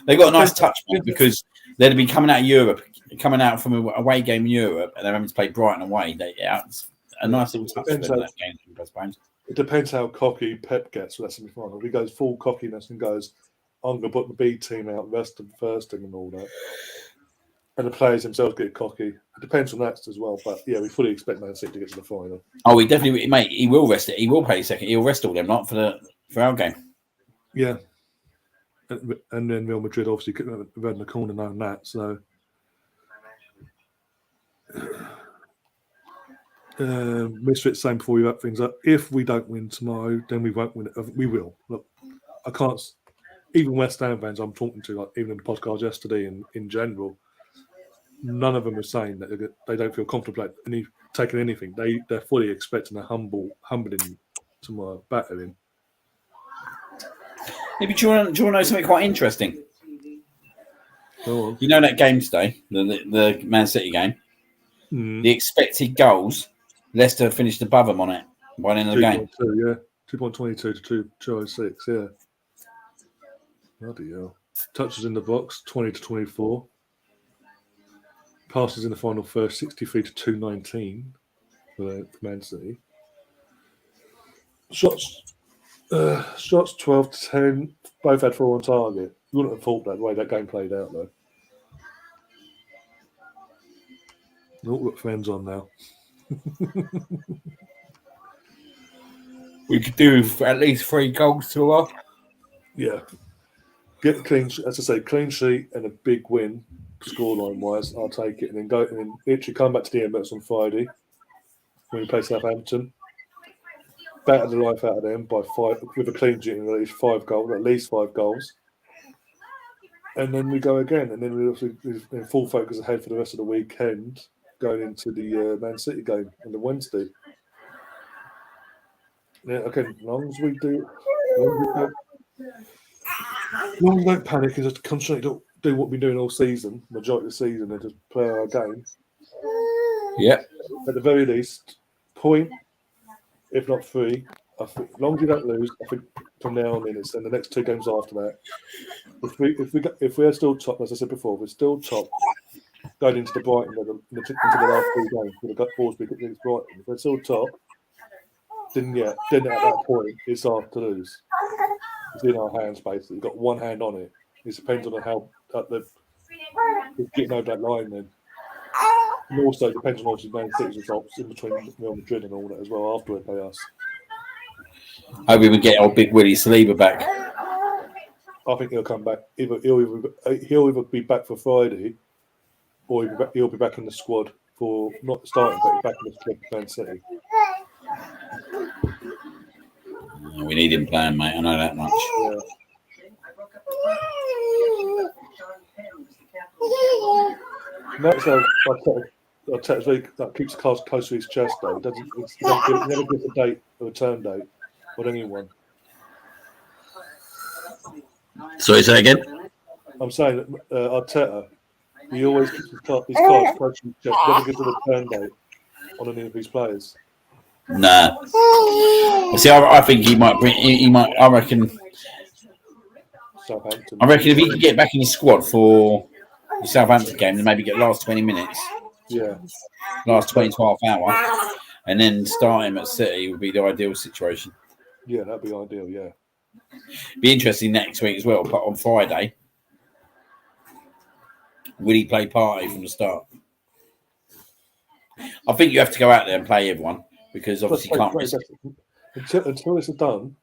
They got a nice touch because they'd be coming out of Europe, coming out from an away game in Europe, and they're having to play Brighton away. It's a nice little touch for that game. It depends how cocky Pep gets for that semi-final. If he goes full cockiness and goes, I'm going to put the B team out, rest them first and all that. And the players themselves get cocky. It depends on that as well. But yeah, we fully expect Man City to get to the final. Oh, he definitely, mate. He will rest it. He will play second. He'll rest all them, not for our game. Yeah. And then Real Madrid obviously around the corner knowing that. So Misfits saying before we wrap things up, if we don't win tomorrow, then we won't win it. We will. Look, I can't. Even West Ham fans I'm talking to, like even in the podcast yesterday, and in general, none of them are saying that they don't feel comfortable taking anything. They're fully expecting a humbling tomorrow, battering. Maybe do you want to know something quite interesting? Go on. You know that game today, the Man City game. The expected goals, Leicester finished above them on it by the end of the game. 2.22 to 2.06. Yeah. Bloody hell. Touches in the box, 20 to 24. Passes in the final third, 63 to 219 for Man City. Shots 12 to 10. Both had 4 on target. You wouldn't have thought that the way that game played out, though. We've all got fans on now. We could do at least 3 goals to us. Yeah. Get clean, as I say, clean sheet and a big win, scoreline wise. I'll take it, and then go and then literally come back to the Emirates on Friday when we play Southampton. Batter the life out of them by 5 with a clean sheet and at least 5 goals, and then we go again, and then we're in full focus ahead for the rest of the weekend, going into the Man City game on the Wednesday. Yeah, okay. As long as we don't panic and just concentrate to do what we're doing all season, majority of the season, and just play our game. Yeah. At the very least, point, if not 3. I think, as long as you don't lose, I think from now on in, it's and the next 2 games after that. If we're still top, as I said before, we're still top going into the Brighton into the last 3 games. We've got Forsberg against Brighton. If we're still top, then at that point it's hard to lose. It's in our hands basically. We've got one hand on it. It depends on how getting over that line then. And also it depends on obviously Man City's results in between Real Madrid and all that as well after they play us. Hope we get old Big Willie Saliba back. I think he'll come back. He'll either be back for Friday, or he'll be back in the squad for not starting, but back in the squad for Man City. We need him playing, mate. I know that much. Yeah. That's that keeps the cards close to his chest, though. He never gives a date, a return date, or anyone. Sorry, say again? I'm saying that Arteta, he always keeps his cards close to his chest. Never gives a return date on any of his players. Nah. See, I think he might bring. He might. I reckon. Southampton. I reckon if he could get back in the squad for the Southampton game, then maybe get last 20 minutes. Yeah. Last 20 to half hour, and then start him at City would be the ideal situation. Yeah, that'd be ideal. Yeah. Be interesting next week as well. But on Friday, will he play party from the start? I think you have to go out there and play everyone because obviously you can't risk. Until this is done,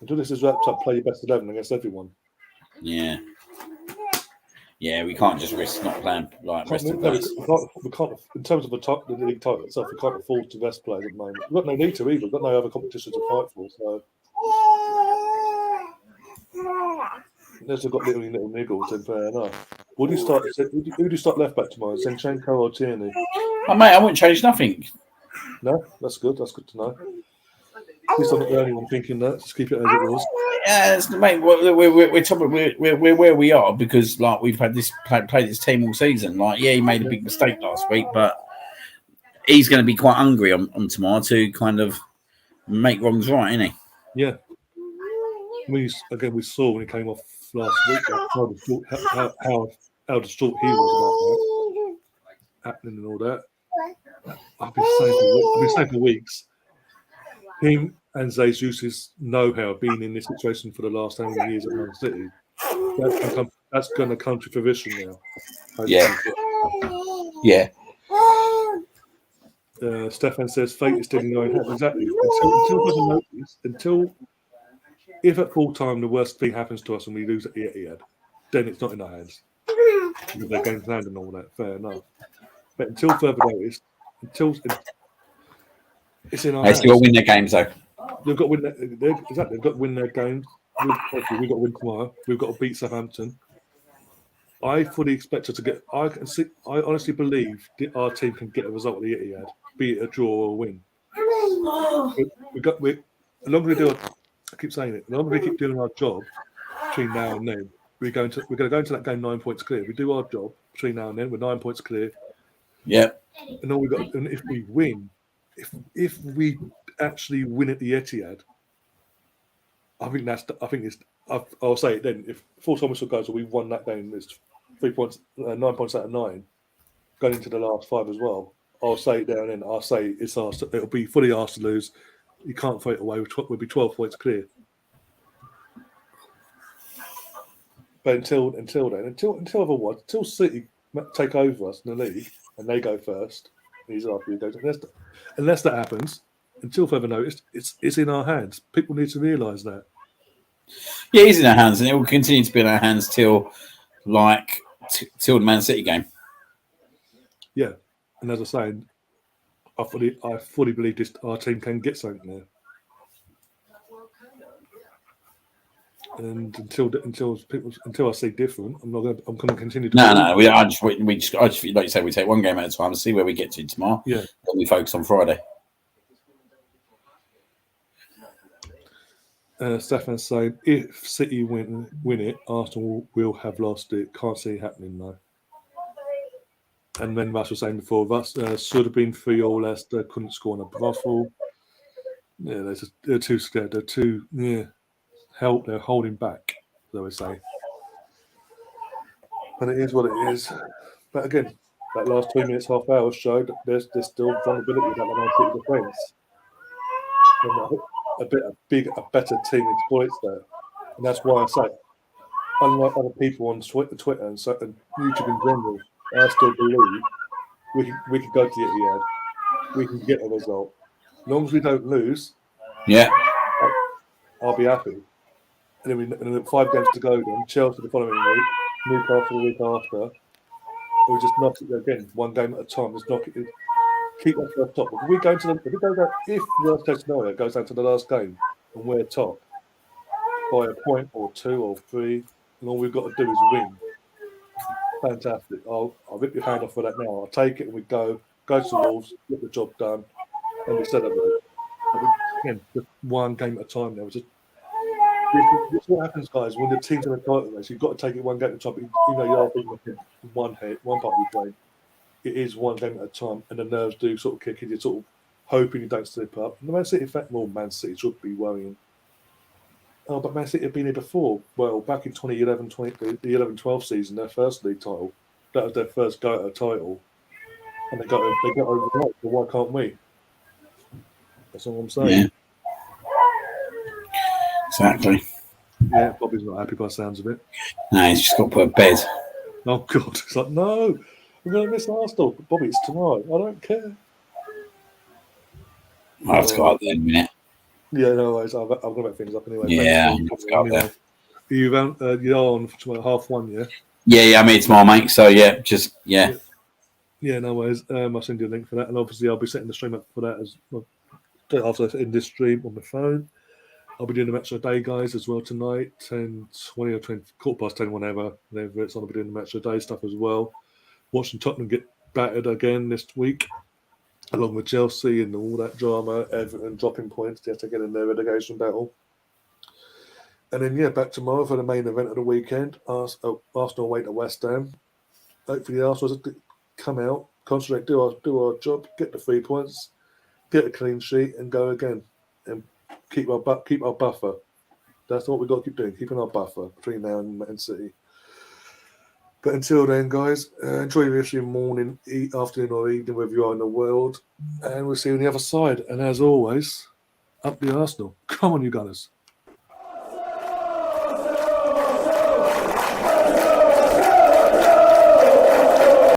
until this is wrapped up, play your best 11 against everyone. Yeah. Yeah, we can't just risk not playing like rest of players. We can't, in terms of the league title itself, we can't afford to rest players at the moment. We've got no need to either. We've got no other competitions to fight for. So unless we've got little niggles, then fair enough. Who do you start left back tomorrow? Zinchenko or Tierney? Oh, mate, I wouldn't change nothing. No, that's good. That's good to know. At least I'm not the only one thinking that. Just keep it as it was. Yeah, mate. We're where we are because like we've had this played this team all season. Like, yeah, he made a big mistake last week, but he's going to be quite hungry on tomorrow to kind of make wrongs right, isn't he? Yeah. We saw when he came off last week how distraught he was about that happening and all that. I've been saying for weeks. Him and Jesus know-how being in this situation for the last how many years at Man City. That's going to come to fruition now. Yeah. Yeah. Stefan says fate is still in your own hands. Exactly. Until if at full time the worst thing happens to us and we lose at Etihad, then it's not in our hands. Because they're going planned and all that. Fair enough. But until further notice, it's in our hands. They still win their games though. They've got to win. They've got to win their games. We've got to win tomorrow. We've got to beat Southampton. I fully expect us to get. I honestly believe that our team can get a result at the Etihad, be it a draw or a win. As long as we do, I keep saying it. As long as we keep doing our job between now and then, we're going to go into that game 9 points clear. We do our job between now and then. We're 9 points clear. Yeah. And all we got. And if we win, if we actually win at the Etihad, I'll say it then. If full time whistle goes, we won that game. There's 3 points, 9 points out of 9, going into the last 5 as well. I'll say it there and then. I'll say it's ours. It'll be fully ours to lose. You can't throw it away. We'll be 12 points clear. But until City take over us in the league, and they go first, and he's after he goes to Leicester. Unless that happens, until further notice, it's in our hands. People need to realise that. Yeah, he's in our hands, and it will continue to be in our hands till till the Man City game. Yeah, and as I say, I fully believe our team can get something there. And until I see different, I'm going to continue to. No. I just like you say, we take one game at a time and see where we get to tomorrow. Yeah. Then we focus on Friday. Stefan's saying if City win it, Arsenal will have lost it. Can't see it happening though. And then Russ was saying before, Russ should have been 3-3 Leicester, couldn't score on a brothel. Yeah, they're too scared. They're too they're holding back, as I would say. But it is what it is. But again, that last 2 minutes, half hour showed there's still vulnerability about the Man City defence. And a better team exploits that. And that's why I say, unlike other people on Twitter and YouTube in general, I still believe we can go to the Etihad. We can get a result. As long as we don't lose, I'll be happy. And then 5 games to go. Then Chelsea the following week, Newcastle the week after. We just knock it again, 1 game at a time. Just knock it. Keep us off top. If worst case scenario goes down to the last game and we're top by a point or 2 or 3, and all we've got to do is win. Fantastic. I'll rip your hand off for that now. I'll take it and we go to the Wolves, get the job done, and we set up again, just 1 game at a time now. This is what happens, guys, when the team's in a title race. You've got to take it 1 game at a time. You are beating one part of your play. It is 1 game at a time, and the nerves do sort of kick in. You're sort of hoping you don't slip up. And the Man City, in fact, Man City should be worrying. Oh, but Man City have been here before. Well, back in 2011, the 11-12 season, their first league title, that was their first go at a title, and they got over the line. So why can't we? That's all I'm saying. Yeah. Exactly. Yeah, Bobby's not happy by the sounds of it. No, he's just got to put a bed. Oh God, it's like no, we're going to miss Arsenal. Bobby, it's tomorrow. I don't care. I've got there in a minute. Yeah, no worries. I've got to make things up anyway. Yeah, anyway. You're on for 1:30, yeah? Yeah, I'm here tomorrow, mate. So yeah. Yeah, no worries. I'll send you a link for that, and obviously I'll be setting the stream up for that as well. After in this stream on my phone, I'll be doing the match of the day, guys, as well tonight, 10:20 or 20, 10:15, whenever it's on. I'll be doing the match of the day stuff as well. Watching Tottenham get battered again this week, along with Chelsea and all that drama, Everton dropping points just to get in their relegation battle. And then, back tomorrow for the main event of the weekend. Arsenal away to West Ham. Hopefully the Arsenal come out, concentrate, do our job, get the 3 points, get a clean sheet, and go again. And keep our buffer. That's what we've got to keep doing, keeping our buffer between now and Man City. But until then, guys, enjoy your rest of your morning, afternoon, or evening, wherever you are in the world. And we'll see you on the other side. And as always, up the Arsenal. Come on, you Gunners.